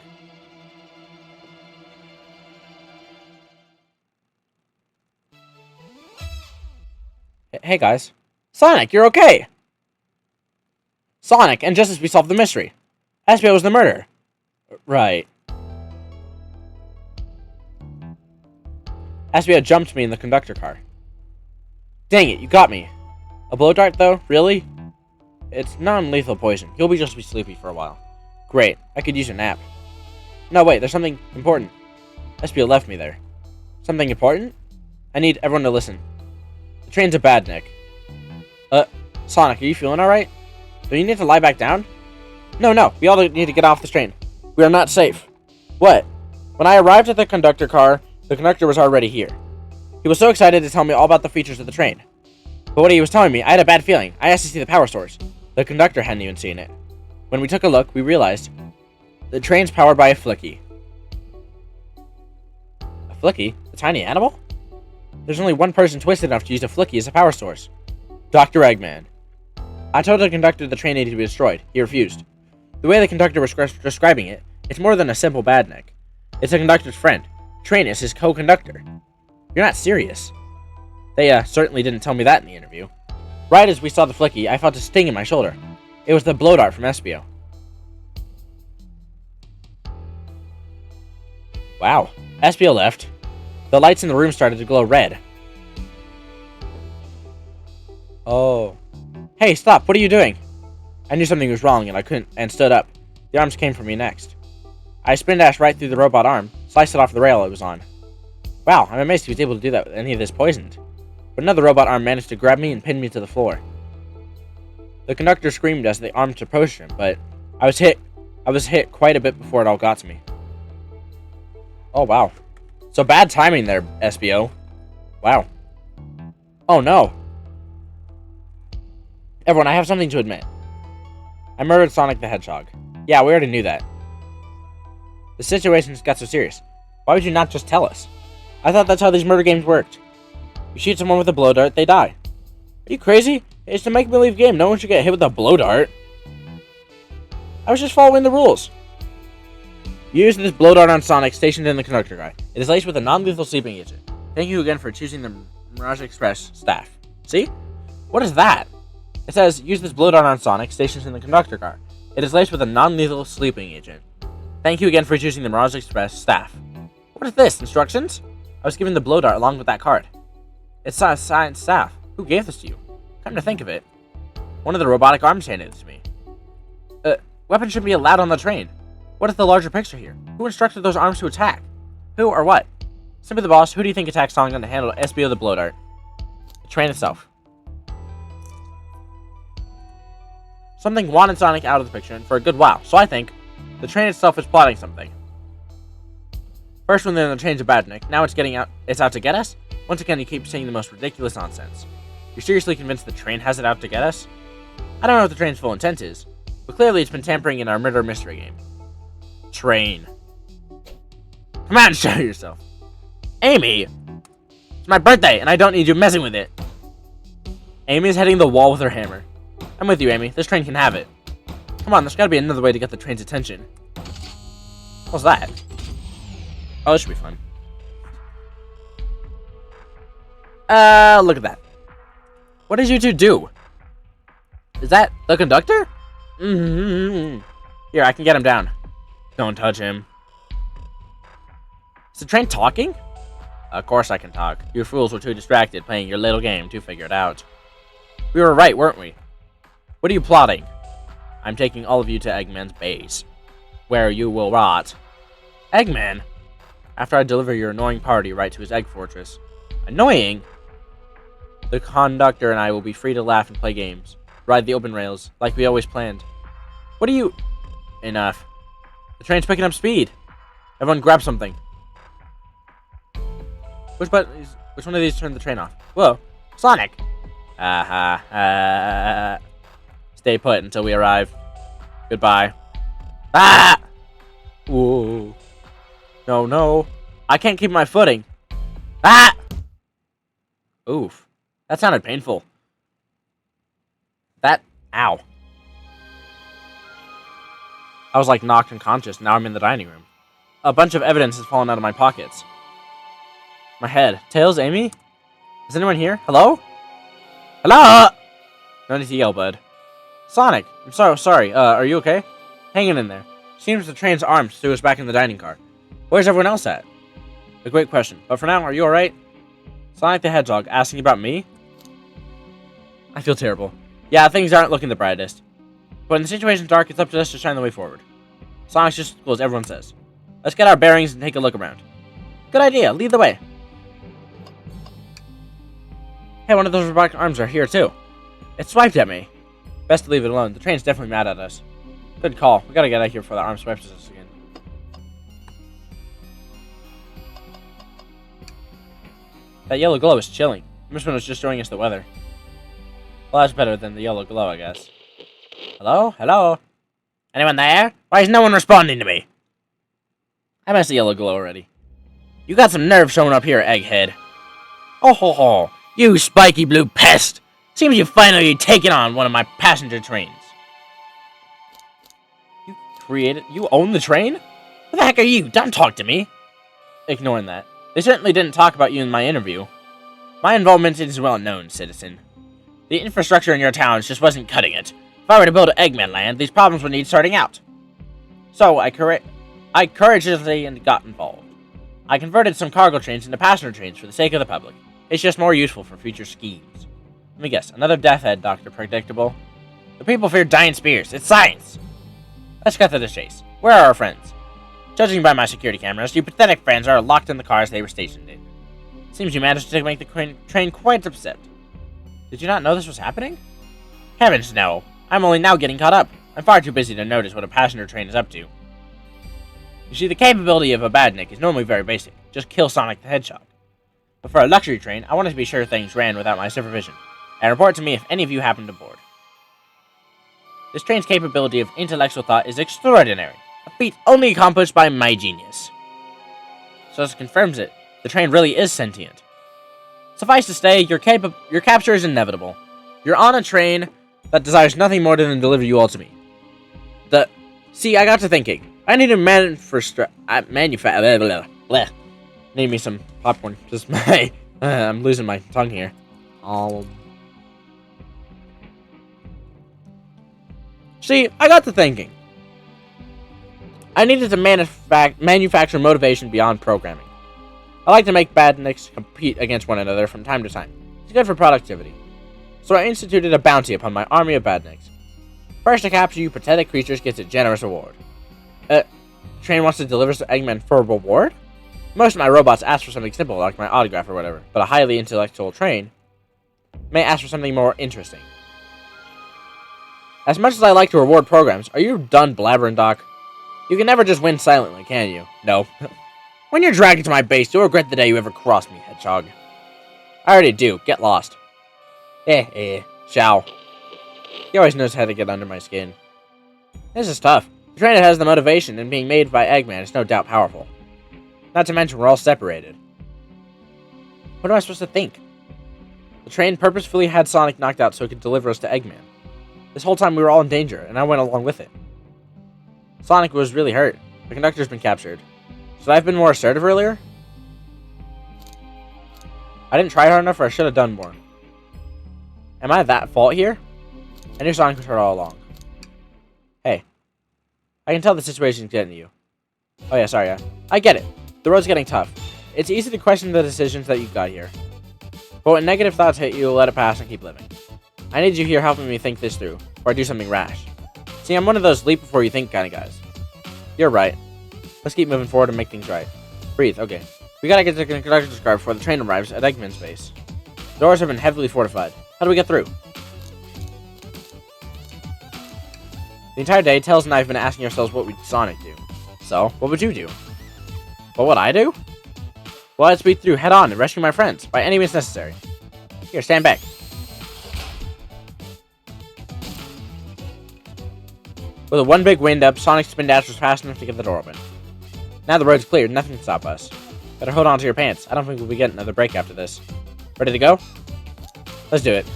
Hey guys. Sonic, you're okay! Sonic, and just as we solved the mystery. SBO was the murderer. Right. SBO jumped me in the conductor car. Dang it, you got me. A blow dart, though? Really? It's non-lethal poison. You'll just be sleepy for a while. Great. I could use a nap. No, wait, there's something important. SBO left me there. Something important? I need everyone to listen. The train's a bad, Nick. Sonic, are you feeling alright? Do you need to lie back down? No, we all need to get off this train. We are not safe. What? When I arrived at the conductor car, the conductor was already here. He was so excited to tell me all about the features of the train. But what he was telling me, I had a bad feeling. I asked to see the power source. The conductor hadn't even seen it. When we took a look, we realized the train's powered by a flicky. A flicky? A tiny animal? There's only one person twisted enough to use a flicky as a power source. Dr. Eggman. I told the conductor the train needed to be destroyed. He refused. The way the conductor was describing it, it's more than a simple badnik. It's the conductor's friend. Train is his co-conductor. You're not serious. They certainly didn't tell me that in the interview. Right as we saw the flicky, I felt a sting in my shoulder. It was the blow dart from SBO. Wow. SBO left. The lights in the room started to glow red. Oh. Hey, stop! What are you doing? I knew something was wrong and stood up. The arms came for me next. I sprint dashed right through the robot arm, sliced it off the rail it was on. Wow, I'm amazed he was able to do that with any of this poisoned. But another robot arm managed to grab me and pin me to the floor. The conductor screamed as the arms approached him, but I was hit quite a bit before it all got to me. Oh wow. So bad timing there, SBO. Wow. Oh no. Everyone, I have something to admit. I murdered Sonic the Hedgehog. Yeah, we already knew that. The situation got so serious. Why would you not just tell us? I thought that's how these murder games worked. You shoot someone with a blow dart, they die. Are you crazy? It's a make-believe game. No one should get hit with a blow dart. I was just following the rules. You used this blow dart on Sonic stationed in the conductor guy. It is laced with a non-lethal sleeping agent. Thank you again for choosing the Mirage Express staff. See? What is that? It says, use this blow dart on Sonic stationed in the conductor car. It is laced with a non-lethal sleeping agent. Thank you again for choosing the Mirage Express staff. What is this? Instructions? I was given the blow dart along with that card. It's not a science staff. Who gave this to you? Come to think of it, one of the robotic arms handed it to me. Weapons shouldn't be allowed on the train. What is the larger picture here? Who instructed those arms to attack? Who or what? Simply the boss. Who do you think attacked Sonic to handle SBO the blow dart? The train itself. Something wanted Sonic out of the picture and for a good while, so I think the train itself is plotting something. First when the train's a badnik, now it's out to get us? Once again, you keep saying the most ridiculous nonsense. You're seriously convinced the train has it out to get us? I don't know what the train's full intent is, but clearly it's been tampering in our murder mystery game. Train. Come on, show yourself. Amy! It's my birthday, and I don't need you messing with it. Amy is hitting the wall with her hammer. I'm with you, Amy. This train can have it. Come on, there's gotta be another way to get the train's attention. What's that? Oh, this should be fun. Look at that. What did you two do? Is that the conductor? Mm-hmm. Here, I can get him down. Don't touch him. Is the train talking? Of course I can talk. You fools were too distracted playing your little game to figure it out. We were right, weren't we? What are you plotting? I'm taking all of you to Eggman's base, where you will rot. Eggman? After I deliver your annoying party right to his egg fortress. Annoying? The conductor and I will be free to laugh and play games. Ride the open rails, like we always planned. What are you... Enough. The train's picking up speed. Everyone grab something. Which one of these turned the train off? Whoa. Sonic! Stay put until we arrive. Goodbye. Ah! Whoa. No. I can't keep my footing. Ah! Oof. That sounded painful. Ow. I was like knocked unconscious, now I'm in the dining room. A bunch of evidence has fallen out of my pockets. My head. Tails, Amy? Is anyone here? Hello? Hello? No need to yell, bud. Sonic! I'm sorry. Are you okay? Hanging in there. Seems the train's arms threw us back in the dining car. Where's everyone else at? A great question. But for now, are you alright? Sonic the Hedgehog asking about me? I feel terrible. Yeah, things aren't looking the brightest. But when the situation's dark, it's up to us to shine the way forward. Sonic's just as cool as everyone says. Let's get our bearings and take a look around. Good idea. Lead the way. Hey, one of those robotic arms are here, too. It swiped at me. Best to leave it alone. The train's definitely mad at us. Good call. We gotta get out of here before the arm swipes us again. That yellow glow is chilling. Mishman was just showing us the weather. Well, that's better than the yellow glow, I guess. Hello? Hello? Anyone there? Why is no one responding to me? I missed the yellow glow already. You got some nerve showing up here, Egghead. Oh ho ho! You spiky blue pest! Seems you've finally taken on one of my passenger trains. You own the train? Who the heck are you? Don't talk to me! Ignoring that. They certainly didn't talk about you in my interview. My involvement is well known, citizen. The infrastructure in your towns just wasn't cutting it. If I were to build Eggman Land, these problems would need sorting out. So, I courageously got involved. I converted some cargo trains into passenger trains for the sake of the public. It's just more useful for future schemes. Let me guess, another death head, Dr. Predictable. The people fear giant spears. It's science! Let's cut to the chase. Where are our friends? Judging by my security cameras, you pathetic friends are locked in the cars they were stationed in. Seems you managed to make the train quite upset. Did you not know this was happening? Heavens no. I'm only now getting caught up. I'm far too busy to notice what a passenger train is up to. You see, the capability of a badnik is normally very basic. Just kill Sonic the Hedgehog. But for a luxury train, I wanted to be sure things ran without my supervision. And report to me if any of you happen to board. This train's capability of intellectual thought is extraordinary. A feat only accomplished by my genius. So this confirms it. The train really is sentient. Suffice to say, your capture is inevitable. You're on a train that desires nothing more than to deliver you all to me. See, I got to thinking. I need to Need me some popcorn. Just I'm losing my tongue here. See, I got to thinking. I needed to manufacture motivation beyond programming. I like to make badniks compete against one another from time to time. It's good for productivity. So I instituted a bounty upon my army of badniks. First to capture you pathetic creatures gets a generous reward. Train wants to deliver to Eggman for a reward? Most of my robots ask for something simple, like my autograph or whatever, but a highly intellectual train may ask for something more interesting. As much as I like to reward programs, are you done blabbering, Doc? You can never just win silently, can you? No. When you're dragged into my base, you'll regret the day you ever crossed me, Hedgehog. I already do. Get lost. Shao. He always knows how to get under my skin. This is tough. The train that has the motivation, and being made by Eggman is no doubt powerful. Not to mention we're all separated. What am I supposed to think? The train purposefully had Sonic knocked out so it could deliver us to Eggman. This whole time we were all in danger, and I went along with it. Sonic was really hurt. The conductor's been captured. Should I have been more assertive earlier? I didn't try hard enough, or I should have done more. Am I at fault here? I knew Sonic was hurt all along. Hey. I can tell the situation's getting to you. Oh yeah, sorry, yeah. I get it. The road's getting tough. It's easy to question the decisions that you've got here. But when negative thoughts hit you, let it pass and keep living. I need you here helping me think this through, or I do something rash. See, I'm one of those leap before you think kind of guys. You're right. Let's keep moving forward and make things right. Breathe, okay. We gotta get to the conductor's car before the train arrives at Eggman's base. The doors have been heavily fortified. How do we get through? The entire day, Tails and I have been asking ourselves what would Sonic do. So, what would you do? What would I do? Well, I'd speed through head on and rescue my friends, by any means necessary. Here, stand back. With a one big wind up, Sonic's spin dash was fast enough to get the door open. Now the road's cleared, nothing can stop us. Better hold on to your pants. I don't think we'll be getting another break after this. Ready to go? Let's do it.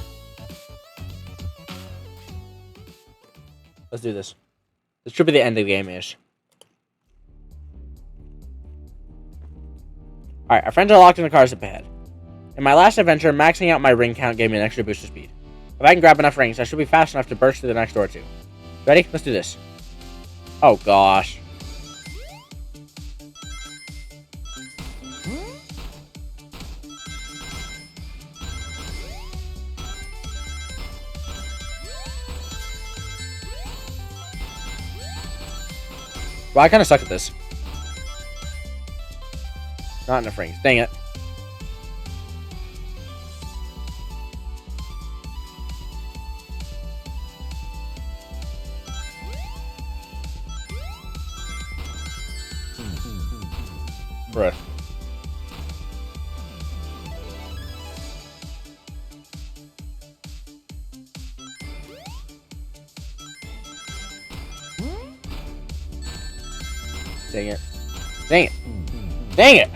Let's do this. This should be the end of the game-ish. Alright, our friends are locked in the cars up ahead. In my last adventure, maxing out my ring count gave me an extra boost of speed. If I can grab enough rings, I should be fast enough to burst through the next door too. Ready? Let's do this. Oh gosh. Well, I kind of suck at this. Not enough rings. Dang it. Bruh. Dang it. Dang it. Dang it!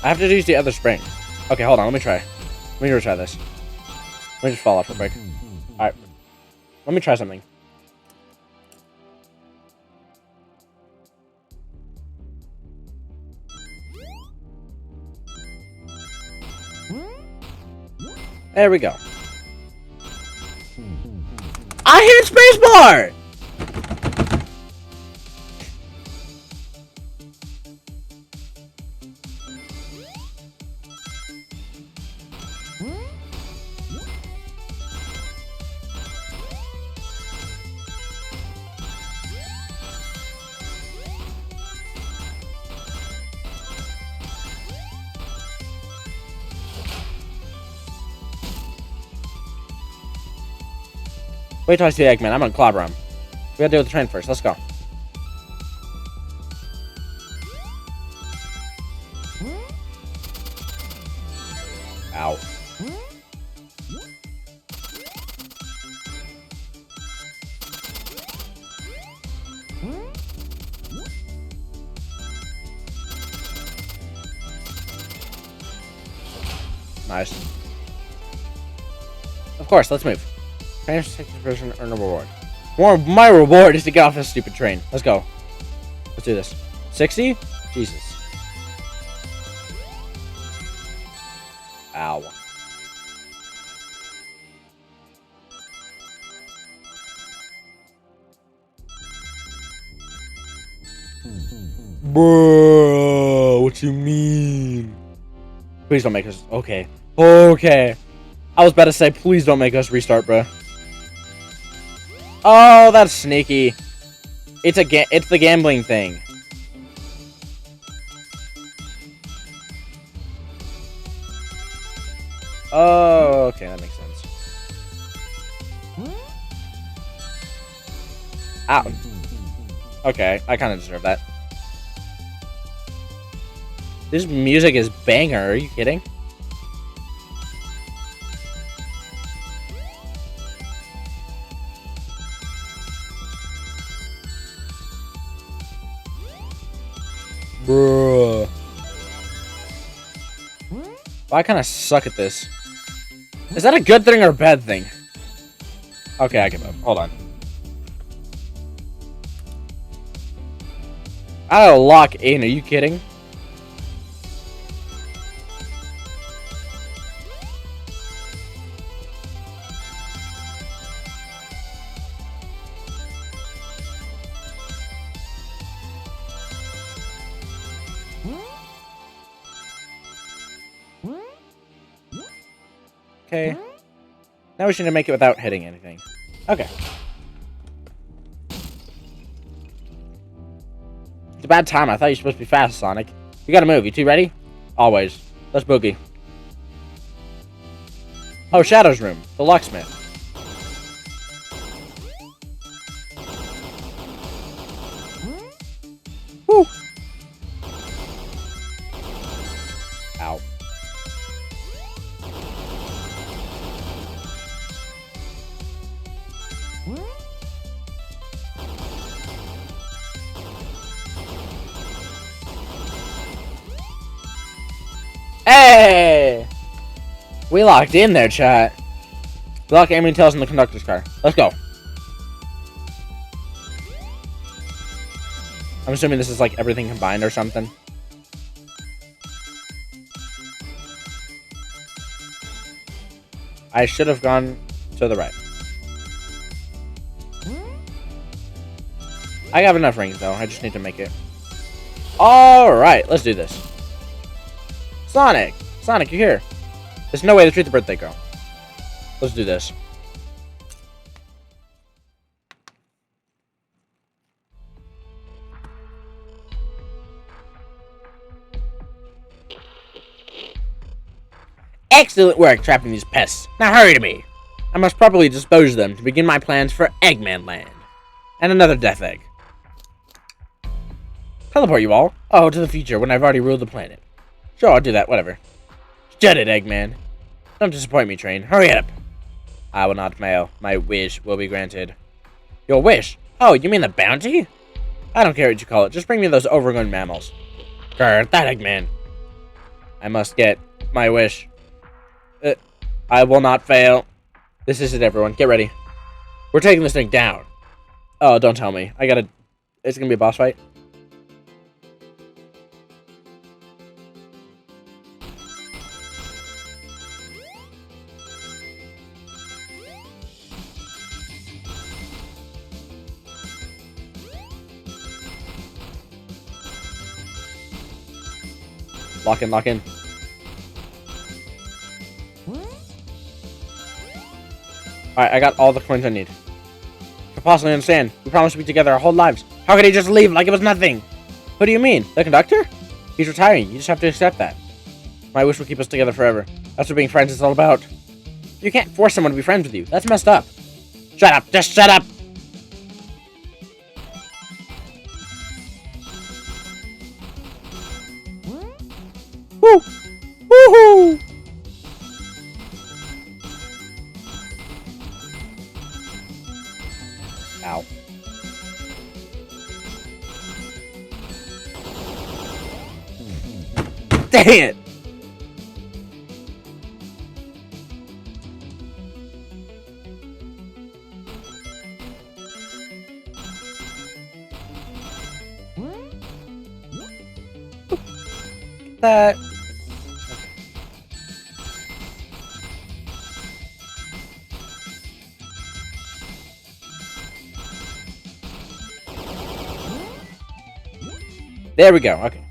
I have to use the other spring. Okay, hold on. Let me try. Let me retry this. Let me just fall off real quick. Alright. Let me try something. There we go. I hit spacebar! Wait till I see Eggman. I'm gonna clobber him. We gotta deal with the train first. Let's go. Ow. Nice. Of course, let's move. Transportation version, earn a reward. My reward is to get off this stupid train. Let's go. Let's do this. 60? Jesus. Ow. Bro, what you mean? Please don't make us. Okay. Okay. I was about to say, please don't make us restart, bro. Oh, that's sneaky. It's the gambling thing. Oh, okay, that makes sense. Ow. Okay, I kind of deserve that. This music is banger. Are you kidding? Bruh. Well, I kind of suck at this. Is that a good thing or a bad thing? Okay, I give up. Hold on. I gotta lock in. Are you kidding? Okay. Now we should make it without hitting anything. Okay. It's a bad time. I thought you were supposed to be fast, Sonic. You gotta move. You two ready? Always. Let's boogie. Oh, Shadow's room. The locksmith. Woo! Ow. Hey! We locked in there, chat. Lock aiming tails in the conductor's car. Let's go. I'm assuming this is like everything combined or something. I should have gone to the right. I have enough rings though. I just need to make it. Alright, let's do this. Sonic! Sonic, you're here. There's no way to treat the birthday girl. Let's do this. Excellent work trapping these pests. Now hurry to me. I must properly dispose of them to begin my plans for Eggman Land. And another death egg. Teleport you all? Oh, to the future when I've already ruled the planet. Sure, I'll do that, whatever. Shut it, Eggman. Don't disappoint me, Train. Hurry up. I will not fail. My wish will be granted. Your wish? Oh, you mean the bounty? I don't care what you call it. Just bring me those overgrown mammals. Grr, that Eggman. I must get my wish. I will not fail. This is it, everyone. Get ready. We're taking this thing down. Oh, don't tell me. It's gonna be a boss fight? Lock in, lock in. Alright, I got all the coins I need. I possibly understand. We promised to be together our whole lives. How could he just leave like it was nothing? What do you mean? The conductor? He's retiring. You just have to accept that. My wish will keep us together forever. That's what being friends is all about. You can't force someone to be friends with you. That's messed up. Shut up. Just shut up. Woo! Woohoo! Ow. Dang it! That. There we go, okay.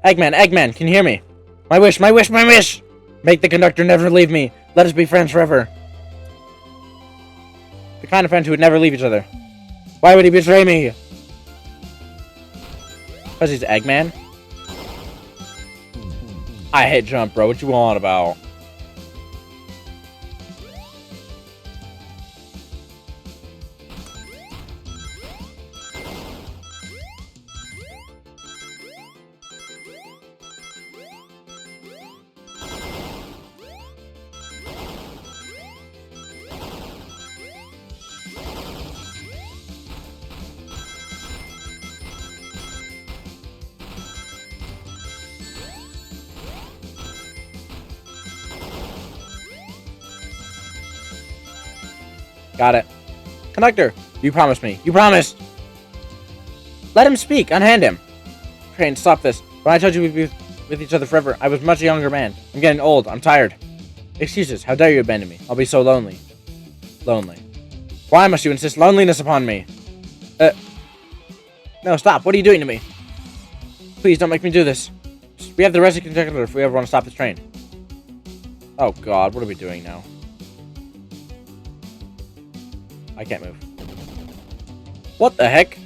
Eggman, Eggman, can you hear me? My wish, my wish, my wish! Make the conductor never leave me. Let us be friends forever. The kind of friends who would never leave each other. Why would he betray me? Because he's Eggman? I hit jump, bro. What you want about? Got it. Conductor, you promised me. You promised! Let him speak. Unhand him. Train, stop this. When I told you we'd be with each other forever, I was a much younger man. I'm getting old. I'm tired. Excuses. How dare you abandon me? I'll be so lonely. Lonely. Why must you insist loneliness upon me? No, stop. What are you doing to me? Please, don't make me do this. We have the rest of the conductor if we ever want to stop this train. Oh, God. What are we doing now? I can't move. What the heck?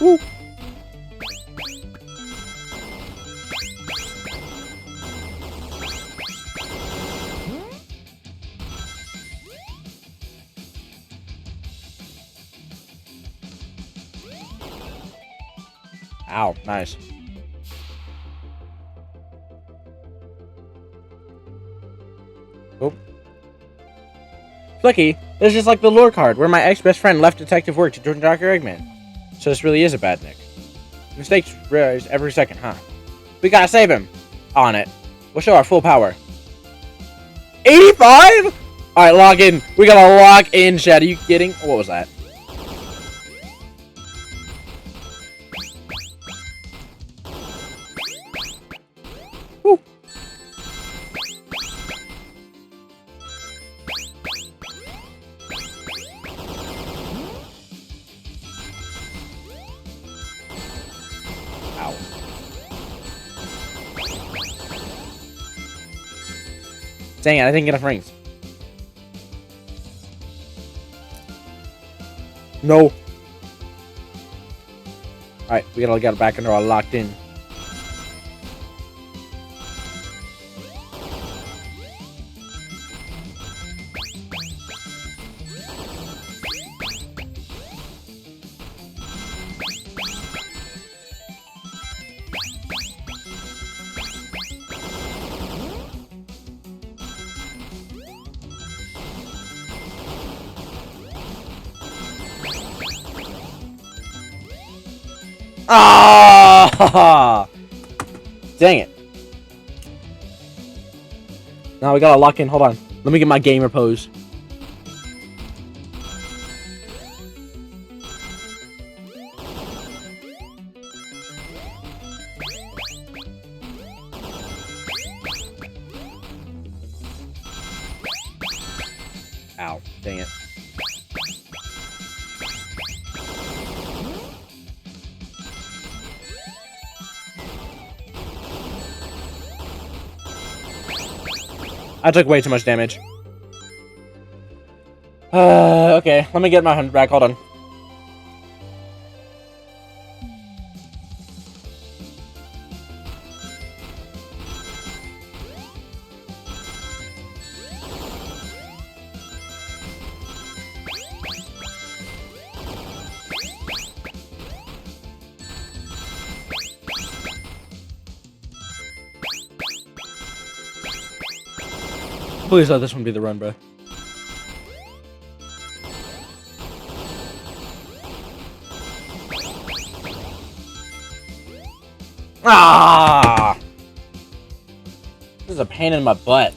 Woo. Ow, nice. Oh. Flicky, this is just like the lore card, where my ex-best friend left detective work to join Dr. Eggman. So this really is a bad Nick. Mistakes rise every second, huh? We gotta save him! On it. We'll show our full power. 85?! Alright, log in. We gotta lock in, Chad. Are you kidding? What was that? Dang it, I didn't get enough rings. No. Alright, we gotta get back into our locked in. Ah! Dang it. Now we gotta lock in. Hold on. Let me get my gamer pose. Ow. Dang it. I took way too much damage. Okay. Let me get my 100 back. Hold on. Please let this one be the run, bro. Ah! This is a pain in my butt.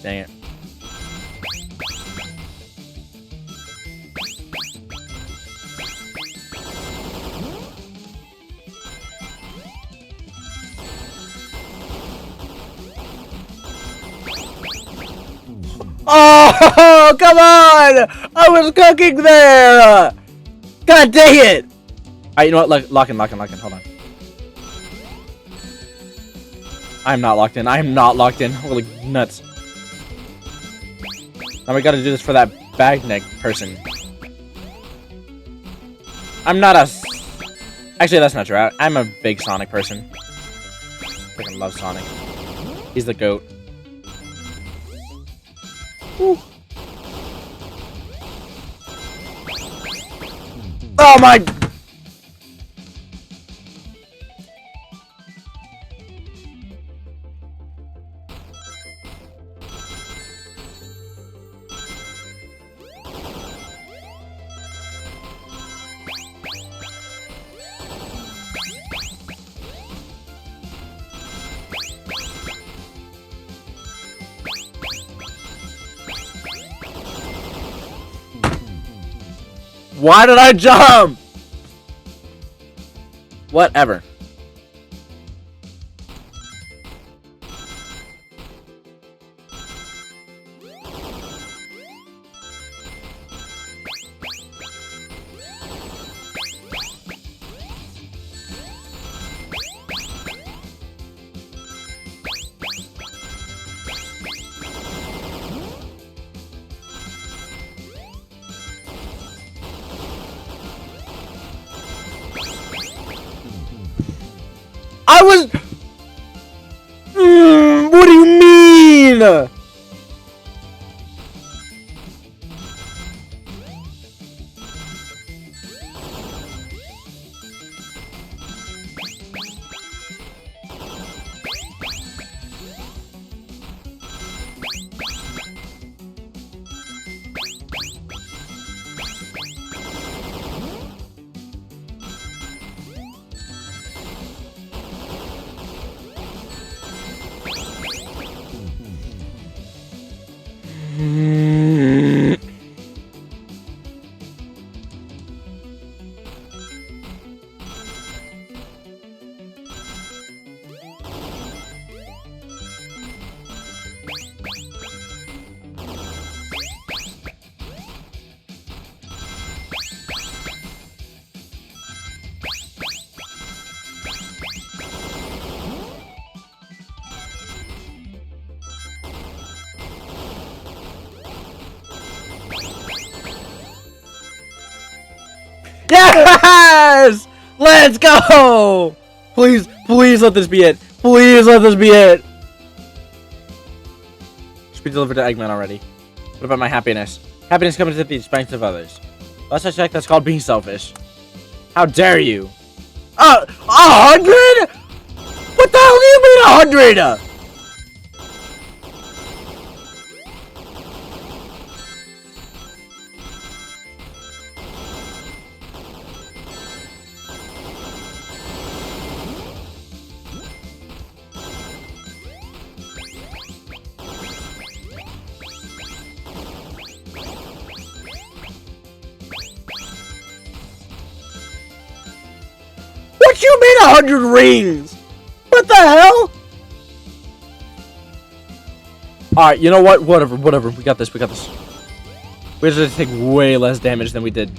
Dang it. Oh, come on! I was cooking there! God dang it! Alright, you know what? Lock in. Hold on. I'm not locked in. I am not locked in. Holy nuts. Now we gotta do this for that bag neck person. I'm not a... Actually, that's not true. I'm a big Sonic person. Freaking love Sonic. He's the GOAT. Woo. Oh my... Why did I jump? Whatever. I was... what do you mean? Yes! Let's go! Please, please let this be it. Please let this be it. Should be delivered to Eggman already. What about my happiness? Happiness comes at the expense of others. Last I checked, that's called being selfish. How dare you? 100? What the hell do you mean 100? What you mean 100 rings? What the hell? Alright, you know what? Whatever. We got this. We just take way less damage than we did.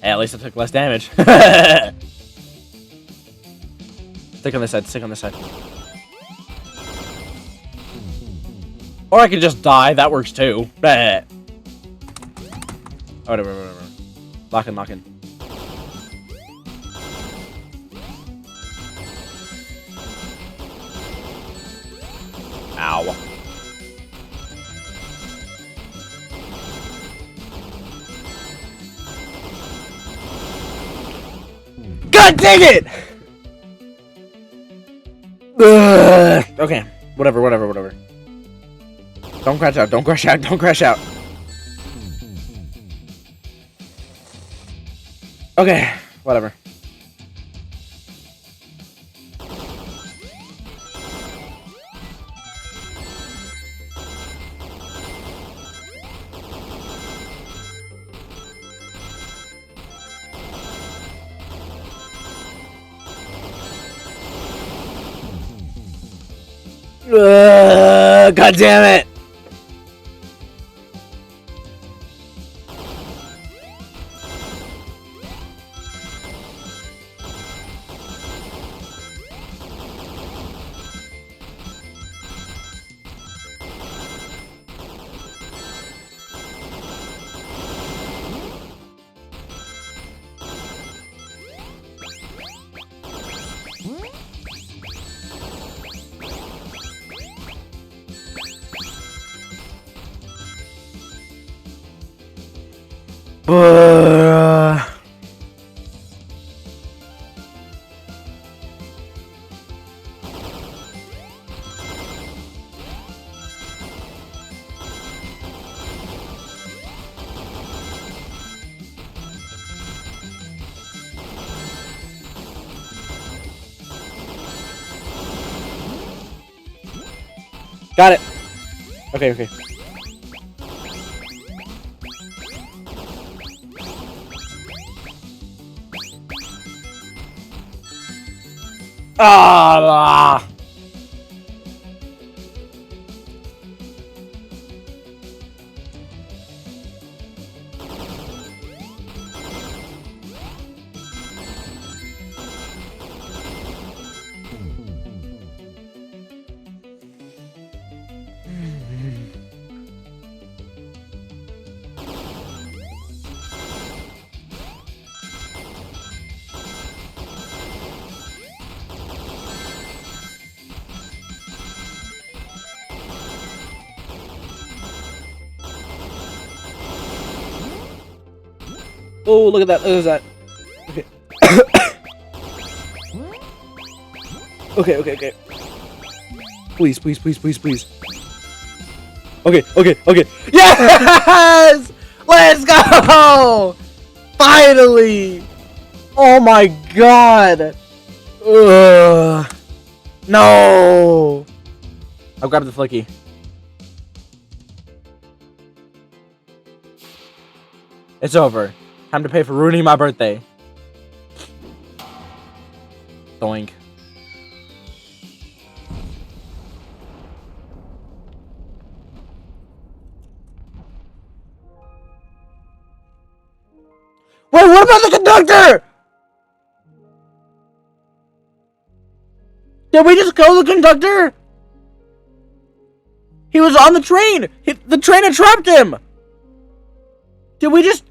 Hey, at least I took less damage. Stick on this side. Or I could just die. That works too. Oh, whatever. Lock in. Ow. God dang it! Okay, whatever. Don't crash out. Okay, whatever. God damn it! Got it. Okay. Ah! Oh, look at that. Okay. Okay. Please. Okay. Yes! Let's go! Finally! Oh my god! Ugh. No! I'll grab the flicky. It's over. Time to pay for ruining my birthday. Doink. Wait, what about the conductor? Did we just kill the conductor? He was on the train. The train had trapped him. Did we just...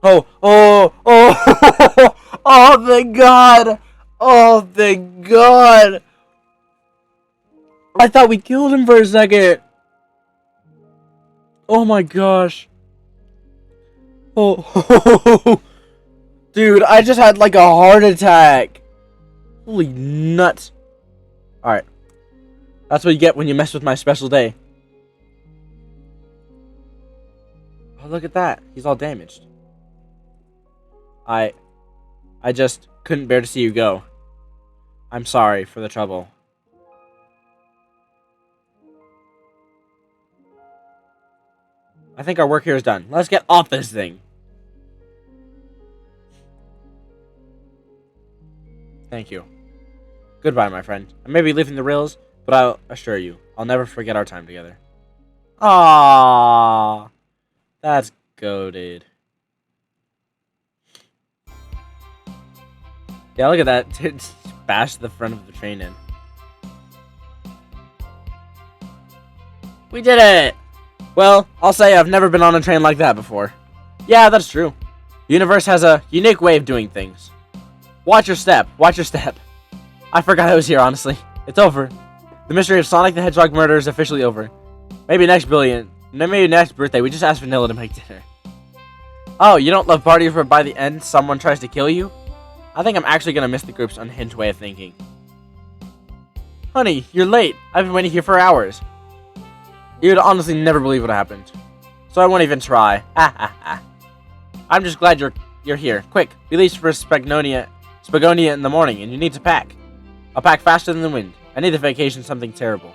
Oh, oh, oh, oh, thank God. Oh, thank God. I thought we killed him for a second. Oh my gosh. Oh, dude, I just had like a heart attack. Holy nuts. Alright. That's what you get when you mess with my special day. Oh, look at that. He's all damaged. I just couldn't bear to see you go. I'm sorry for the trouble. I think our work here is done. Let's get off this thing. Thank you. Goodbye, my friend. I may be leaving the rails, but I'll assure you, I'll never forget our time together. Aww. That's goated. Yeah, look at that. It bashed the front of the train in. We did it! Well, I'll say I've never been on a train like that before. Yeah, that's true. The universe has a unique way of doing things. Watch your step. Watch your step. I forgot I was here, honestly. It's over. The mystery of Sonic the Hedgehog murder is officially over. Maybe next birthday, we just ask Vanilla to make dinner. Oh, you don't love party if by the end someone tries to kill you? I think I'm actually gonna miss the group's unhinged way of thinking. Honey, you're late. I've been waiting here for hours. You'd honestly never believe what happened. So I won't even try. Ha ha ha. I'm just glad you're here. Quick, we leave for Spagonia in the morning, and you need to pack. I'll pack faster than the wind. I need a vacation, something terrible.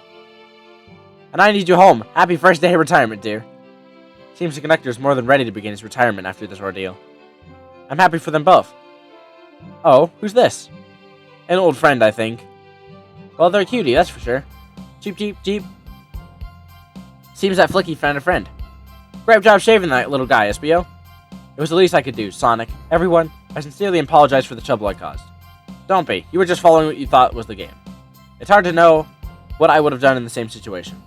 And I need you home. Happy first day of retirement, dear. Seems the conductor is more than ready to begin his retirement after this ordeal. I'm happy for them both. Oh, who's this? An old friend, I think. Well, they're a cutie, that's for sure. Cheep, cheep, cheep. Seems that Flicky found a friend. Great job shaving that little guy, Espio. It was the least I could do, Sonic. Everyone, I sincerely apologize for the trouble I caused. Don't be. You were just following what you thought was the game. It's hard to know what I would have done in the same situation.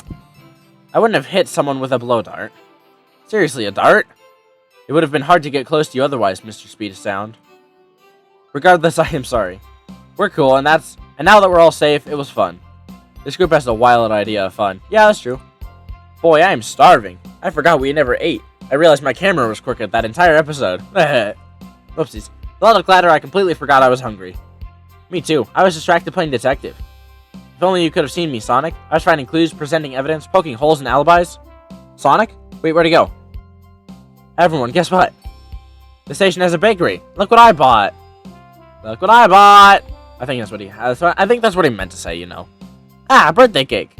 I wouldn't have hit someone with a blow dart. Seriously, a dart? It would have been hard to get close to you otherwise, Mr. Speed of Sound. Regardless, I am sorry. We're cool, and now that we're all safe, it was fun. This group has a wild idea of fun. Yeah, that's true. Boy, I am starving. I forgot we never ate. I realized my camera was crooked that entire episode. Whoopsies. With all the clatter, I completely forgot I was hungry. Me too. I was distracted playing detective. If only you could have seen me, Sonic. I was finding clues, presenting evidence, poking holes in alibis. Sonic? Wait, where'd he go? Everyone, guess what? The station has a bakery. Look what I bought. Look what I bought. I think that's what he has. I think that's what he meant to say, you know. Ah, birthday cake.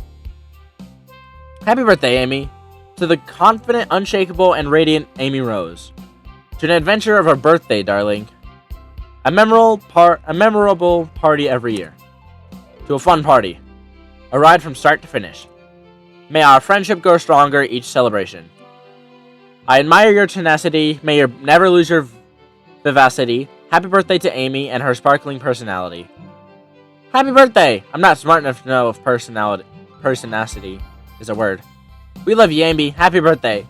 Happy birthday, Amy. To the confident, unshakable, and radiant Amy Rose. To an adventure of our birthday, darling. A memorable party every year. To a fun party. A ride from start to finish. May our friendship grow stronger each celebration. I admire your tenacity. May you never lose your vivacity. Happy birthday to Amy and her sparkling personality. Happy birthday! I'm not smart enough to know if personacity is a word. We love you, Amy. Happy birthday.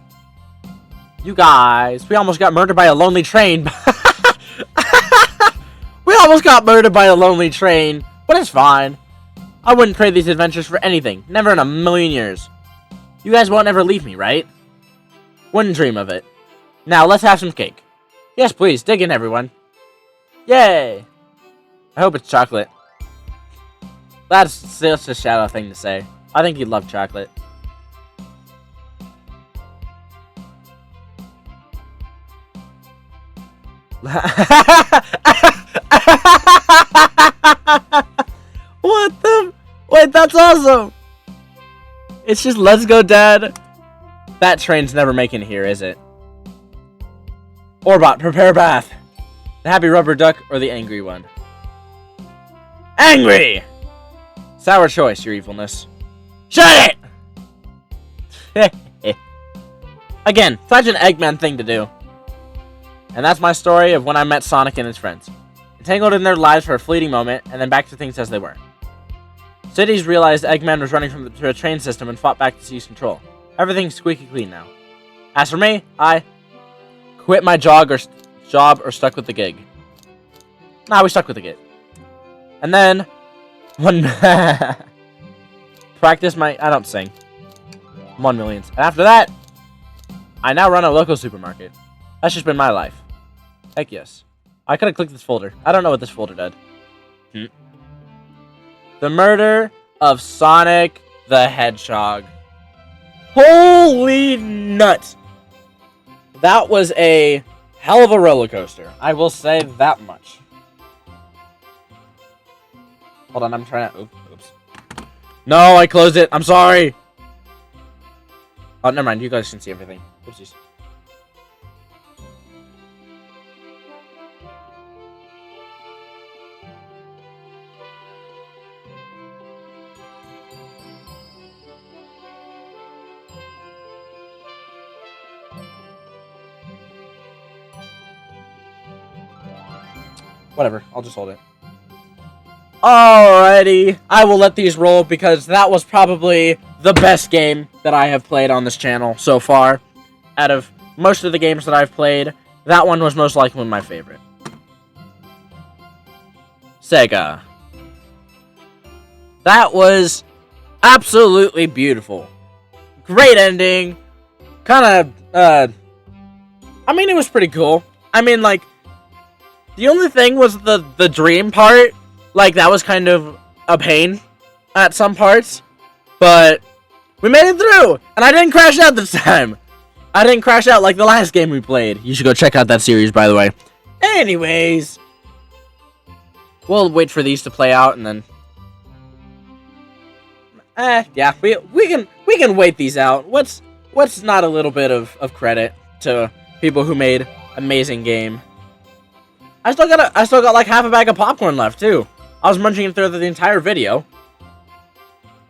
You guys, we almost got murdered by a lonely train. We almost got murdered by a lonely train, but it's fine. I wouldn't trade these adventures for anything. Never in a million years. You guys won't ever leave me, right? Wouldn't dream of it. Now, let's have some cake. Yes, please. Dig in, everyone. Yay! I hope it's chocolate. That's just a Shadow thing to say. I think he'd love chocolate. What the? Wait, that's awesome! It's just, let's go, Dad. That train's never making it here, is it? Orbot, prepare a bath. The happy rubber duck or the angry one? Angry! Sour choice, your evilness. Shut it! Again, such an Eggman thing to do. And that's my story of when I met Sonic and his friends. Entangled in their lives for a fleeting moment, and then back to things as they were. Cities realized Eggman was running from a train system and fought back to seize control. Everything's squeaky clean now. As for me, I quit my job or stuck with the gig. Nah, we stuck with the gig. And then, practice my... I don't sing. 1 million. And after that, I now run a local supermarket. That's just been my life. Heck yes. I could have clicked this folder. I don't know what this folder did. The murder of Sonic the Hedgehog. Holy nuts! That was a hell of a roller coaster. I will say that much. Hold on, I'm trying to... Oops. No, I closed it. I'm sorry. Oh, never mind. You guys can see everything. Oopsies. Whatever. I'll just hold it. Alrighty. I will let these roll because that was probably the best game that I have played on this channel so far. Out of most of the games that I've played, that one was most likely my favorite. Sega. That was absolutely beautiful. Great ending. Kind of, I mean, it was pretty cool. I mean, like, the only thing was the dream part. Like, that was kind of a pain at some parts. But we made it through. And I didn't crash out this time. I didn't crash out like the last game we played. You should go check out that series, by the way. Anyways. We'll wait for these to play out and then... yeah, we can wait these out. What's not a little bit of credit to people who made amazing game? I still got like half a bag of popcorn left too. I was munching it through the entire video.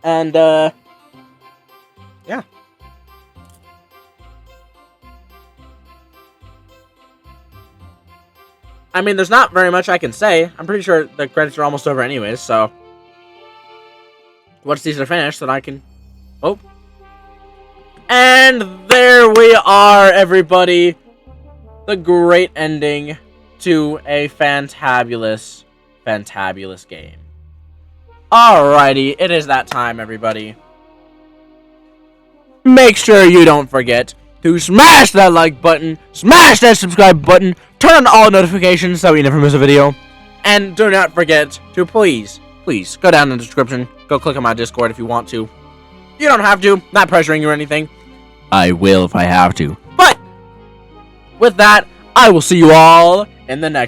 And yeah. I mean, there's not very much I can say. I'm pretty sure the credits are almost over anyways, so once these are finished, then I can... Oh. And there we are, everybody. The great ending to a fantabulous game. Alrighty, it is that time, everybody. Make sure you don't forget to smash that like button, smash that subscribe button, turn on all notifications so you never miss a video, and do not forget to please go down in the description, go click on my Discord if you want to. You don't have to, not pressuring you or anything. I will if I have to. But with that, I will see you all in the next